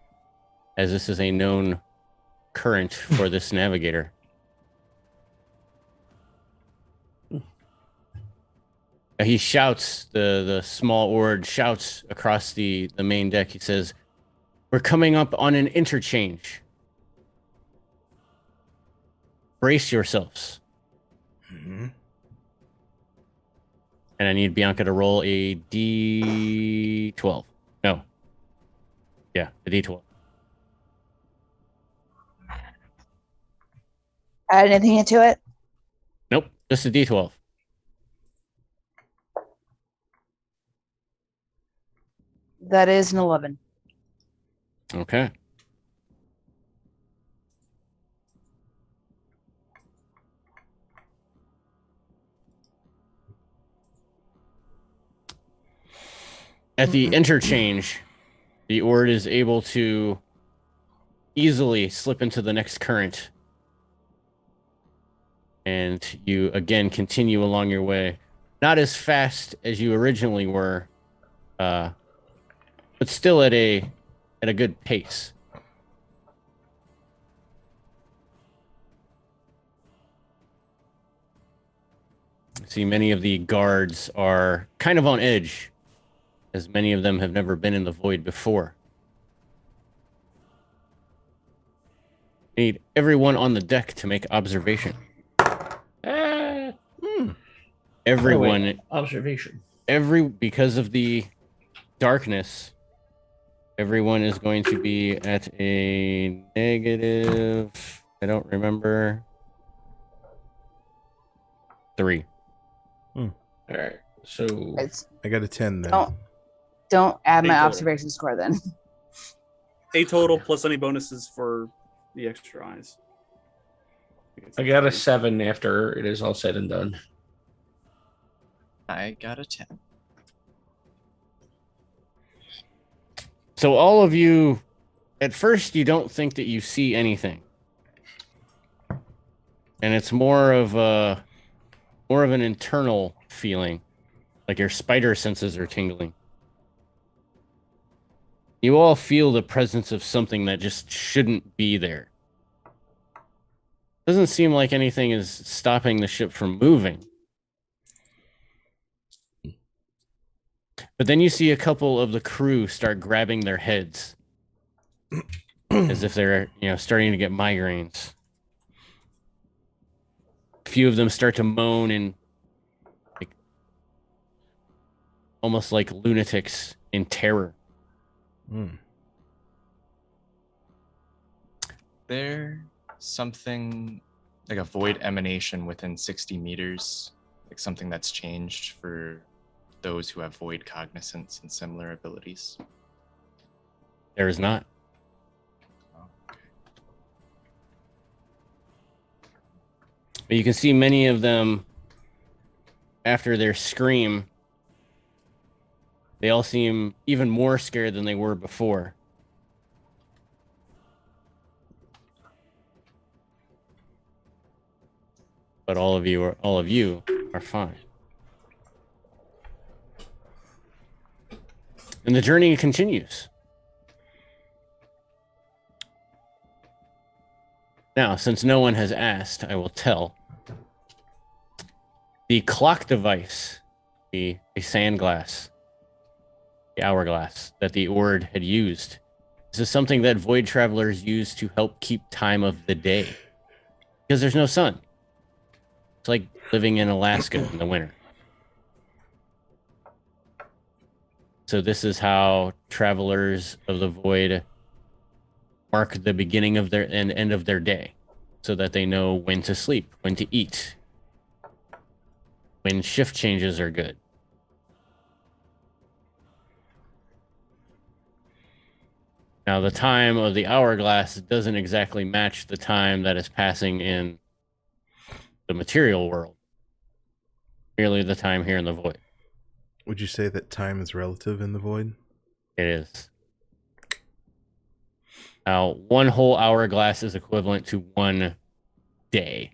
as this is a known current for this navigator. He shouts, the small Ord shouts across the main deck. He says, "We're coming up on an interchange. Brace yourselves." Mm-hmm. And I need Bianca to roll a D12. No. Yeah, a D12. Add anything into it? Nope, just a D12. That is an 11. Okay. At the interchange, the Ord is able to easily slip into the next current. And you again continue along your way. Not as fast as you originally were, but still at a good pace. See, many of the guards are kind of on edge, as many of them have never been in the void before. Need everyone on the deck to make observation. Everyone, wait, observation. because of the darkness, everyone is going to be at a negative. I don't remember. 3. All right. So I got a 10 then. Don't add my Total. observation score then. A total plus any bonuses for the extra eyes. I got a 7 after it is all said and done. I got a 10. So all of you, at first, you don't think that you see anything, and it's more of an internal feeling, like your spider senses are tingling. You all feel the presence of something that just shouldn't be there. Doesn't seem like anything is stopping the ship from moving. But then you see a couple of the crew start grabbing their heads as if they're, starting to get migraines. A few of them start to moan and almost like lunatics in terror. There something like a void emanation within 60 meters, like something that's changed for those who have void cognizance and similar abilities? There is not. But you can see many of them, after their scream, they all seem even more scared than they were before. But all of you are fine. And the journey continues. Now, since no one has asked, I will tell. The clock device, a sand glass, the hourglass that the Ord had used. This is something that void travelers use to help keep time of the day. Because there's no sun. It's like living in Alaska in the winter. So this is how travelers of the void mark the beginning of their and end of their day, so that they know when to sleep, when to eat, when shift changes are good. Now, the time of the hourglass doesn't exactly match the time that is passing in the material world. Merely the time here in the void. Would you say that time is relative in the void? It is. Now, one whole hourglass is equivalent to 1 day.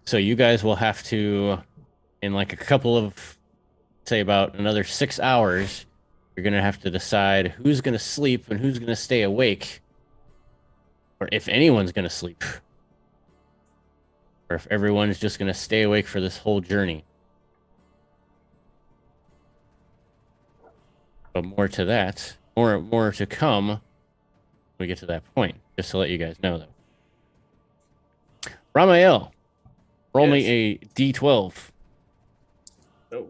So you guys will have to, in like a couple of, say about another 6 hours, you're going to have to decide who's going to sleep and who's going to stay awake. Or if anyone's going to sleep. Or if everyone's just going to stay awake for this whole journey. But more to that, more to come when we get to that point. Just to let you guys know, though. Ramael, roll me a D12. Oh,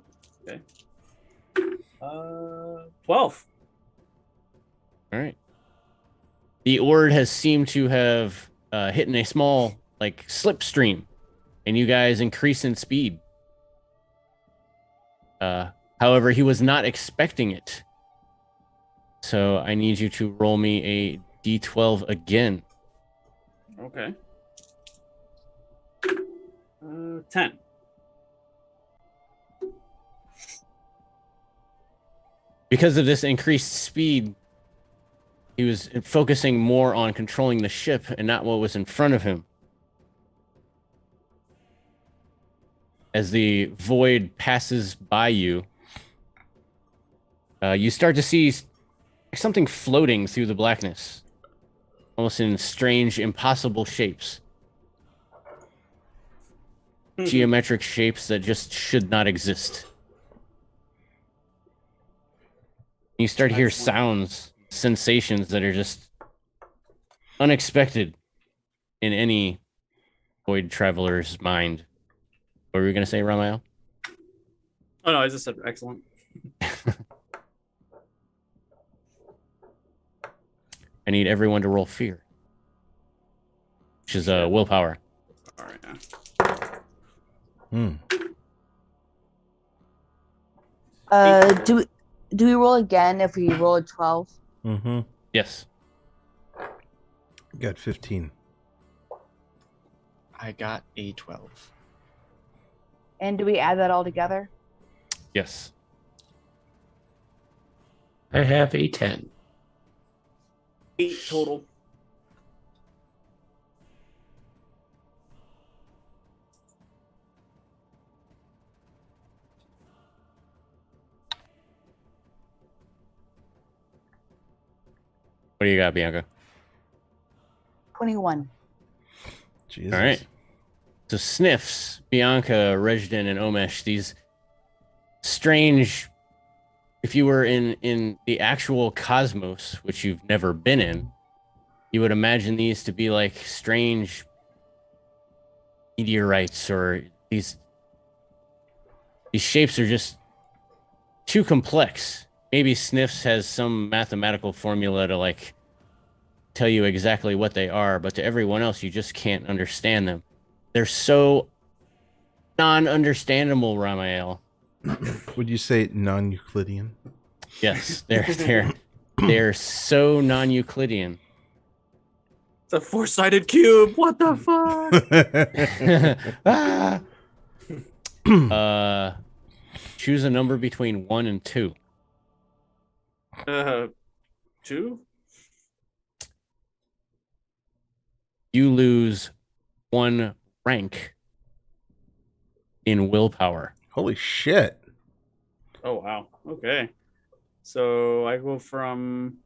okay. 12. All right. The Ord has seemed to have hit in a small, like, slipstream, and you guys increase in speed. However, he was not expecting it. So I need you to roll me a D12 again. Okay. 10. Because of this increased speed, he was focusing more on controlling the ship and not what was in front of him. As the void passes by you, you start to see something floating through the blackness, almost in strange, impossible shapes. Geometric shapes that just should not exist. You start to hear sounds, sensations that are just unexpected in any void traveler's mind. What were we going to say, Ramael? Oh, no, I just said excellent. I need everyone to roll fear, which is willpower. All right. Do we roll again if we roll a 12? Mm-hmm. Yes. Got 15. I got a 12. And do we add that all together? Yes. I have a 10. 8 total. What do you got, Bianca? 21. Jesus. All right. So Sniffs, Bianca, Rejden, and Omesh, these strange, if you were in the actual cosmos, which you've never been in, you would imagine these to be like strange meteorites, or these shapes are just too complex. Maybe Sniffs has some mathematical formula to like tell you exactly what they are, but to everyone else, you just can't understand them. They're so non-understandable, Ramael. Would you say non-Euclidean? Yes, they're so non-Euclidean. It's a 4-sided cube. What the fuck? Ah! Choose a number between 1 and 2. 2? You lose 1 rank in willpower. Holy shit. Oh wow. Okay. So I go from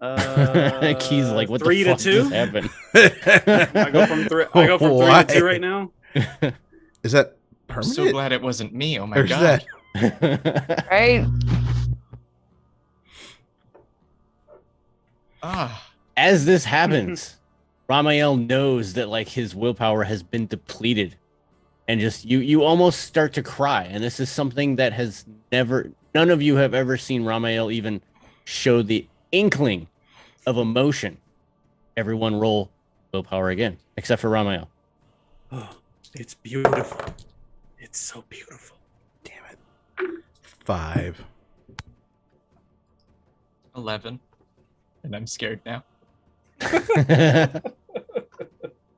Key's like, what 3 the fuck to 2. just happened? I go from 3 Why? to 2 right now. Is that I'm permanent? so glad it wasn't me. Oh my Or is god. that Right? Ah, As this happens, Ramael knows that like his willpower has been depleted, and just you almost start to cry. And this is something that has none of you have ever seen Ramael even show the inkling of emotion. Everyone roll willpower again, except for Ramael. Oh, it's beautiful. It's so beautiful. Damn it. 5. 11. And I'm scared now. The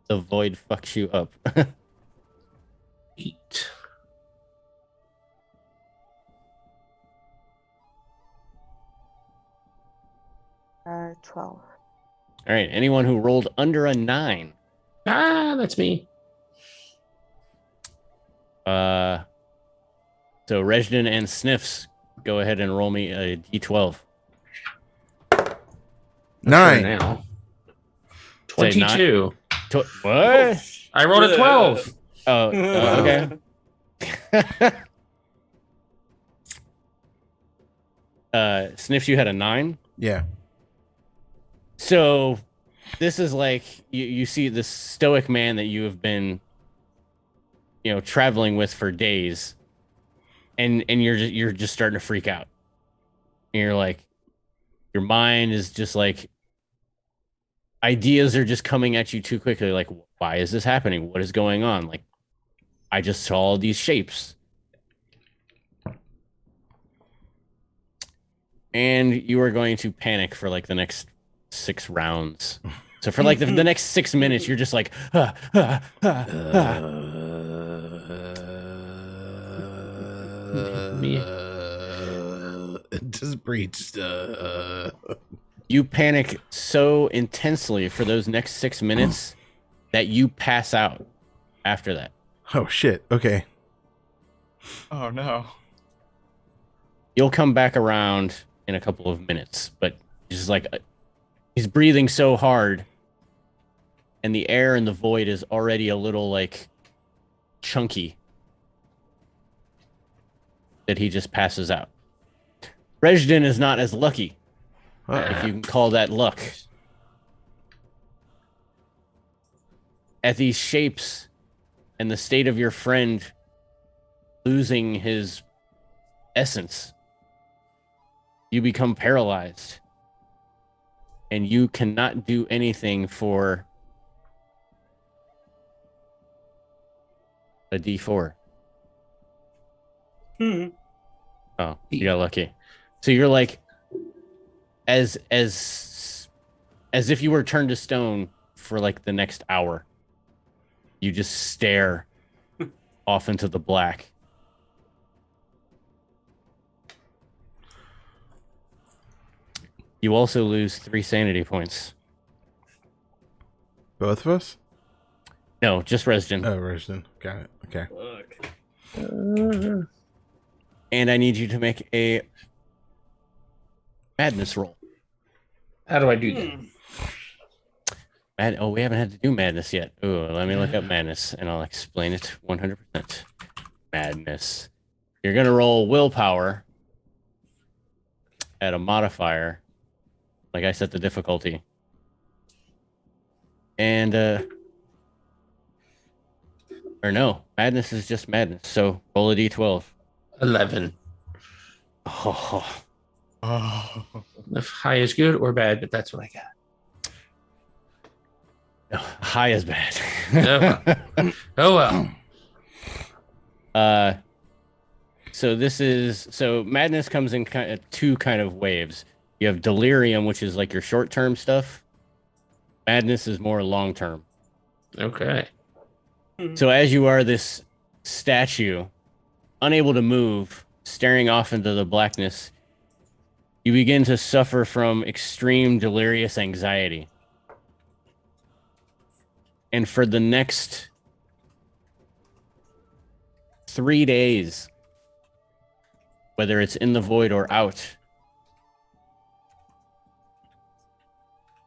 void fucks you up. 8. Uh, 12. All right. Anyone who rolled under a 9. That's me. So Rejden and Sniffs, go ahead and roll me a d12. 9. Now. Say 22. What? I rolled a 12. Oh, okay. Sniffs, you had a 9. Yeah. So this is like you see this stoic man that you have been, traveling with for days, and you're just starting to freak out. And you're like, your mind is just like, ideas are just coming at you too quickly. Like, why is this happening? What is going on? Like, I just saw all these shapes. And you are going to panic for like the next 6 rounds. So for like the next 6 minutes, you're just like, Me. Just breached. You panic so intensely for those next 6 minutes that you pass out after that. Oh shit. Okay. Oh no. You'll come back around in a couple of minutes, but just like he's breathing so hard, and the air in the void is already a little like chunky, that he just passes out. Rejden is not as lucky, if you can call that luck. At these shapes and the state of your friend losing his essence, you become paralyzed. And you cannot do anything for a D4. Hmm. Oh, you got lucky. So you're like, as as if you were turned to stone for like the next hour. You just stare off into the black. You also lose 3 sanity points. Both of us? No, just Resden. Oh, Resden. Got it. Okay. Fuck. And I need you to make a madness roll. How do I do that? We haven't had to do madness yet. Oh, let me look up madness and I'll explain it 100%. Madness. You're going to roll willpower at a modifier. Like I set the difficulty. And, or no, madness is just madness. So roll a d12. 11. Oh, If high is good or bad, but that's what I got. no, high is bad. Oh well. So madness comes in two kind of waves. You have delirium, which is like your short-term stuff. Madness is more long-term. Okay. So as you are this statue, unable to move, staring off into the blackness, you begin to suffer from extreme delirious anxiety. And for the next 3 days, whether it's in the void or out,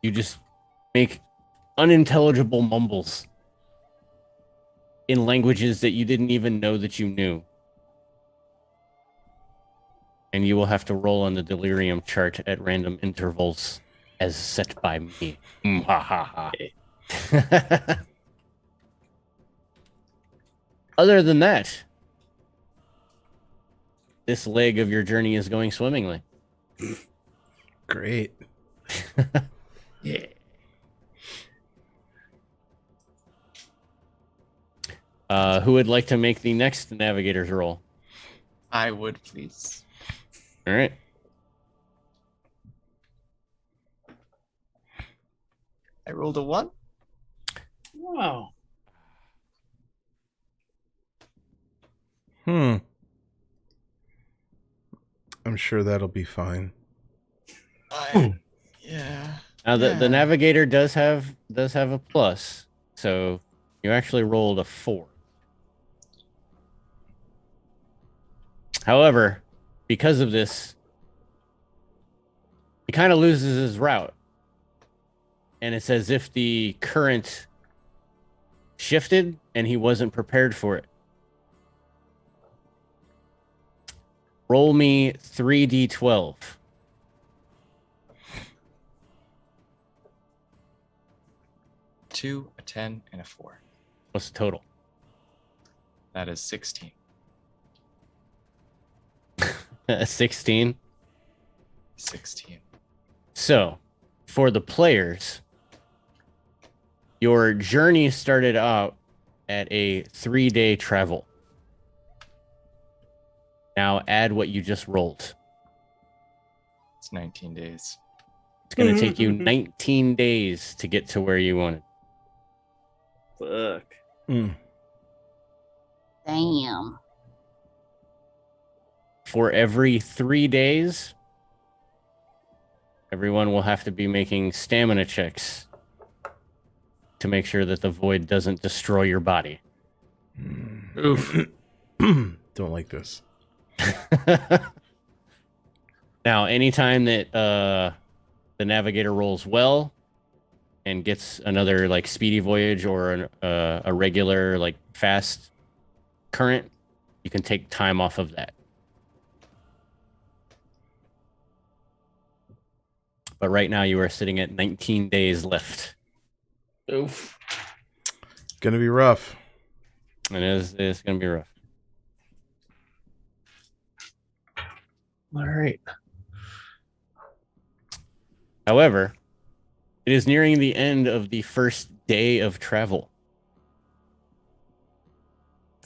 you just make unintelligible mumbles in languages that you didn't even know that you knew. And you will have to roll on the delirium chart at random intervals as set by me. Ha ha ha. Other than that, this leg of your journey is going swimmingly. Great. Yeah. Who would like to make the next navigator's roll? I would, please. All right. I rolled a 1. Wow. I'm sure that'll be fine. Yeah. Now the navigator does have a plus, so you actually rolled a 4. However, because of this, he kind of loses his route, and it's as if the current shifted and he wasn't prepared for it. Roll me 3d12. Two, a 10, and a 4. What's the total? That is 16. 16. 16. So, for the players, your journey started out at a 3-day travel. Now add what you just rolled. It's 19 days. It's going to take you 19 days to get to where you wanted. Fuck. Damn. For every 3 days, everyone will have to be making stamina checks to make sure that the void doesn't destroy your body. Oof. Don't like this. Now, anytime that the navigator rolls well and gets another like speedy voyage or a regular like fast current, you can take time off of that. But right now you are sitting at 19 days left. Oof. Gonna be rough. It's going to be rough. All right. However, it is nearing the end of the first day of travel.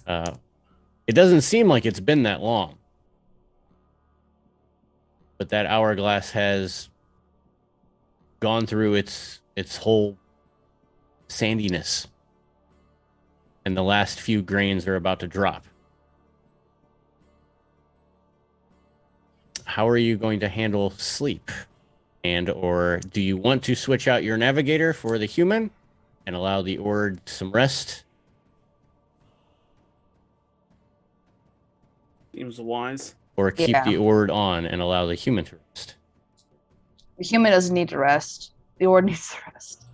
It doesn't seem like it's been that long. But that hourglass has gone through its whole sandiness, and the last few grains are about to drop. How are you going to handle sleep? And or do you want to switch out your navigator for the human and allow the Ord some rest? Seems wise. Or keep Yeah. the Ord on and allow the human to rest? The human doesn't need to rest. The Ord needs to rest.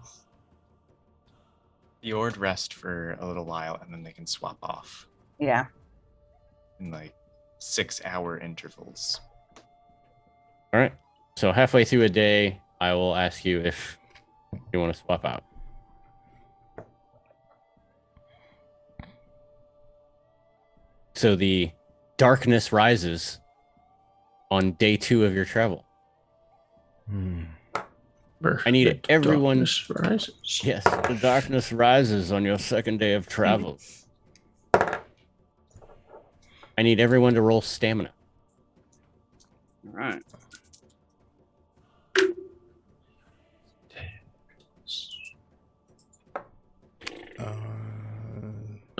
The Ord rest for a little while, and then they can swap off Yeah. in like 6-hour intervals. All right. So halfway through a day, I will ask you if you want to swap out. So the darkness rises on day 2 of your travel. I need The everyone. darkness rises. Yes, the darkness rises on your second day of travel. I need everyone to roll stamina. All right.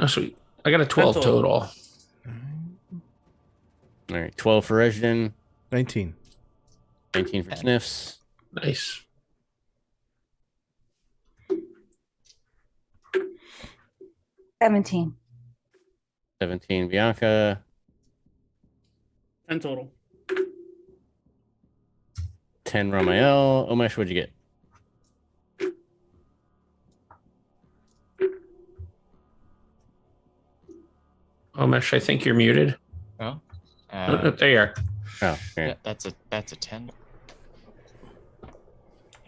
Oh, sweet. I got a 12 Total. total. All right, 12 for Rejdin, 19. 19 for Sniffs. Nice. 17. 17 Bianca, 10 total. 10 Ramael. Omesh, what'd you get? Omesh, I think you're muted. Oh, There you are. Oh, yeah, here. that's a 10.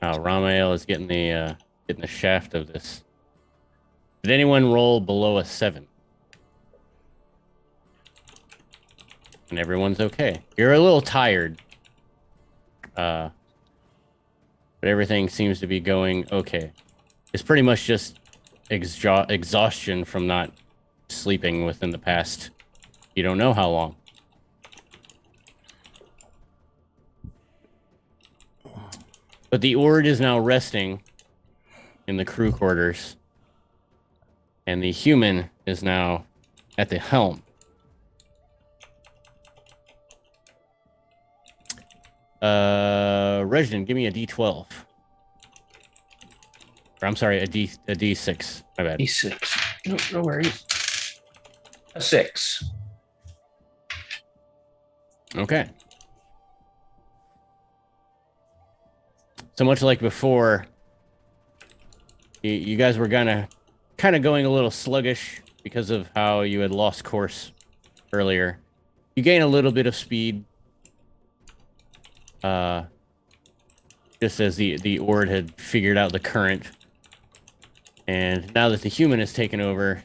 Oh, Ramael is getting the shaft of this. Did anyone roll below a 7? And everyone's okay. You're a little tired. But everything seems to be going okay. It's pretty much just exhaustion from not sleeping within the past, you don't know how long. But the Ord is now resting in the crew quarters, and the human is now at the helm. Rejdin, give me a D12. Or, I'm sorry, a D6. My bad. E6. No worries. A 6. Okay. So much like before, you guys were kind of going a little sluggish because of how you had lost course earlier. You gain a little bit of speed. Just as the Ord had figured out the current. And now that the human has taken over,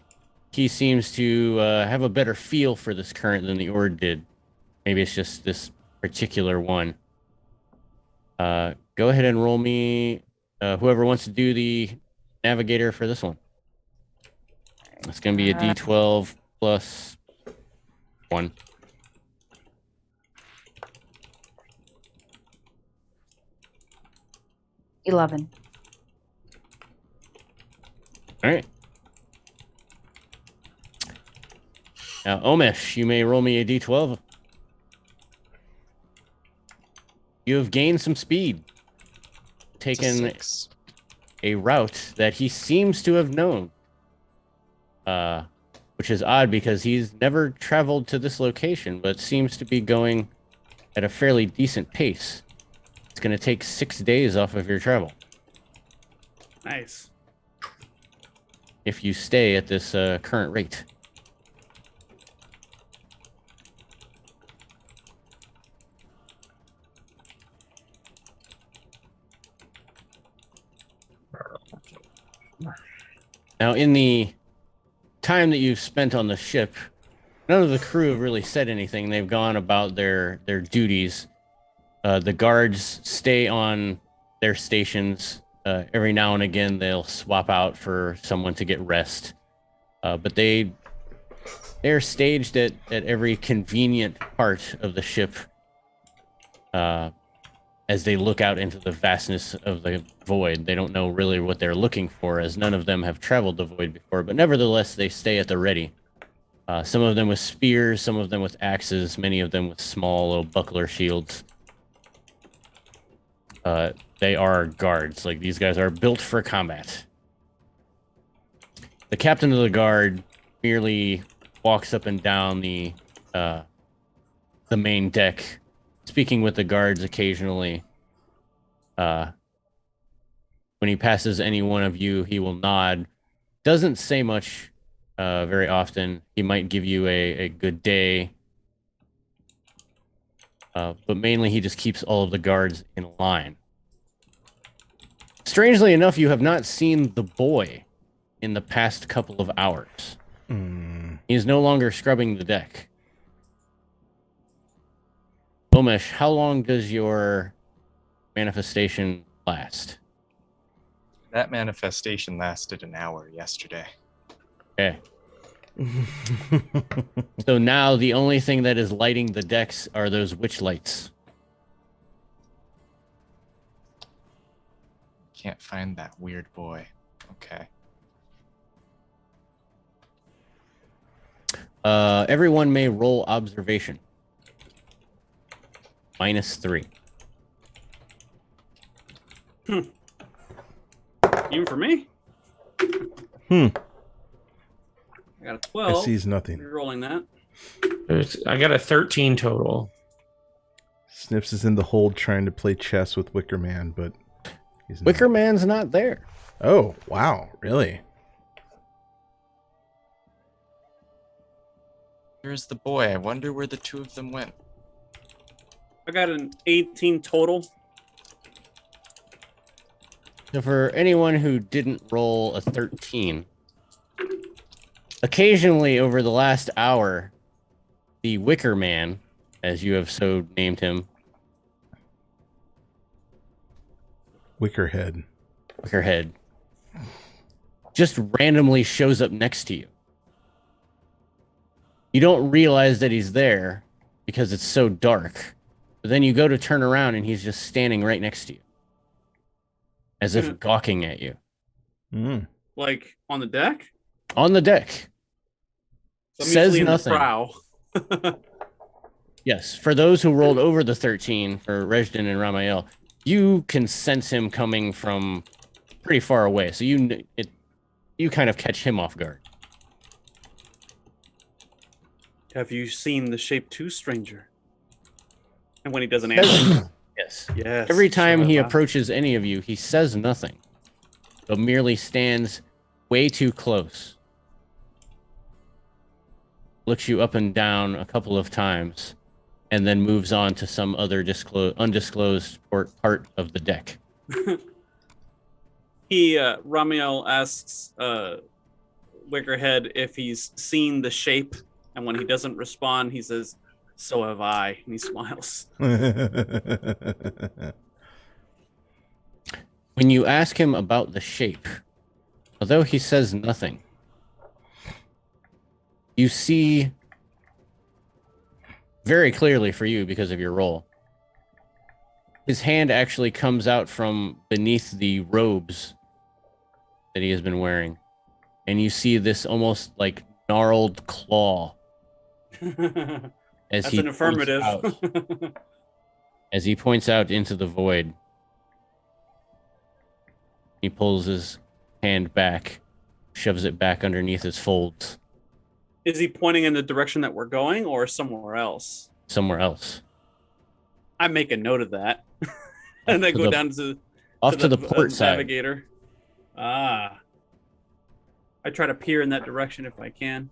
he seems to have a better feel for this current than the Ord did. Maybe it's just this particular one. Go ahead and roll me, whoever wants to do the Navigator for this one. It's going to be a D12 plus 1. $11. All right. Now, Omesh, you may roll me a D12. You have gained some speed. It's a Taken 6. a route that he seems to have known. Which is odd because he's never traveled to this location, but seems to be going at a fairly decent pace. It's going to take 6 days off of your travel Nice. if you stay at this current rate. Now, in the time that you've spent on the ship, none of the crew have really said anything. They've gone about their duties. The guards stay on their stations. Every now and again, they'll swap out for someone to get rest. But they're staged at every convenient part of the ship. as they look out into the vastness of the void. They don't know really what they're looking for, as none of them have traveled the void before, but nevertheless, they stay at the ready. Some of them with spears, some of them with axes, many of them with small little buckler shields. They are guards. Like, these guys are built for combat. The captain of the guard merely walks up and down the main deck, speaking with the guards occasionally. When he passes any one of you, he will nod. Doesn't say much very often. He might give you a good day. But mainly he just keeps all of the guards in line. Strangely enough, you have not seen the boy in the past couple of hours. He is no longer scrubbing the deck. Omesh, how long does your manifestation last? That manifestation lasted an hour yesterday. Okay. So now the only thing that is lighting the decks are those witch lights. Can't find that weird boy. Okay. Everyone may roll observation. -3. Even for me? Hmm. I got a I 12. sees nothing. Rolling that. I got a 13 total. Snips is in the hold trying to play chess with Wicker Man, but he's not. Wicker Man's not there. Oh, wow. Really? Here's the boy. I wonder where the two of them went. I got an 18 total. So for anyone who didn't roll a 13, occasionally over the last hour, the Wicker Man, as you have so named him, Wickerhead. Wickerhead, just randomly shows up next to you. You don't realize that he's there because it's so dark. But then you go to turn around and he's just standing right next to you, as if gawking at you. Like on the deck? On the deck. So I'm Says usually in nothing. The prow. Yes, for those who rolled over the 13 for Rejden and Ramael, you can sense him coming from pretty far away. So you kind of catch him off guard. Have you seen the Shape 2 stranger? And when he doesn't answer. Yes. Yes. Every time sure, he wow. approaches any of you, he says nothing, but merely stands way too close. Looks you up and down a couple of times, and then moves on to some other undisclosed part of the deck. Ramiel asks Wickerhead if he's seen the shape, and when he doesn't respond, he says, "So have I," and he smiles. When you ask him about the shape, although he says nothing, you see very clearly for you because of your role. His hand actually comes out from beneath the robes that he has been wearing, and you see this almost like gnarled claw as That's he an affirmative. as he points out into the void. He pulls his hand back, shoves it back underneath his folds. Is he pointing in the direction that we're going or somewhere else? Somewhere else. I make a note of that. And then go down to the port side. Navigator. I try to peer in that direction if I can.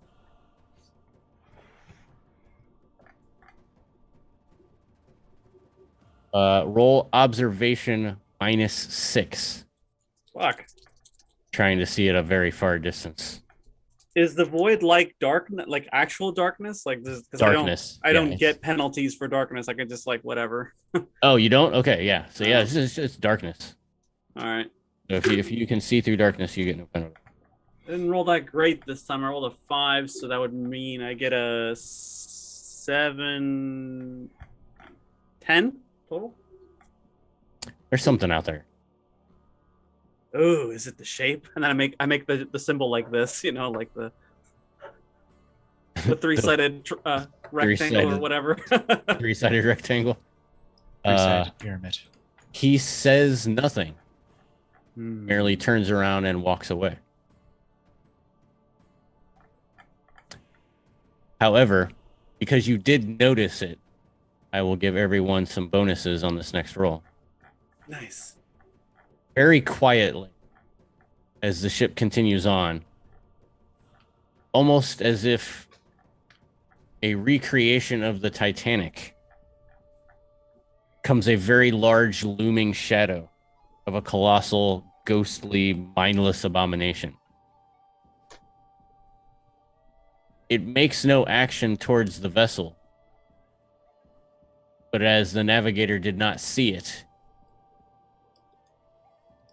Roll observation -6. Fuck. Trying to see at a very far distance. Is the void like darkness, like actual darkness? Like this? Darkness. I don't Yeah, get penalties for darkness. I can just like whatever. Oh, you don't? Okay, yeah. So yeah, it's darkness. All right. So if you can see through darkness, you get no penalty. I didn't roll that great this time. I rolled a 5, so that would mean I get a 7, 10 total. There's something out there. Oh, is it the shape? And then I make the symbol like this, you know, like the three-sided rectangle Three-sided. or whatever. Three-sided rectangle. Three-sided pyramid. He says nothing. Hmm. Merely turns around and walks away. However, because you did notice it, I will give everyone some bonuses on this next roll. Nice. Very quietly, as the ship continues on, almost as if a recreation of the Titanic, comes a very large looming shadow of a colossal, ghostly, mindless abomination. It makes no action towards the vessel, but as the Navigator did not see it,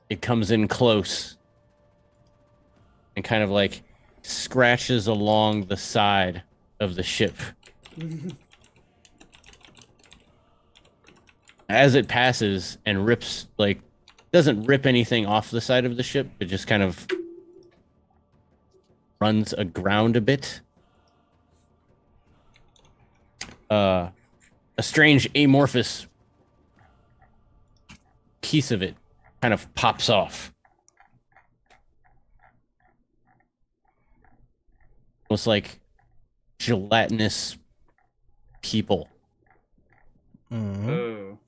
it comes in close and kind of like scratches along the side of the ship. As it passes and rips, like, doesn't rip anything off the side of the ship, it just kind of runs aground a bit. A strange amorphous piece of it kind of pops off. Almost like gelatinous people. Mhm. Oh.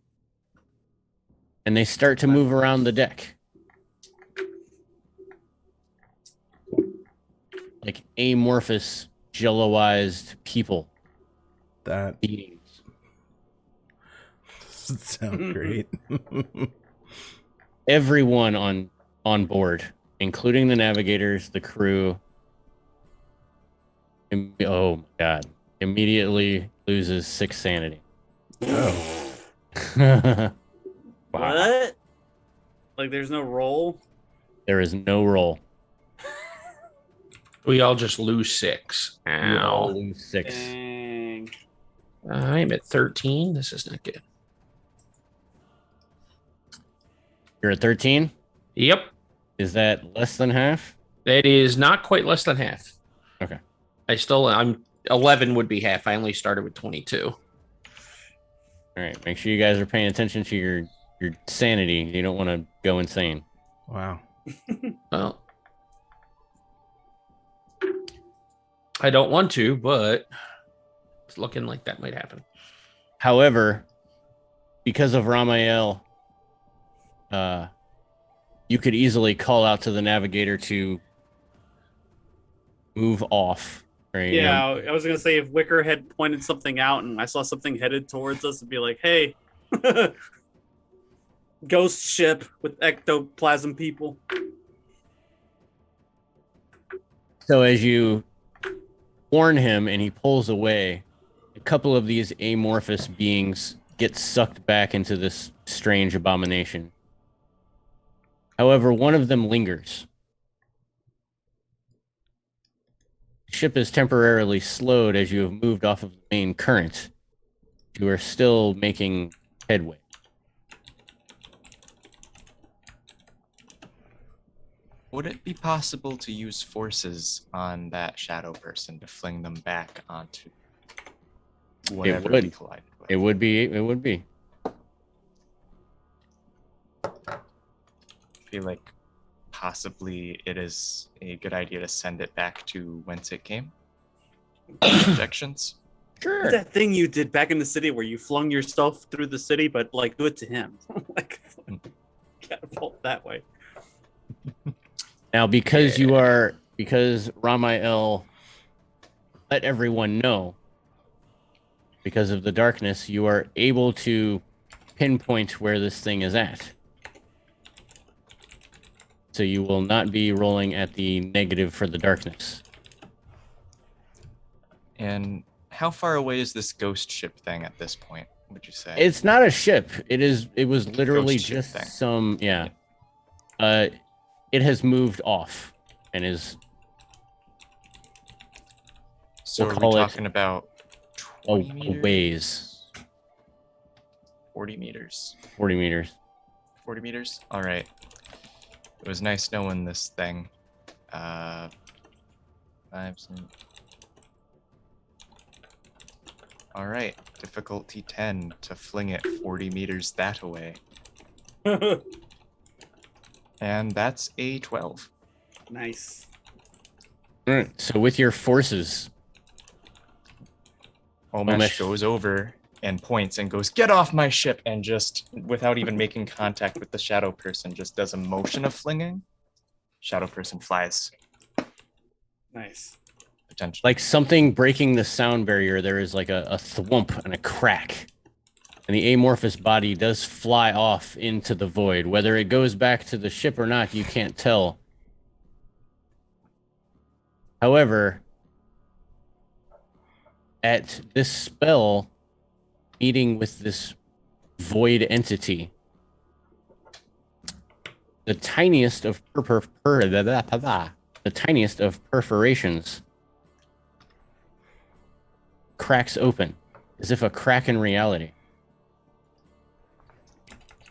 And they start to move around the deck. Like amorphous, jello-ized people. That Beings. doesn't sound great. Everyone on board, including the navigators, the crew. Oh my god. Immediately loses 6 sanity. Oh. Wow. What? Like there's no roll? There is no roll. We all just lose 6. You all Ow. lose 6. Dang. I'm at 13. This is not good. You're at 13? Yep. Is that less than half? That is not quite less than half. Okay. I'm 11 would be half. I only started with 22. All right. Make sure you guys are paying attention to your sanity. You don't want to go insane. Wow. Well, I don't want to, but it's looking like that might happen. However, because of Ramael, you could easily call out to the navigator to move off. Right? Yeah, I was gonna say if Wicker had pointed something out and I saw something headed towards us, it'd be like, hey, ghost ship with ectoplasm people. So as you warn him and he pulls away, a couple of these amorphous beings get sucked back into this strange abomination. However, one of them lingers. The ship is temporarily slowed as you have moved off of the main current. You are still making headway. Would it be possible to use forces on that shadow person to fling them back onto whatever we would. collided with? It would be. It would be. I feel like possibly it is a good idea to send it back to whence it came. Objections? Sure. That thing you did back in the city where you flung yourself through the city, but like do it to him. Like catapult that way. Now, because because Ramael let everyone know, because of the darkness, you are able to pinpoint where this thing is at. So you will not be rolling at the negative for the darkness. And how far away is this ghost ship thing at this point, would you say? It's not a ship. It was literally Ghost ship just thing. some, yeah. It has moved off and is So we'll are we call it talking about 20 a meters? ways, 40 meters. 40 meters. 40 meters? All right. It was nice knowing this thing. 5, 6. All right. Difficulty 10 to fling it 40 meters that away. And that's a 12. Nice. All right. So with your forces, Omesh goes over and points and goes, "Get off my ship!" and just, without even making contact with the shadow person, just does a motion of flinging. Shadow person flies. Nice. Potentially. like something breaking the sound barrier, there is like a thwomp and a crack. And the amorphous body does fly off into the void. Whether it goes back to the ship or not, you can't tell. However, at this spell meeting with this void entity, the tiniest of the tiniest of perforations cracks open, as if a crack in reality.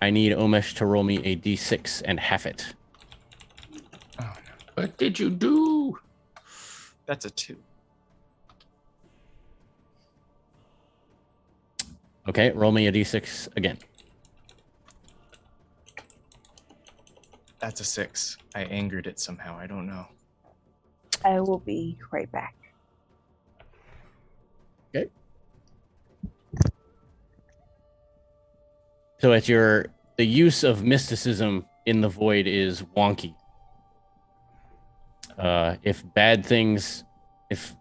I need Omesh to roll me a d6 and half it. Oh, no. What did you do? That's a 2. Okay, roll me a d6 again. That's a 6. I angered it somehow. I don't know. I will be right back. Okay. So at the use of mysticism in the void is wonky. If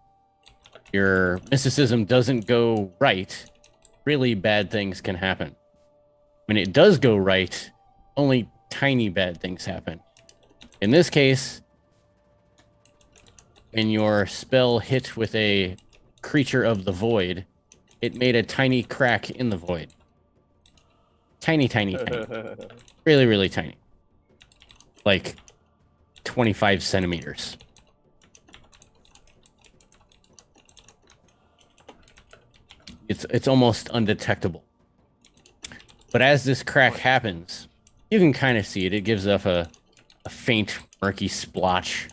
your mysticism doesn't go right, really bad things can happen. When it does go right, only tiny bad things happen. In this case, when your spell hit with a creature of the void, it made a tiny crack in the void. Tiny, tiny, tiny. Really, really tiny. Like 25 centimeters. It's almost undetectable. But as this crack happens, you can kind of see it. It gives off a faint, murky splotch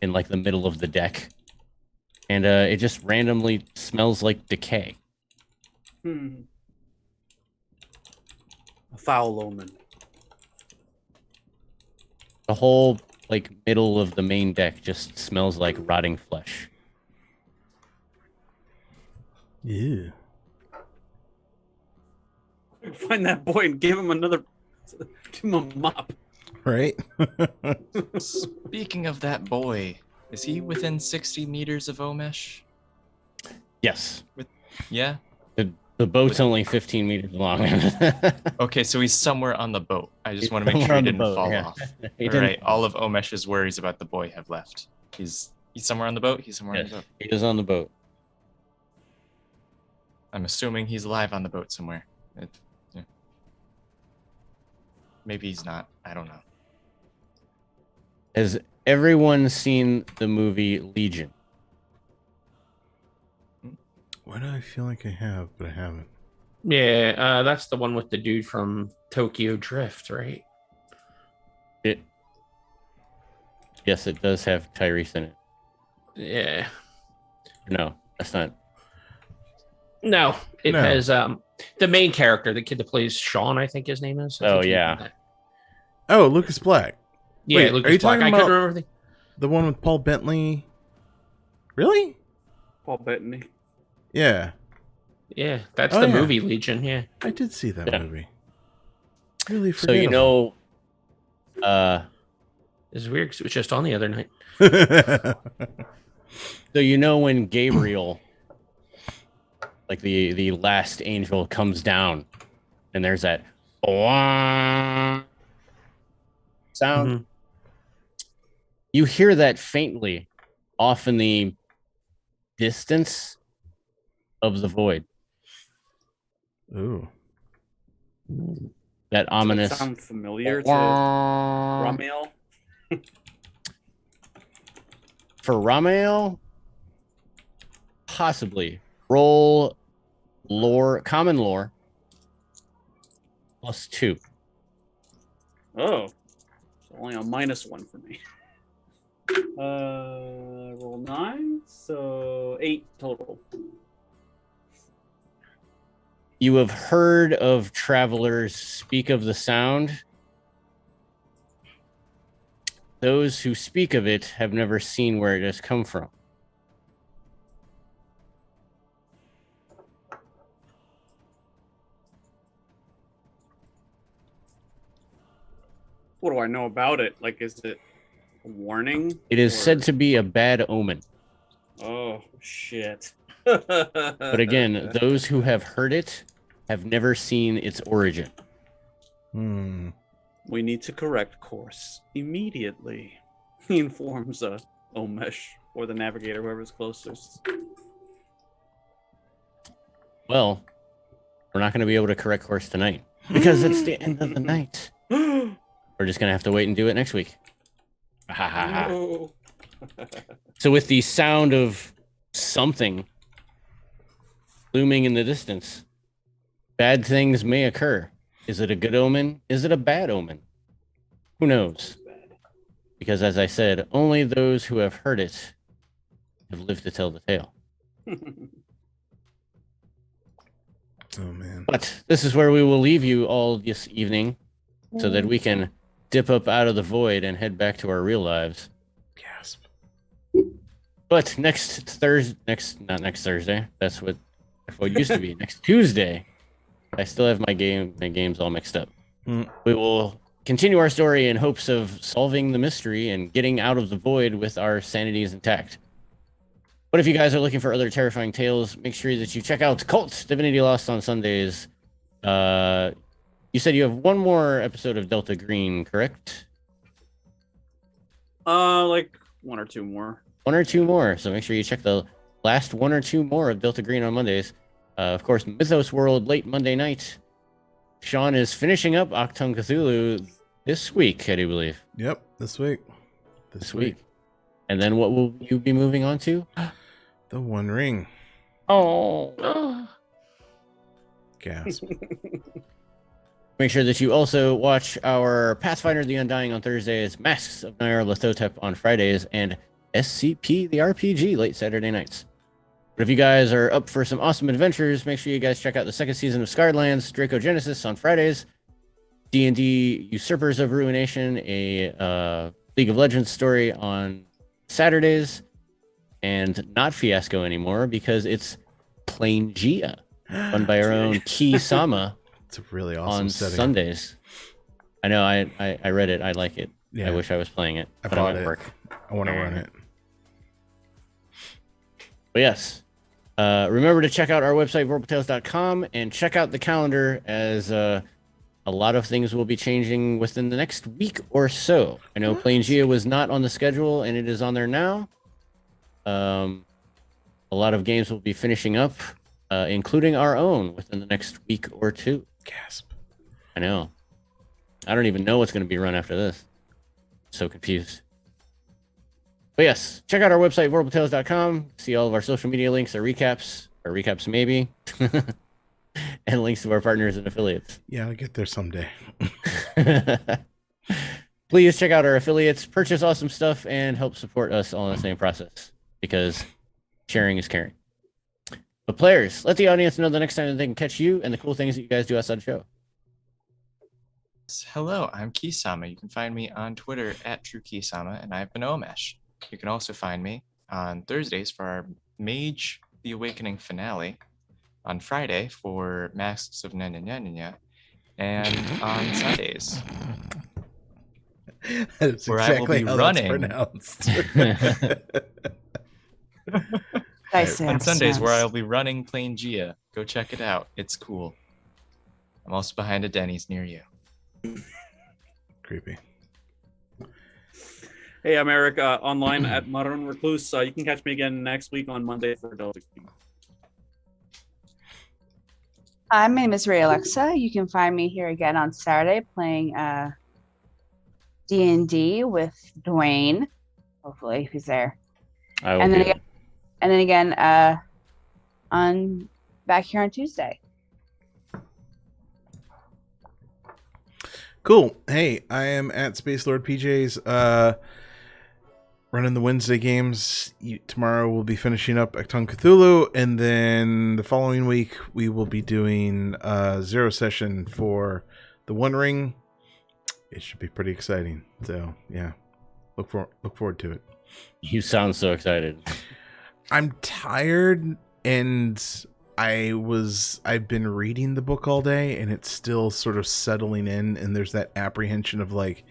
in like the middle of the deck. And it just randomly smells like decay. A foul omen. The whole like middle of the main deck just smells like rotting flesh. Yeah. Find that boy and give him a mop. Right? Speaking of that boy, is he within 60 meters of Omesh? Yes. Yeah? The boat's only 15 meters long. Okay, so he's somewhere on the boat. I just want to make Somewhere sure he on the didn't boat, fall yeah. off. He All didn't right, fall all of Omesh's worries about the boy have left. He's somewhere on the boat? He's somewhere on the Yes, boat. he is on the boat. I'm assuming he's alive on the boat somewhere. Yeah. Maybe he's not. I don't know. Has everyone seen the movie Legion? Why do I feel like I have, but I haven't? Yeah, that's the one with the dude from Tokyo Drift, right? Yes, it does have Tyrese in it. Yeah. No, that's not. No, it No. has the main character, the kid that plays Sean, I think his name is. I Oh, think he's in yeah. that. Oh, Lucas Black. Yeah, Wait, Lucas are you Black. talking I couldn't about- remember the The one with Paul Bentley? Really? Paul Bettany. Yeah. Yeah, that's Oh, the yeah. movie Legion, yeah. I did see that Yeah. movie. Really So you forgettable. know, It's weird because it was just on the other night. so you know when Gabriel, like the last angel, comes down, and there's that sound. Mhm. You hear that faintly off in the distance of the void. Ooh. That Does that ominous. sound familiar to Ramiel? For Ramael, possibly. Roll lore, common lore, +2. Oh, so only a -1 for me. Roll 9, so 8 total. You have heard of travelers speak of the sound. Those who speak of it have never seen where it has come from. What do I know about it? Like, is it a warning? It is or- said to be a bad omen. Oh, shit. But again, those who have heard it have never seen its origin. We need to correct course immediately. He informs Omesh or the Navigator, whoever's closest. Well, we're not going to be able to correct course tonight because it's the end of the night. We're just going to have to wait and do it next week. No. So with the sound of something looming in the distance, bad things may occur. Is it a good omen? Is it a bad omen? Who knows? Because as I said, only those who have heard it have lived to tell the tale. Oh man. But this is where we will leave you all this evening so that we can dip up out of the void and head back to our real lives. Gasp. But not next Thursday. That's what used to be. Next Tuesday. I still have my games all mixed up. We will continue our story in hopes of solving the mystery and getting out of the void with our sanities intact. But if you guys are looking for other terrifying tales, make sure that you check out Cult Divinity Lost on Sundays. You said you have one more episode of Delta Green, correct? Like 1 or 2 more. 1 or 2 more. So make sure you check the last 1 or 2 more of Delta Green on Mondays. Of course, Mythos World late Monday night. Sean is finishing up Octung Cthulhu this week, I do believe. Yep, this week. This week. And then what will you be moving on to? The One Ring. Oh. Gasp. Make sure that you also watch our Pathfinder the Undying on Thursdays, Masks of Nyarlathotep on Fridays, and SCP the RPG late Saturday nights. But if you guys are up for some awesome adventures, make sure you guys check out the 2nd season of Scarred Lands, Draco Genesis on Fridays, D&D Usurpers of Ruination, a League of Legends story on Saturdays, and not Fiasco anymore because it's Plaingia, run by our own Ki Sama. It's a really awesome on setting. Sundays. I know. I read it. I like it. Yeah. I wish I was playing it. I but bought I'm at it. work. I want to run it. But yes, remember to check out our website, vorpaltales.com, and check out the calendar as a lot of things will be changing within the next week or so. I know Plaingia was not on the schedule, and it is on there now. A lot of games will be finishing up, including our own, within the next week or 2. Gasp. I know. I don't even know what's going to be run after this. So confused. But yes, check out our website, vorpaltales.com. See all of our social media links, our recaps maybe, and links to our partners and affiliates. Yeah, I'll get there someday. Please check out our affiliates, purchase awesome stuff, and help support us all in the same process, because sharing is caring. But players, let the audience know the next time that they can catch you and the cool things that you guys do outside the show. Hello, I'm Kisama. You can find me on Twitter at TrueKisama, and I've been Omesh. You can also find me on Thursdays for our Mage the Awakening finale, on Friday for Masks of Nyanya, and on Sundays That's where I will exactly be how running. that's pronounced. On Sundays where I'll be running Plaingia. Go check it out. It's cool. I'm also behind a Denny's near you. Creepy. Hey, I'm Eric, online at Modern Recluse. You can catch me again next week on Monday for Delta Green. Hi, my name is Ray Alexa. You can find me here again on Saturday playing D&D with Dwayne. Hopefully, if he's there. I will And then be again, and then again, on back here on Tuesday. Cool. Hey, I am at Space Lord PJ's. Running the Wednesday games. Tomorrow we'll be finishing up Acton Cthulhu, and then the following week we will be doing Zero Session for the One Ring. It should be pretty exciting. So yeah, look forward to it. You sound so excited. I'm tired, and I've been reading the book all day, and it's still sort of settling in, and there's that apprehension of like,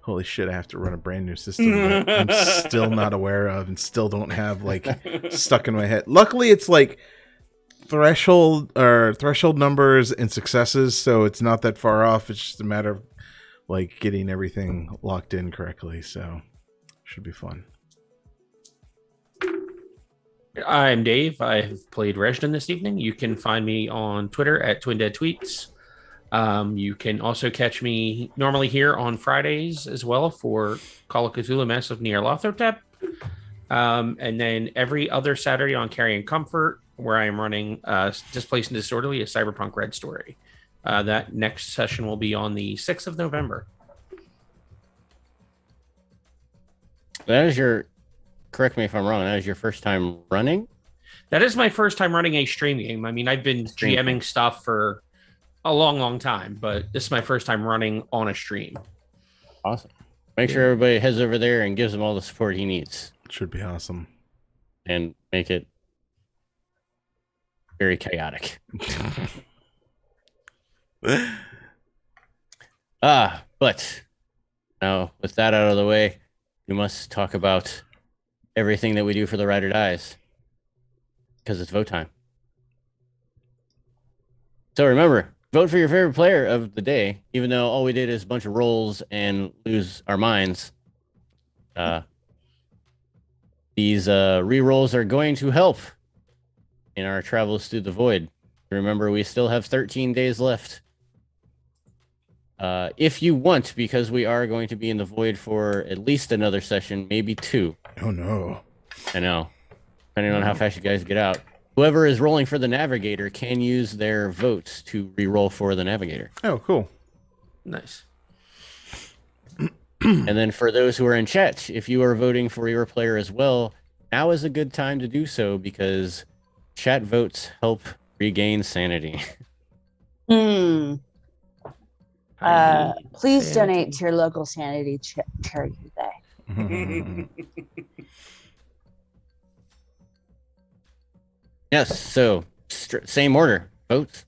holy shit, I have to run a brand new system that I'm still not aware of and still don't have like stuck in my head. Luckily, it's like threshold numbers and successes, so it's not that far off. It's just a matter of like getting everything locked in correctly. So should be fun. I'm Dave. I have played Rejdon this evening. You can find me on Twitter at TwinDeadTweets. You can also catch me normally here on Fridays as well for Call of Cthulhu Massive Near Lothotep. And then every other Saturday on Carrying Comfort, where I am running Displaced and Disorderly, a Cyberpunk Red story. That next session will be on the 6th of November. That is correct me if I'm wrong, that is your first time running? That is my first time running a stream game. I mean, I've been GMing stuff for a long time, but this is my first time running on a stream. Awesome. Make sure everybody heads over there and gives him all the support he needs. Should be awesome. And make it very chaotic. But now with that out of the way, we must talk about everything that we do for the Rider Dies. Because it's vote time. So remember, vote for your favorite player of the day, even though all we did is a bunch of rolls and lose our minds. These re-rolls are going to help in our travels through the void. Remember, we still have 13 days left. If you want, because we are going to be in the void for at least another session, maybe 2. Oh no. I know. Depending on how fast you guys get out. Whoever is rolling for the Navigator can use their votes to re-roll for the Navigator. Oh, cool. Nice. And then for those who are in chat, if you are voting for your player as well, now is a good time to do so because chat votes help regain sanity. Please donate to your local sanity charity today. Yes, so same order. Votes.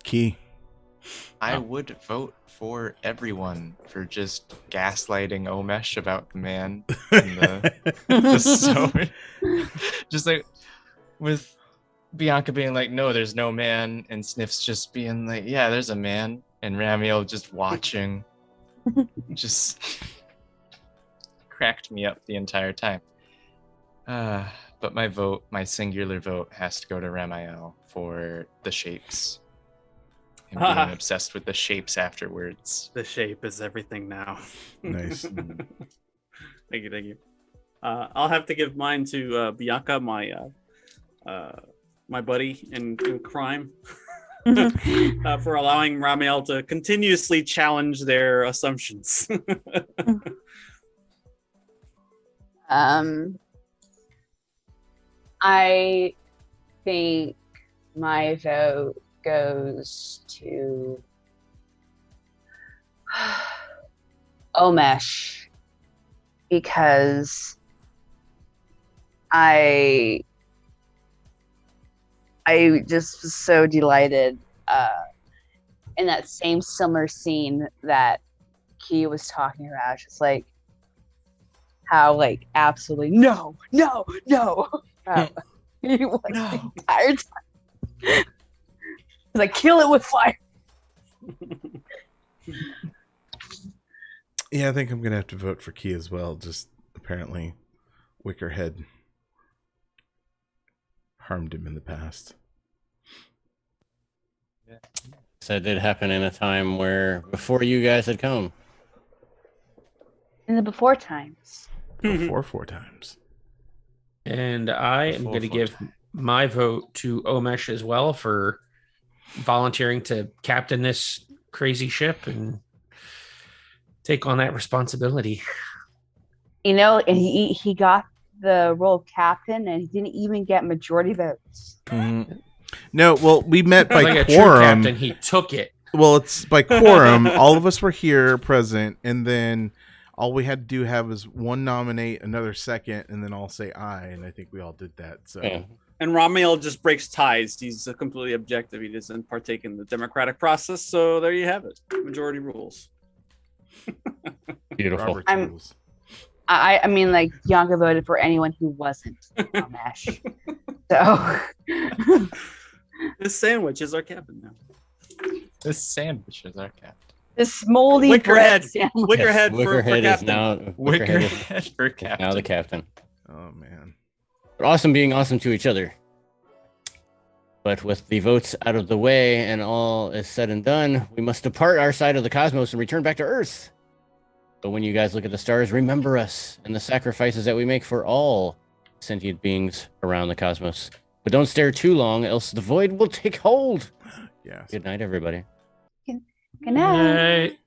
Key. I would vote for everyone for just gaslighting Omesh about the man in the story. Just like with Bianca being like, no, there's no man, and Sniffs just being like, yeah, there's a man, and Ramiel just watching. Just cracked me up the entire time. But my singular vote has to go to Ramiel for the shapes. And being obsessed with the shapes afterwards. The shape is everything now. Nice. Thank you. I'll have to give mine to Bianca, my buddy in crime, for allowing Ramiel to continuously challenge their assumptions. I think my vote goes to Omesh because I just was so delighted in that same similar scene that Key was talking about. Just like how like absolutely no. He was the entire time. He's like, kill it with fire. Yeah, I think I'm gonna have to vote for Key as well. Just apparently, Wickerhead harmed him in the past. So that did happen in a time where before you guys had come. In the before times. Before 4 times. And I am going to give my vote to Omesh as well for volunteering to captain this crazy ship and take on that responsibility. You know, and he got the role of captain, and he didn't even get majority votes. Mhm. No, well, we met by Like a true quorum. captain, he took it. Well, it's by quorum. All of us were here present, and then all we had to do have was one nominate, another second, and then all say aye. And I think we all did that. So Yeah. And Ramiel just breaks ties. He's completely objective. He doesn't partake in the democratic process. So there you have it. Majority rules. Beautiful. Robert's I'm- rules. I mean, like, Bianca voted for anyone who wasn't Ramesh. So, This sandwich is our captain now. This sandwich is our captain. this moldy Wickerhead. bread sandwich. Wickerhead for Wickerhead is captain. now Wickerhead for is captain. now the captain. Oh man. But awesome being awesome to each other. But with the votes out of the way and all is said and done, we must depart our side of the cosmos and return back to Earth. But when you guys look at the stars, remember us and the sacrifices that we make for all sentient beings around the cosmos. But don't stare too long, else the void will take hold. Yes. Good night, everybody. Good night. Right.